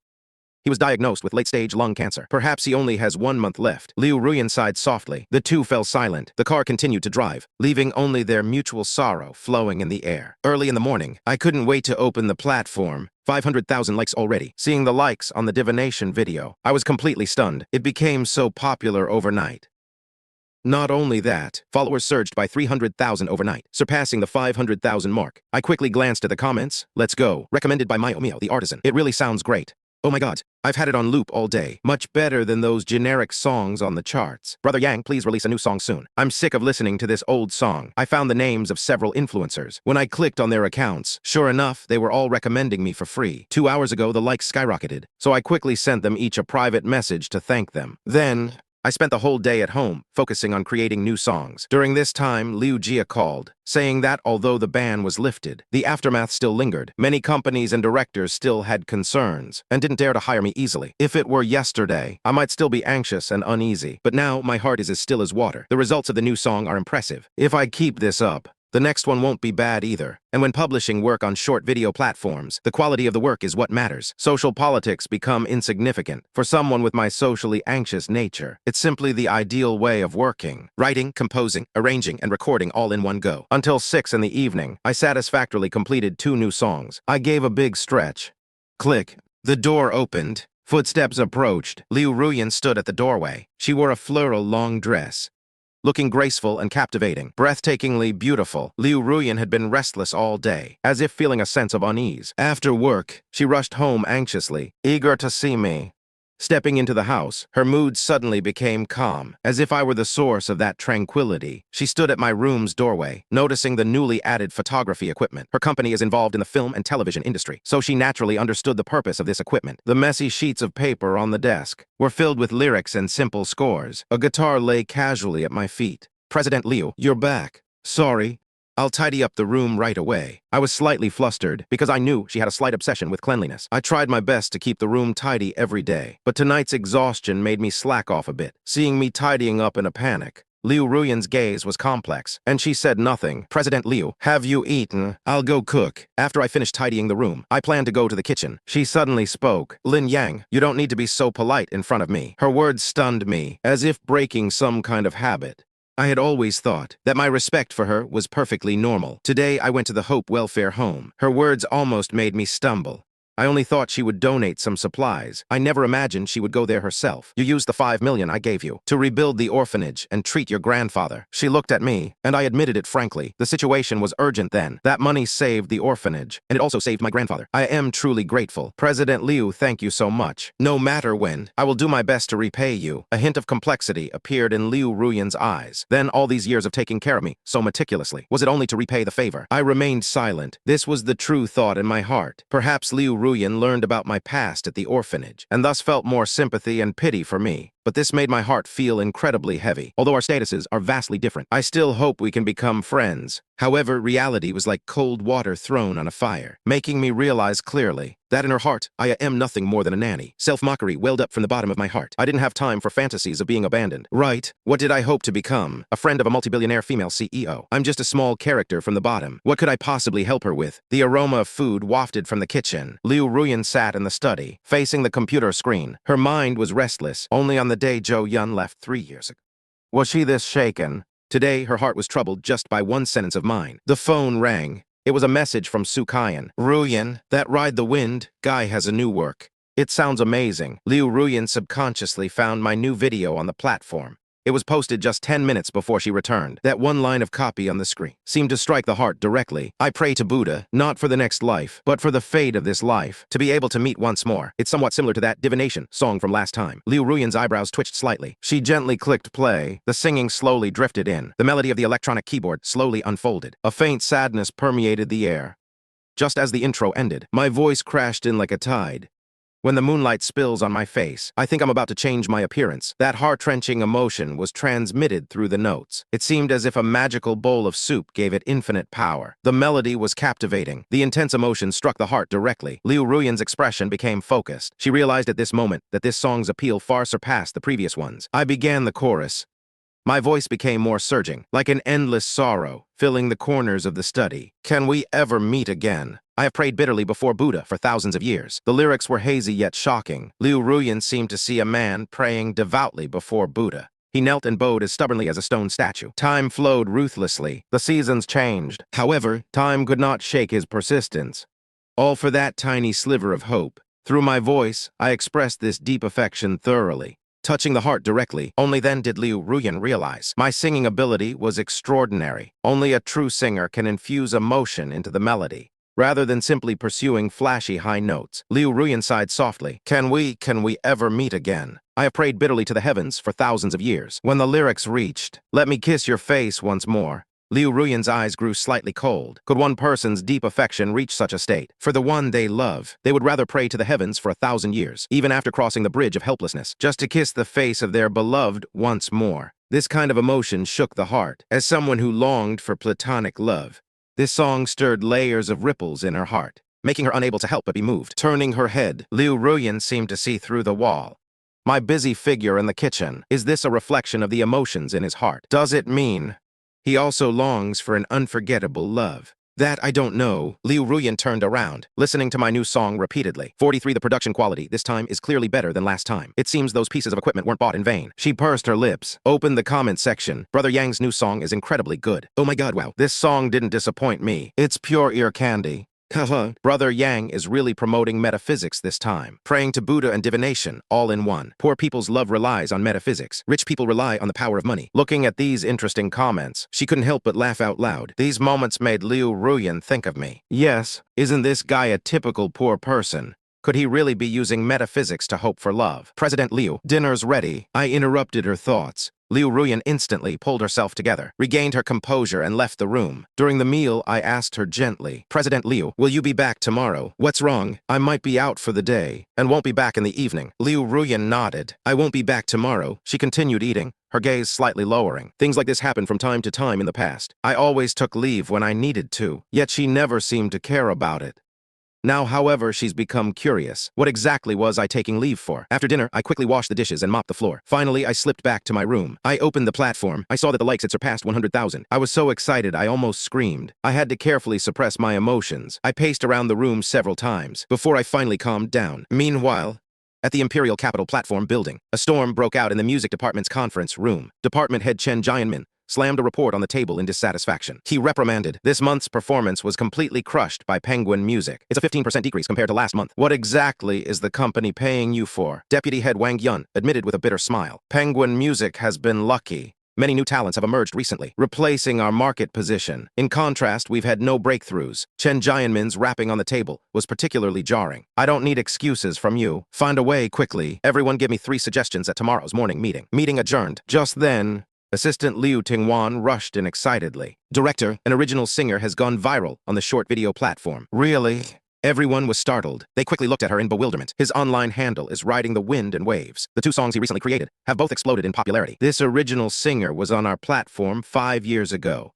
He was diagnosed with late-stage lung cancer. Perhaps he only has 1 month left. Liu Ruyan sighed softly. The two fell silent. The car continued to drive, leaving only their mutual sorrow flowing in the air. Early in the morning, I couldn't wait to open the platform. 500,000 likes already. Seeing the likes on the divination video, I was completely stunned. It became so popular overnight. Not only that, followers surged by 300,000 overnight, surpassing the 500,000 mark. I quickly glanced at the comments. Let's go. Recommended by Mio the artisan. It really sounds great. Oh my god, I've had it on loop all day. Much better than those generic songs on the charts. Brother Yang, please release a new song soon. I'm sick of listening to this old song. I found the names of several influencers. When I clicked on their accounts, sure enough, they were all recommending me for free. 2 hours ago, the likes skyrocketed, so I quickly sent them each a private message to thank them. Then, I spent the whole day at home, focusing on creating new songs. During this time, Liu Jia called, saying that although the ban was lifted, the aftermath still lingered. Many companies and directors still had concerns, and didn't dare to hire me easily. If it were yesterday, I might still be anxious and uneasy, but now my heart is as still as water. The results of the new song are impressive. If I keep this up, the next one won't be bad either. And when publishing work on short video platforms, the quality of the work is what matters. Social politics become insignificant. For someone with my socially anxious nature, it's simply the ideal way of working. Writing, composing, arranging, and recording all in one go. Until 6 in the evening, I satisfactorily completed 2 new songs. I gave a big stretch. Click. The door opened. Footsteps approached. Liu Ruyan stood at the doorway. She wore a floral long dress, looking graceful and captivating, breathtakingly beautiful. Liu Ruyan had been restless all day, as if feeling a sense of unease. After work, she rushed home anxiously, eager to see me. Stepping into the house, her mood suddenly became calm, as if I were the source of that tranquility. She stood at my room's doorway, noticing the newly added photography equipment. Her company is involved in the film and television industry, so she naturally understood the purpose of this equipment. The messy sheets of paper on the desk were filled with lyrics and simple scores. A guitar lay casually at my feet. President Liu, you're back. Sorry. I'll tidy up the room right away. I was slightly flustered because I knew she had a slight obsession with cleanliness. I tried my best to keep the room tidy every day, but tonight's exhaustion made me slack off a bit. Seeing me tidying up in a panic, Liu Ruyan's gaze was complex, and she said nothing. President Liu, have you eaten? I'll go cook. After I finished tidying the room, I planned to go to the kitchen. She suddenly spoke. Lin Yang, you don't need to be so polite in front of me. Her words stunned me, as if breaking some kind of habit. I had always thought that my respect for her was perfectly normal. Today, I went to the Hope Welfare Home. Her words almost made me stumble. I only thought she would donate some supplies. I never imagined she would go there herself. You used the 5 million I gave you to rebuild the orphanage and treat your grandfather. She looked at me, and I admitted it frankly. The situation was urgent then. That money saved the orphanage, and it also saved my grandfather. I am truly grateful. President Liu, thank you so much. No matter when, I will do my best to repay you. A hint of complexity appeared in Liu Ruyan's eyes. Then all these years of taking care of me, so meticulously, was it only to repay the favor? I remained silent. This was the true thought in my heart. Perhaps Liu Ruyan learned about my past at the orphanage, and thus felt more sympathy and pity for me. But this made my heart feel incredibly heavy. Although our statuses are vastly different, I still hope we can become friends. However, reality was like cold water thrown on a fire, making me realize clearly that in her heart, I am nothing more than a nanny. Self-mockery welled up from the bottom of my heart. I didn't have time for fantasies of being abandoned. Right, what did I hope to become? A friend of a multi-billionaire female CEO. I'm just a small character from the bottom. What could I possibly help her with? The aroma of food wafted from the kitchen. Liu Ruyan sat in the study, facing the computer screen. Her mind was restless, only on the day Zhou Yun left 3 years ago. Was she this shaken? Today, her heart was troubled just by one sentence of mine. The phone rang. It was a message from Su Kaiyan. Ruyan, that Ride the Wind guy has a new work. It sounds amazing. Liu Ruyan subconsciously found my new video on the platform. It was posted just 10 minutes before she returned. That one line of copy on the screen seemed to strike the heart directly. I pray to Buddha, not for the next life, but for the fate of this life, to be able to meet once more. It's somewhat similar to that divination song from last time. Liu Ruyan's eyebrows twitched slightly. She gently clicked play. The singing slowly drifted in. The melody of the electronic keyboard slowly unfolded. A faint sadness permeated the air. Just as the intro ended, my voice crashed in like a tide. When the moonlight spills on my face, I think I'm about to change my appearance. That heart-wrenching emotion was transmitted through the notes. It seemed as if a magical bowl of soup gave it infinite power. The melody was captivating. The intense emotion struck the heart directly. Liu Ruyan's expression became focused. She realized at this moment that this song's appeal far surpassed the previous ones. I began the chorus. My voice became more surging, like an endless sorrow, filling the corners of the study. Can we ever meet again? I have prayed bitterly before Buddha for thousands of years. The lyrics were hazy yet shocking. Liu Ruyan seemed to see a man praying devoutly before Buddha. He knelt and bowed as stubbornly as a stone statue. Time flowed ruthlessly. The seasons changed. However, time could not shake his persistence. All for that tiny sliver of hope. Through my voice, I expressed this deep affection thoroughly, touching the heart directly. Only then did Liu Ruyan realize my singing ability was extraordinary. Only a true singer can infuse emotion into the melody, rather than simply pursuing flashy high notes. Liu Ruyan sighed softly. Can we ever meet again? I have prayed bitterly to the heavens for thousands of years. When the lyrics reached, let me kiss your face once more, Liu Ruyan's eyes grew slightly cold. Could one person's deep affection reach such a state? For the one they love, they would rather pray to the heavens for 1,000 years, even after crossing the bridge of helplessness, just to kiss the face of their beloved once more. This kind of emotion shook the heart. As someone who longed for platonic love, this song stirred layers of ripples in her heart, making her unable to help but be moved. Turning her head, Liu Ruyan seemed to see through the wall. My busy figure in the kitchen. Is this a reflection of the emotions in his heart? Does it mean he also longs for an unforgettable love? That I don't know. Liu Ruyan turned around, listening to my new song repeatedly. 43. The production quality this time is clearly better than last time. It seems those pieces of equipment weren't bought in vain. She pursed her lips, opened the comment section. Brother Yang's new song is incredibly good. Oh my god, wow. This song didn't disappoint me. It's pure ear candy. Haha. Brother Yang is really promoting metaphysics this time. Praying to Buddha and divination, all in one. Poor people's love relies on metaphysics. Rich people rely on the power of money. Looking at these interesting comments, she couldn't help but laugh out loud. These moments made Liu Ruyan think of me. Yes, isn't this guy a typical poor person? Could he really be using metaphysics to hope for love? President Liu, dinner's ready. I interrupted her thoughts. Liu Ruyan instantly pulled herself together, regained her composure, and left the room. During the meal, I asked her gently, President Liu, will you be back tomorrow? What's wrong? I might be out for the day, and won't be back in the evening. Liu Ruyan nodded. I won't be back tomorrow. She continued eating, her gaze slightly lowering. Things like this happened from time to time in the past. I always took leave when I needed to, yet she never seemed to care about it. Now, however, she's become curious. What exactly was I taking leave for? After dinner, I quickly washed the dishes and mopped the floor. Finally, I slipped back to my room. I opened the platform. I saw that the likes had surpassed 100,000. I was so excited I almost screamed. I had to carefully suppress my emotions. I paced around the room several times before I finally calmed down. Meanwhile, at the Imperial Capitol Platform building, a storm broke out in the music department's conference room. Department head Chen Jianmin slammed a report on the table in dissatisfaction. He reprimanded. This month's performance was completely crushed by Penguin Music. It's a 15% decrease compared to last month. What exactly is the company paying you for? Deputy head Wang Yun admitted with a bitter smile. Penguin Music has been lucky. Many new talents have emerged recently, replacing our market position. In contrast, we've had no breakthroughs. Chen Jianmin's rapping on the table was particularly jarring. I don't need excuses from you. Find a way quickly. Everyone give me 3 suggestions at tomorrow's morning meeting. Meeting adjourned. Just then, Assistant Liu Tingwan rushed in excitedly. Director, an original singer has gone viral on the short video platform. Really? Everyone was startled. They quickly looked at her in bewilderment. His online handle is Riding the Wind and Waves. The 2 songs he recently created have both exploded in popularity. This original singer was on our platform 5 years ago,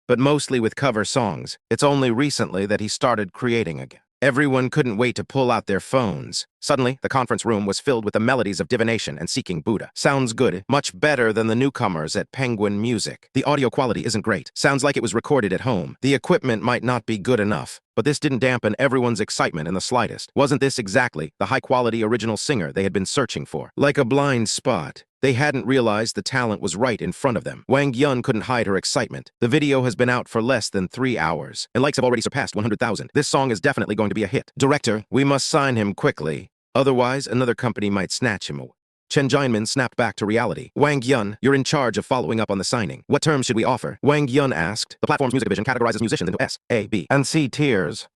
but mostly with cover songs. It's only recently that he started creating again. Everyone couldn't wait to pull out their phones. Suddenly, the conference room was filled with the melodies of divination and seeking Buddha. Sounds good. Much better than the newcomers at Penguin Music. The audio quality isn't great. Sounds like it was recorded at home. The equipment might not be good enough, but this didn't dampen everyone's excitement in the slightest. Wasn't this exactly the high-quality original singer they had been searching for? Like a blind spot, they hadn't realized the talent was right in front of them. Wang Yun couldn't hide her excitement. The video has been out for less than 3 hours, and likes have already surpassed 100,000. This song is definitely going to be a hit. Director, we must sign him quickly. Otherwise, another company might snatch him away. Chen Jianmin snapped back to reality. Wang Yun, you're in charge of following up on the signing. What terms should we offer? Wang Yun asked. The platform's music division categorizes musicians into S, A, B, and C tiers.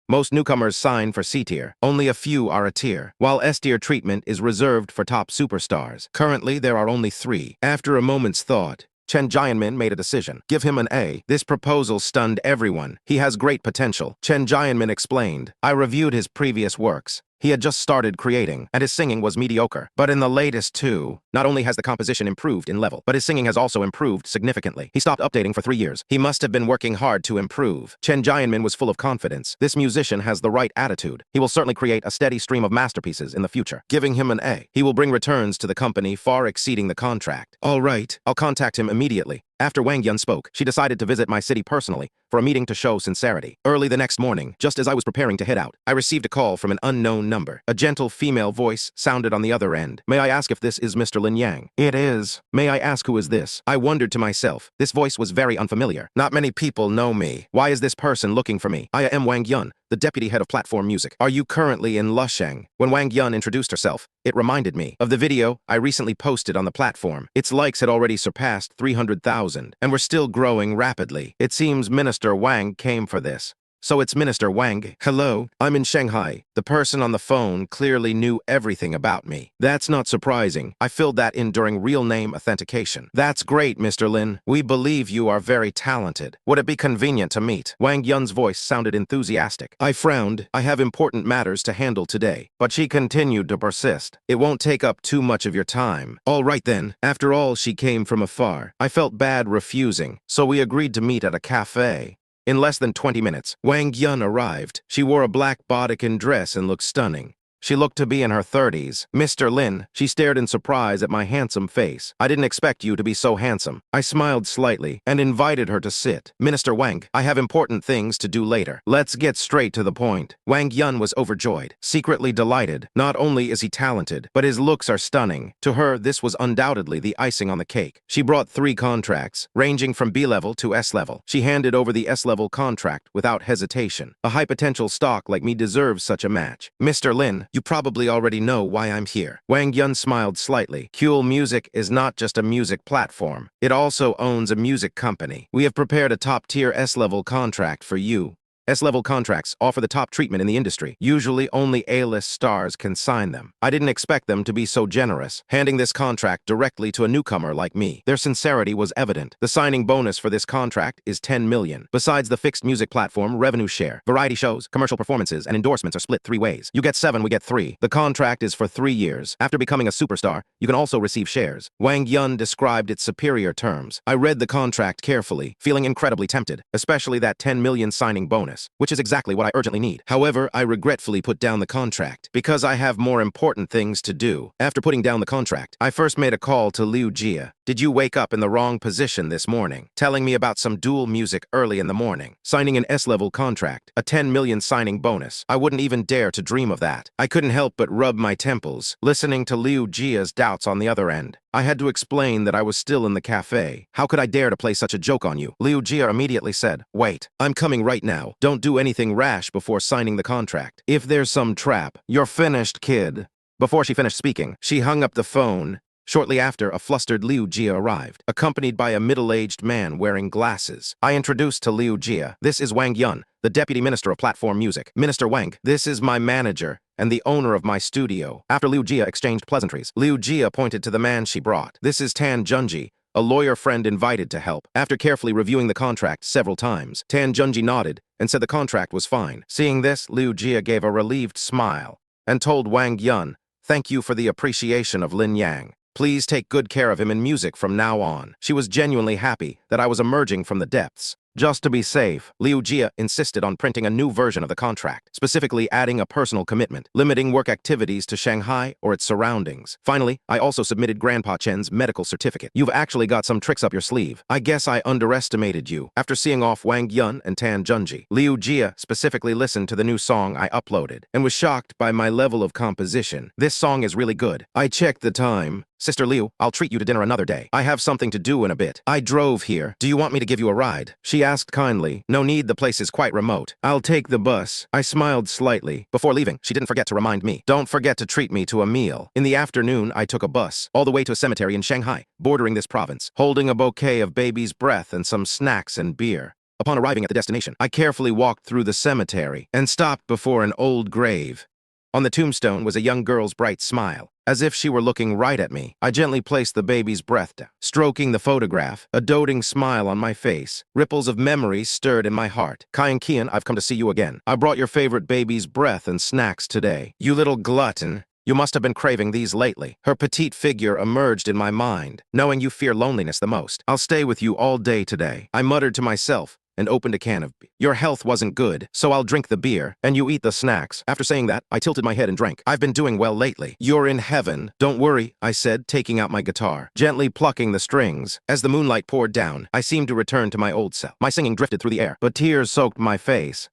Most newcomers sign for C tier. Only a few are a tier, while S tier treatment is reserved for top superstars. Currently, there are only 3. After a moment's thought, Chen Jianmin made a decision. Give him an A. This proposal stunned everyone. He has great potential. Chen Jianmin explained. I reviewed his previous works. He had just started creating, and his singing was mediocre. But in the latest 2, not only has the composition improved in level, but his singing has also improved significantly. He stopped updating for 3 years. He must have been working hard to improve. Chen Jianmin was full of confidence. This musician has the right attitude. He will certainly create a steady stream of masterpieces in the future. Giving him an A. He will bring returns to the company far exceeding the contract. All right, I'll contact him immediately. After Wang Yun spoke, she decided to visit my city personally for a meeting to show sincerity. Early the next morning, just as I was preparing to head out, I received a call from an unknown number. A gentle female voice sounded on the other end. May I ask if this is Mr. Lin Yang? It is. May I ask who is this? I wondered to myself. This voice was very unfamiliar. Not many people know me. Why is this person looking for me? I am Wang Yun, the deputy head of platform music. Are you currently in Lusheng? When Wang Yun introduced herself, it reminded me of the video I recently posted on the platform. Its likes had already surpassed 300,000 and were still growing rapidly. It seems Minister Wang came for this. So it's Minister Wang. Hello, I'm in Shanghai. The person on the phone clearly knew everything about me. That's not surprising. I filled that in during real name authentication. That's great, Mr. Lin. We believe you are very talented. Would it be convenient to meet? Wang Yun's voice sounded enthusiastic. I frowned. I have important matters to handle today. But she continued to persist. It won't take up too much of your time. All right then. After all, she came from afar. I felt bad refusing, so we agreed to meet at a cafe. In less than 20 minutes, Wang Yun arrived. She wore a black bodycon dress and looked stunning. She looked to be in her 30s. Mr. Lin, she stared in surprise at my handsome face. I didn't expect you to be so handsome. I smiled slightly and invited her to sit. Minister Wang, I have important things to do later. Let's get straight to the point. Wang Yun was overjoyed, secretly delighted. Not only is he talented, but his looks are stunning. To her, this was undoubtedly the icing on the cake. She brought 3 contracts, ranging from B level to S level. She handed over the S level contract without hesitation. A high-potential stock like me deserves such a match. Mr. Lin, you probably already know why I'm here. Wang Yun smiled slightly. Cool Music is not just a music platform. It also owns a music company. We have prepared a top-tier S-level contract for you. S-level contracts offer the top treatment in the industry. Usually only A-list stars can sign them. I didn't expect them to be so generous, handing this contract directly to a newcomer like me. Their sincerity was evident. The signing bonus for this contract is 10 million. Besides the fixed music platform revenue share, variety shows, commercial performances, and endorsements are split 3 ways. You get 7, we get 3. The contract is for 3 years. After becoming a superstar, you can also receive shares. Wang Yun described its superior terms. I read the contract carefully, feeling incredibly tempted, especially that 10 million signing bonus, which is exactly what I urgently need. However, I regretfully put down the contract because I have more important things to do. After putting down the contract, I first made a call to Liu Jia. Did you wake up in the wrong position this morning? Telling me about some dual music early in the morning. Signing an S-level contract. A 10 million signing bonus. I wouldn't even dare to dream of that. I couldn't help but rub my temples, listening to Liu Jia's doubts on the other end. I had to explain that I was still in the cafe. How could I dare to play such a joke on you? Liu Jia immediately said, "Wait, I'm coming right now. Don't do anything rash before signing the contract. If there's some trap, you're finished, kid." Before she finished speaking, she hung up the phone. Shortly after, a flustered Liu Jia arrived, accompanied by a middle-aged man wearing glasses. I introduced to Liu Jia, "This is Wang Yun, the Deputy Minister of Platform Music. Minister Wang, this is my manager and the owner of my studio." After Liu Jia exchanged pleasantries, Liu Jia pointed to the man she brought. "This is Tan Junji, a lawyer friend invited to help." After carefully reviewing the contract several times, Tan Junji nodded and said the contract was fine. Seeing this, Liu Jia gave a relieved smile and told Wang Yun, "Thank you for the appreciation of Lin Yang. Please take good care of him in music from now on." She was genuinely happy that I was emerging from the depths. Just to be safe, Liu Jia insisted on printing a new version of the contract, specifically adding a personal commitment, limiting work activities to Shanghai or its surroundings. Finally, I also submitted Grandpa Chen's medical certificate. "You've actually got some tricks up your sleeve. I guess I underestimated you." After seeing off Wang Yun and Tan Junji, Liu Jia specifically listened to the new song I uploaded and was shocked by my level of composition. "This song is really good." I checked the time. "Sister Liu, I'll treat you to dinner another day. I have something to do in a bit. I drove here. Do you want me to give you a ride?" She asked kindly. "No need, the place is quite remote. I'll take the bus." I smiled slightly. Before leaving, she didn't forget to remind me, "Don't forget to treat me to a meal." In the afternoon, I took a bus, all the way to a cemetery in Shanghai, bordering this province, holding a bouquet of baby's breath and some snacks and beer. Upon arriving at the destination, I carefully walked through the cemetery and stopped before an old grave. On the tombstone was a young girl's bright smile. As if she were looking right at me, I gently placed the baby's breath down, stroking the photograph, a doting smile on my face. Ripples of memory stirred in my heart. "Kai Kian, I've come to see you again. I brought your favorite baby's breath and snacks today. You little glutton. You must have been craving these lately." Her petite figure emerged in my mind. "Knowing you fear loneliness the most, I'll stay with you all day today." I muttered to myself and opened a can of beer. "Your health wasn't good, so I'll drink the beer, and you eat the snacks." After saying that, I tilted my head and drank. "I've been doing well lately." "You're in heaven." "Don't worry," I said, taking out my guitar, gently plucking the strings. As the moonlight poured down, I seemed to return to my old self. My singing drifted through the air, but tears soaked my face.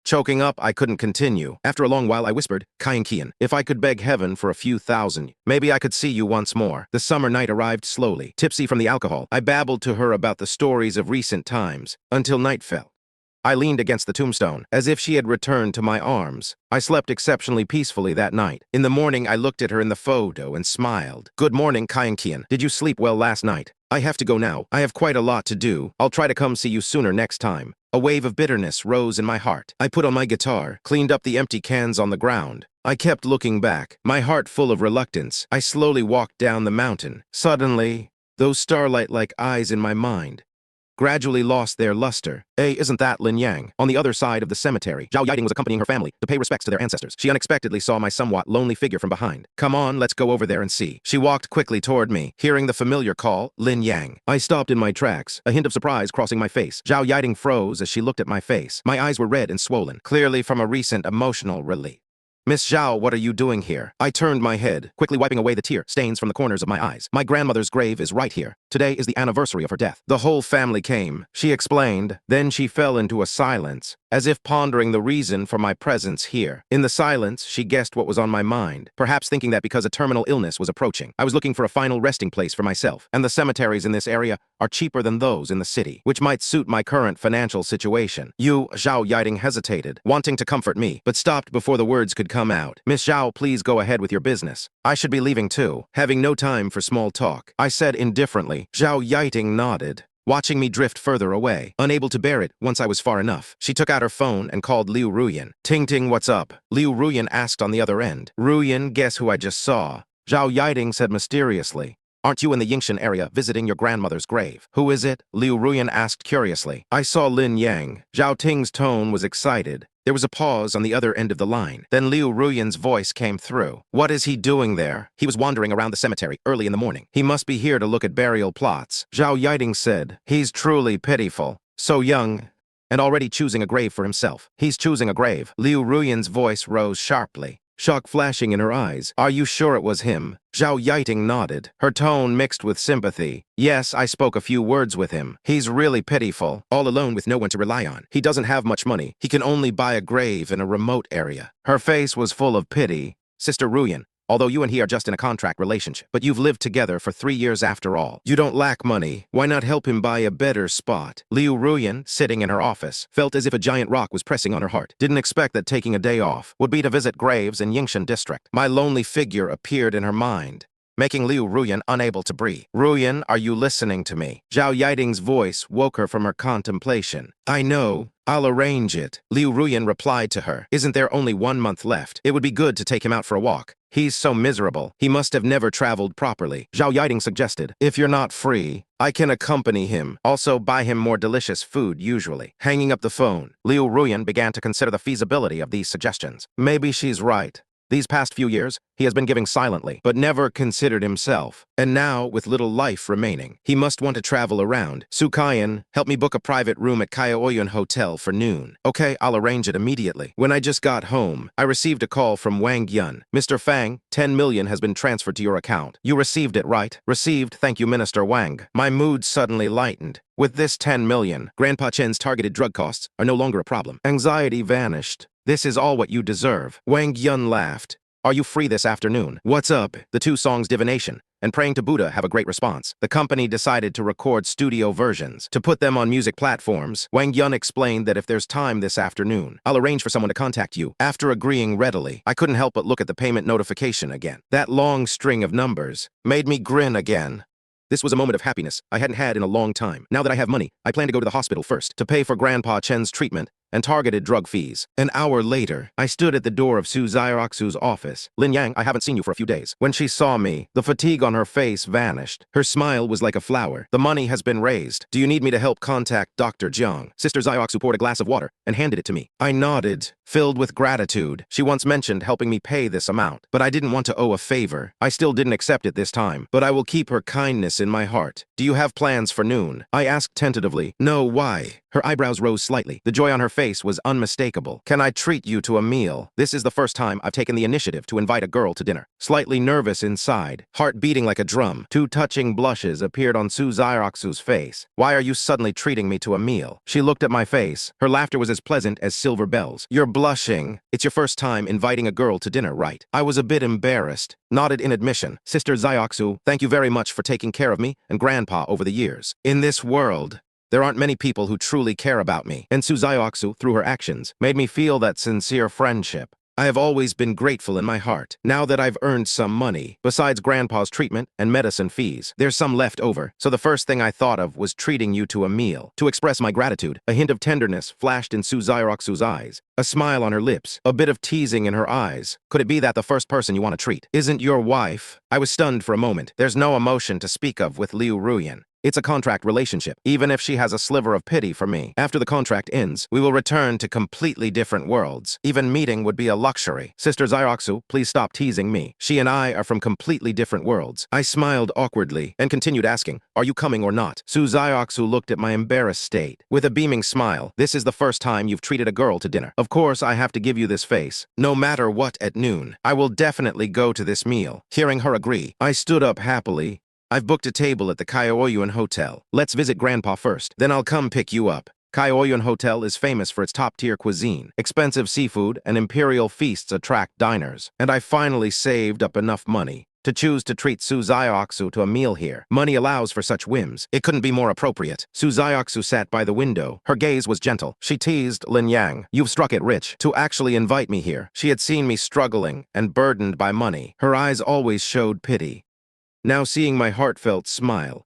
Choking up, I couldn't continue. After a long while, I whispered, "Kai Kian, if I could beg heaven for a few thousand, maybe I could see you once more." The summer night arrived slowly. Tipsy from the alcohol, I babbled to her about the stories of recent times, until night fell. I leaned against the tombstone, as if she had returned to my arms. I slept exceptionally peacefully that night. In the morning, I looked at her in the photo and smiled. "Good morning, Kai Kian. Did you sleep well last night? I have to go now. I have quite a lot to do. I'll try to come see you sooner next time." A wave of bitterness rose in my heart. I put on my guitar, cleaned up the empty cans on the ground. I kept looking back, my heart full of reluctance. I slowly walked down the mountain. Suddenly, those starlight-like eyes in my mind gradually lost their luster. "Hey, isn't that Lin Yang?" On the other side of the cemetery, Zhao Yiding was accompanying her family to pay respects to their ancestors. She unexpectedly saw my somewhat lonely figure from behind. "Come on, let's go over there and see." She walked quickly toward me, hearing the familiar call, "Lin Yang." I stopped in my tracks, a hint of surprise crossing my face. Zhao Yiding froze as she looked at my face. My eyes were red and swollen, clearly from a recent emotional release. "Miss Zhao, what are you doing here?" I turned my head, quickly wiping away the tear stains from the corners of my eyes. "My grandmother's grave is right here. Today is the anniversary of her death. The whole family came," she explained. Then she fell into a silence, as if pondering the reason for my presence here. In the silence, she guessed what was on my mind, perhaps thinking that because a terminal illness was approaching, I was looking for a final resting place for myself, and the cemeteries in this area are cheaper than those in the city, which might suit my current financial situation. "You," Zhao Yiding hesitated, wanting to comfort me, but stopped before the words could come out. "Miss Zhao, please go ahead with your business. I should be leaving too." Having no time for small talk, I said indifferently. Zhao Yiding nodded, watching me drift further away. Unable to bear it once I was far enough, she took out her phone and called Liu Ruyan. "Ting Ting, what's up?" Liu Ruyan asked on the other end. "Ruyan, guess who I just saw?" Zhao Yiding said mysteriously. "Aren't you in the Yingshan area visiting your grandmother's grave?" "Who is it?" Liu Ruyan asked curiously. "I saw Lin Yang." Zhao Ting's tone was excited. There was a pause on the other end of the line. Then Liu Ruyan's voice came through. "What is he doing there?" "He was wandering around the cemetery early in the morning. He must be here to look at burial plots." Zhao Yiding said, "He's truly pitiful. So young, and already choosing a grave for himself." "He's choosing a grave." Liu Ruyan's voice rose sharply. shock flashing in her eyes. Are you sure it was him? Zhao Yiting nodded, her tone mixed with sympathy. Yes, I spoke a few words with him. He's really pitiful, all alone with no one to rely on. He doesn't have much money. He can only buy a grave in a remote area. Her face was full of pity. Sister Ruyan, although you and he are just in a contract relationship, but you've lived together for 3 years after all. You don't lack money. Why not help him buy a better spot? Liu Ruyan, sitting in her office, felt as if a giant rock was pressing on her heart. Didn't expect that taking a day off would be to visit graves in Yingshan district. My lonely figure appeared in her mind, making Liu Ruyan unable to breathe. Ruyan, are you listening to me? Zhao Yiting's voice woke her from her contemplation. I know. I'll arrange it. Liu Ruyan replied to her. Isn't there only 1 month left? It would be good to take him out for a walk. He's so miserable. He must have never traveled properly. Zhao Yiting suggested. If you're not free, I can accompany him. Also buy him more delicious food usually. Hanging up the phone, Liu Ruyan began to consider the feasibility of these suggestions. Maybe she's right. These past few years, he has been giving silently, but never considered himself. And now, with little life remaining, he must want to travel around. Su Kaiyan, help me book a private room at Kaoyuan Hotel for noon. Okay, I'll arrange it immediately. When I just got home, I received a call from Wang Yun. Mr. Fang, 10 million has been transferred to your account. You received it, right? Received, thank you, Minister Wang. My mood suddenly lightened. With this 10 million, Grandpa Chen's targeted drug costs are no longer a problem. Anxiety vanished. This is all what you deserve. Wang Yun laughed. Are you free this afternoon? What's up? The 2 songs Divination and Praying to Buddha have a great response. The company decided to record studio versions to put them on music platforms. Wang Yun explained that if there's time this afternoon, I'll arrange for someone to contact you. After agreeing readily, I couldn't help but look at the payment notification again. That long string of numbers made me grin again. This was a moment of happiness I hadn't had in a long time. Now that I have money, I plan to go to the hospital first to pay for Grandpa Chen's treatment and targeted drug fees. An hour later, I stood at the door of Su Xiaoxu's office. Lin Yang, I haven't seen you for a few days. When she saw me, the fatigue on her face vanished. Her smile was like a flower. The money has been raised. Do you need me to help contact Dr. Jiang? Sister Xiaoxu poured a glass of water and handed it to me. I nodded, filled with gratitude. She once mentioned helping me pay this amount, but I didn't want to owe a favor. I still didn't accept it this time, but I will keep her kindness in my heart. Do you have plans for noon? I asked tentatively. No, why? Her eyebrows rose slightly. The joy on her face was unmistakable. Can I treat you to a meal? This is the first time I've taken the initiative to invite a girl to dinner. Slightly nervous inside, heart beating like a drum, 2 touching blushes appeared on Su Xiaoxu's face. Why are you suddenly treating me to a meal? She looked at my face. Her laughter was as pleasant as silver bells. You're blushing. It's your first time inviting a girl to dinner, right? I was a bit embarrassed. Nodded in admission. Sister Xiaoxu, thank you very much for taking care of me and Grandpa over the years. In this world, there aren't many people who truly care about me, and Su Xiaoxu, through her actions, made me feel that sincere friendship. I have always been grateful in my heart. Now that I've earned some money, besides Grandpa's treatment and medicine fees, there's some left over. So the first thing I thought of was treating you to a meal. To express my gratitude, a hint of tenderness flashed in Su Xiaoxu's eyes. A smile on her lips, a bit of teasing in her eyes. Could it be that the first person you want to treat isn't your wife? I was stunned for a moment. There's no emotion to speak of with Liu Ruyan. It's a contract relationship, even if she has a sliver of pity for me. After the contract ends, we will return to completely different worlds. Even meeting would be a luxury. Sister Xiaoxu, please stop teasing me. She and I are from completely different worlds. I smiled awkwardly and continued asking, are you coming or not? Su Xiaoxu looked at my embarrassed state. With a beaming smile, this is the first time you've treated a girl to dinner. Of course, I have to give you this face. No matter what at noon, I will definitely go to this meal. Hearing her agree, I stood up happily. I've booked a table at the Kaoyuan Hotel. Let's visit Grandpa first, then I'll come pick you up. Kaoyuan Hotel is famous for its top-tier cuisine. Expensive seafood and imperial feasts attract diners. And I finally saved up enough money to choose to treat Su Xiaoxu to a meal here. Money allows for such whims. It couldn't be more appropriate. Su Xiaoxu sat by the window. Her gaze was gentle. She teased Lin Yang. You've struck it rich to actually invite me here. She had seen me struggling and burdened by money. Her eyes always showed pity. Now seeing my heartfelt smile,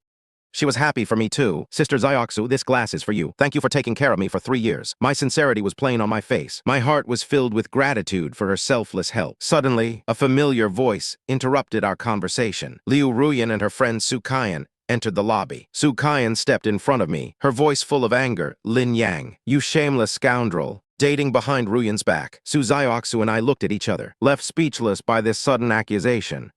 she was happy for me too. Sister Xiaoxu, this glass is for you. Thank you for taking care of me for 3 years. My sincerity was plain on my face. My heart was filled with gratitude for her selfless help. Suddenly, a familiar voice interrupted our conversation. Liu Ruyan and her friend Su Kaiyan entered the lobby. Su Kaiyan stepped in front of me, her voice full of anger. Lin Yang, you shameless scoundrel. Dating behind Ruyan's back. Su Xiaoxu and I looked at each other, left speechless by this sudden accusation.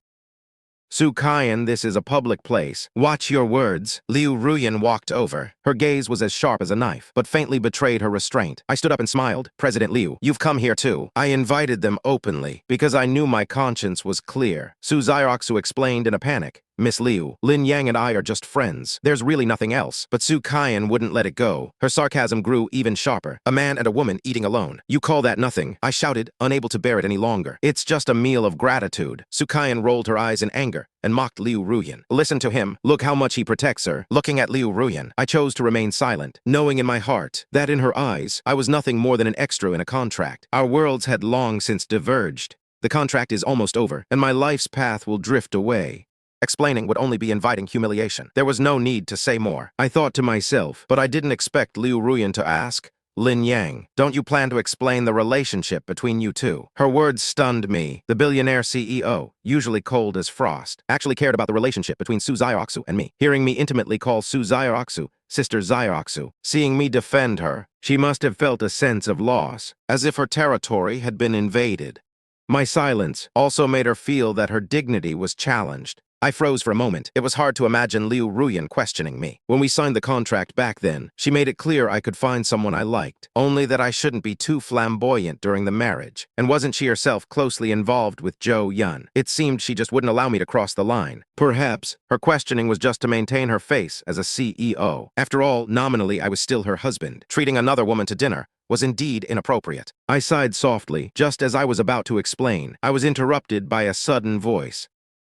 Su Kaiyan, this is a public place. Watch your words. Liu Ruyan walked over. Her gaze was as sharp as a knife, but faintly betrayed her restraint. I stood up and smiled. President Liu, you've come here too. I invited them openly, because I knew my conscience was clear. Su Xiaoxu explained in a panic. Miss Liu, Lin Yang and I are just friends. There's really nothing else. But Su Kaiyan wouldn't let it go. Her sarcasm grew even sharper. A man and a woman eating alone. You call that nothing? I shouted, unable to bear it any longer. It's just a meal of gratitude. Su Kaiyan rolled her eyes in anger and mocked Liu Ruyan. Listen to him. Look how much he protects her. Looking at Liu Ruyan, I chose to remain silent, knowing in my heart that in her eyes, I was nothing more than an extra in a contract. Our worlds had long since diverged. The contract is almost over, and my life's path will drift away. Explaining would only be inviting humiliation. There was no need to say more. I thought to myself, but I didn't expect Liu Ruyan to ask, Lin Yang, don't you plan to explain the relationship between you two? Her words stunned me. The billionaire CEO, usually cold as frost, actually cared about the relationship between Su Xiaoxu and me. Hearing me intimately call Su Xiaoxu Sister Xiaoxu, seeing me defend her, she must have felt a sense of loss, as if her territory had been invaded. My silence also made her feel that her dignity was challenged. I froze for a moment. It was hard to imagine Liu Ruyan questioning me. When we signed the contract back then, she made it clear I could find someone I liked, only that I shouldn't be too flamboyant during the marriage. And wasn't she herself closely involved with Zhou Yun? It seemed she just wouldn't allow me to cross the line. Perhaps her questioning was just to maintain her face as a CEO. After all, nominally I was still her husband. Treating another woman to dinner was indeed inappropriate. I sighed softly. Just as I was about to explain, I was interrupted by a sudden voice.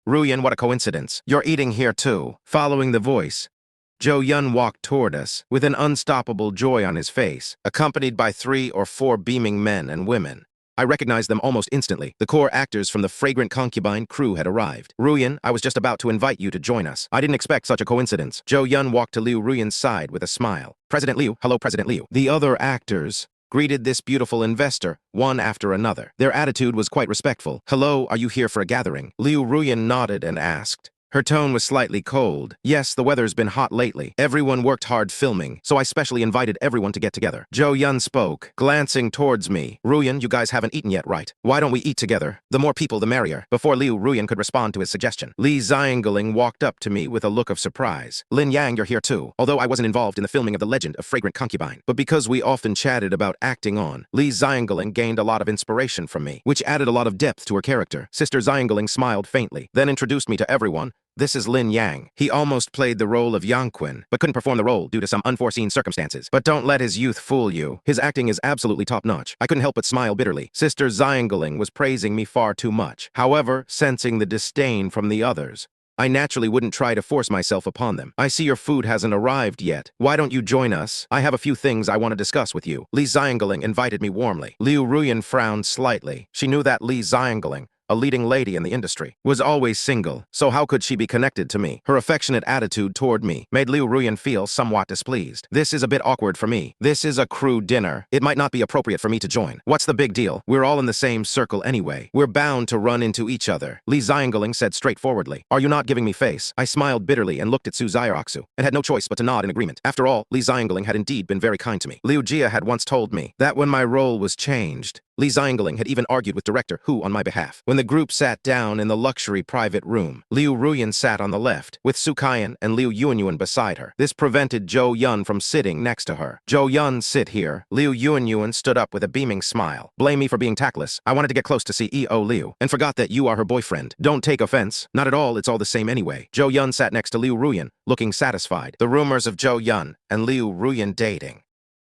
Ruyan, what a coincidence. You're eating here too. Following the voice, Zhou Yun walked toward us with an unstoppable joy on his face, accompanied by 3 or 4 beaming men and women. I recognized them almost instantly. The core actors from the Fragrant Concubine crew had arrived. Ruyan, I was just about to invite you to join us. I didn't expect such a coincidence. Zhou Yun walked to Liu Ruyan's side with a smile. President Liu, hello President Liu. The other actors greeted this beautiful investor, one after another. Their attitude was quite respectful. Hello, are you here for a gathering? Liu Ruyan nodded and asked. Her tone was slightly cold. Yes, the weather's been hot lately. Everyone worked hard filming, so I specially invited everyone to get together. Zhou Yun spoke, glancing towards me. Ruyan, you guys haven't eaten yet, right? Why don't we eat together? The more people, the merrier. Before Liu Ruyan could respond to his suggestion, Li Xiangling walked up to me with a look of surprise. Lin Yang, you're here too. Although I wasn't involved in the filming of The Legend of Fragrant Concubine, but because we often chatted about acting on, Li Xiangling gained a lot of inspiration from me, which added a lot of depth to her character. Sister Xiangling smiled faintly, then introduced me to everyone. This is Lin Yang. He almost played the role of Yangqun, but couldn't perform the role due to some unforeseen circumstances. But don't let his youth fool you. His acting is absolutely top-notch. I couldn't help but smile bitterly. Sister Xiangling was praising me far too much. However, sensing the disdain from the others, I naturally wouldn't try to force myself upon them. I see your food hasn't arrived yet. Why don't you join us? I have a few things I want to discuss with you. Li Xiangling invited me warmly. Liu Ruyan frowned slightly. She knew that Li Xiangling, a leading lady in the industry, was always single, so how could she be connected to me? Her affectionate attitude toward me made Liu Ruyan feel somewhat displeased. This is a bit awkward for me. This is a crew dinner. It might not be appropriate for me to join. What's the big deal? We're all in the same circle anyway. We're bound to run into each other. Li Xiangling said straightforwardly. Are you not giving me face? I smiled bitterly and looked at Su Xiaoxu, and had no choice but to nod in agreement. After all, Li Xiangling had indeed been very kind to me. Liu Jia had once told me that when my role was changed, Li Xiangling had even argued with Director Hu on my behalf. When the group sat down in the luxury private room, Liu Ruyan sat on the left, with Su Kaiyan and Liu Yuanyuan beside her. This prevented Zhou Yun from sitting next to her. Zhou Yun, sit here. Liu Yuanyuan stood up with a beaming smile. Blame me for being tactless. I wanted to get close to CEO Liu, and forgot that you are her boyfriend. Don't take offense. Not at all, it's all the same anyway. Zhou Yun sat next to Liu Ruyan, looking satisfied. The rumors of Zhou Yun and Liu Ruyan dating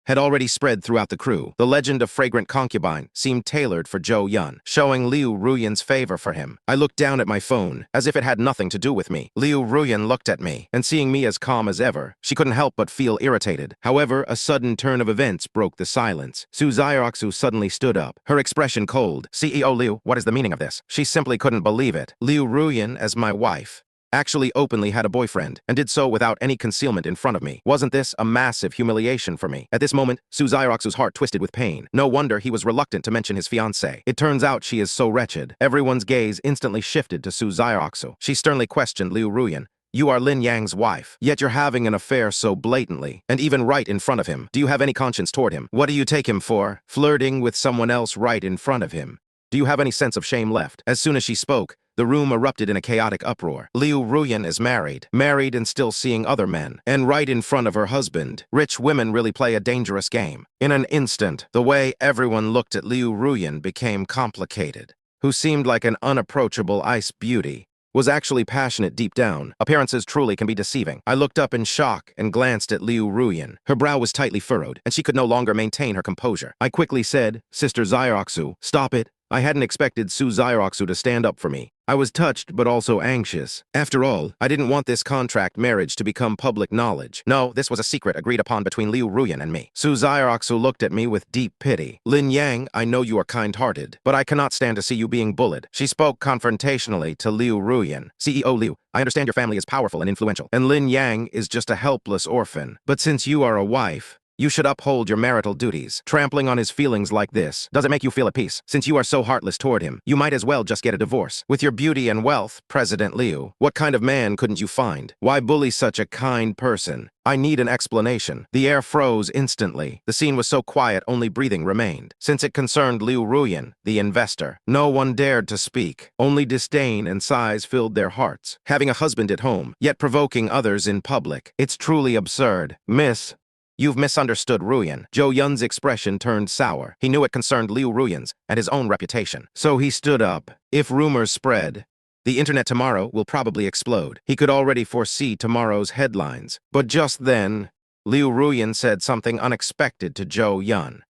had already spread throughout the crew. The Legend of Fragrant Concubine seemed tailored for Zhou Yun, showing Liu Ruyan's favor for him. I looked down at my phone, as if it had nothing to do with me. Liu Ruyan looked at me, and seeing me as calm as ever, she couldn't help but feel irritated. However, a sudden turn of events broke the silence. Su Xiaoxu suddenly stood up, her expression cold. CEO Liu, what is the meaning of this? She simply couldn't believe it. Liu Ruyan as my wife actually openly had a boyfriend, and did so without any concealment in front of me. Wasn't this a massive humiliation for me? At this moment, Su Xiaoxu's heart twisted with pain. No wonder he was reluctant to mention his fiancée. It turns out she is so wretched. Everyone's gaze instantly shifted to Su Xiaoxu. She sternly questioned Liu Ruyan. You are Lin Yang's wife, yet you're having an affair so blatantly, and even right in front of him. Do you have any conscience toward him? What do you take him for? Flirting with someone else right in front of him. Do you have any sense of shame left? As soon as she spoke, The room erupted in a chaotic uproar. Liu Ruyan is married. Married and still seeing other men. And right in front of her husband. Rich women really play a dangerous game. In an instant, the way everyone looked at Liu Ruyan became complicated. Who seemed like an unapproachable ice beauty, was actually passionate deep down. Appearances truly can be deceiving. I looked up in shock and glanced at Liu Ruyan. Her brow was tightly furrowed, and she could no longer maintain her composure. I quickly said, "Sister Xiroxu, stop it." I hadn't expected Su Xiroxu to stand up for me. I was touched but also anxious. After all, I didn't want this contract marriage to become public knowledge. No, this was a secret agreed upon between Liu Ruyan and me. Su Xiroxu looked at me with deep pity. "Lin Yang, I know you are kind-hearted, but I cannot stand to see you being bullied." She spoke confrontationally to Liu Ruyan. "CEO Liu, I understand your family is powerful and influential, and Lin Yang is just a helpless orphan. But since you are a wife, you should uphold your marital duties. Trampling on his feelings like this doesn't make you feel at peace. Since you are so heartless toward him, you might as well just get a divorce. With your beauty and wealth, President Liu, what kind of man couldn't you find? Why bully such a kind person? I need an explanation." The air froze instantly. The scene was so quiet, only breathing remained. Since it concerned Liu Ruyan, the investor, no one dared to speak. Only disdain and sighs filled their hearts. Having a husband at home, yet provoking others in public. It's truly absurd. "Miss, you've misunderstood Ruyan." Zhou Yun's expression turned sour. He knew it concerned Liu Ruyan's and his own reputation. So he stood up. If rumors spread, the internet tomorrow will probably explode. He could already foresee tomorrow's headlines. But just then, Liu Ruyan said something unexpected to Zhou Yun.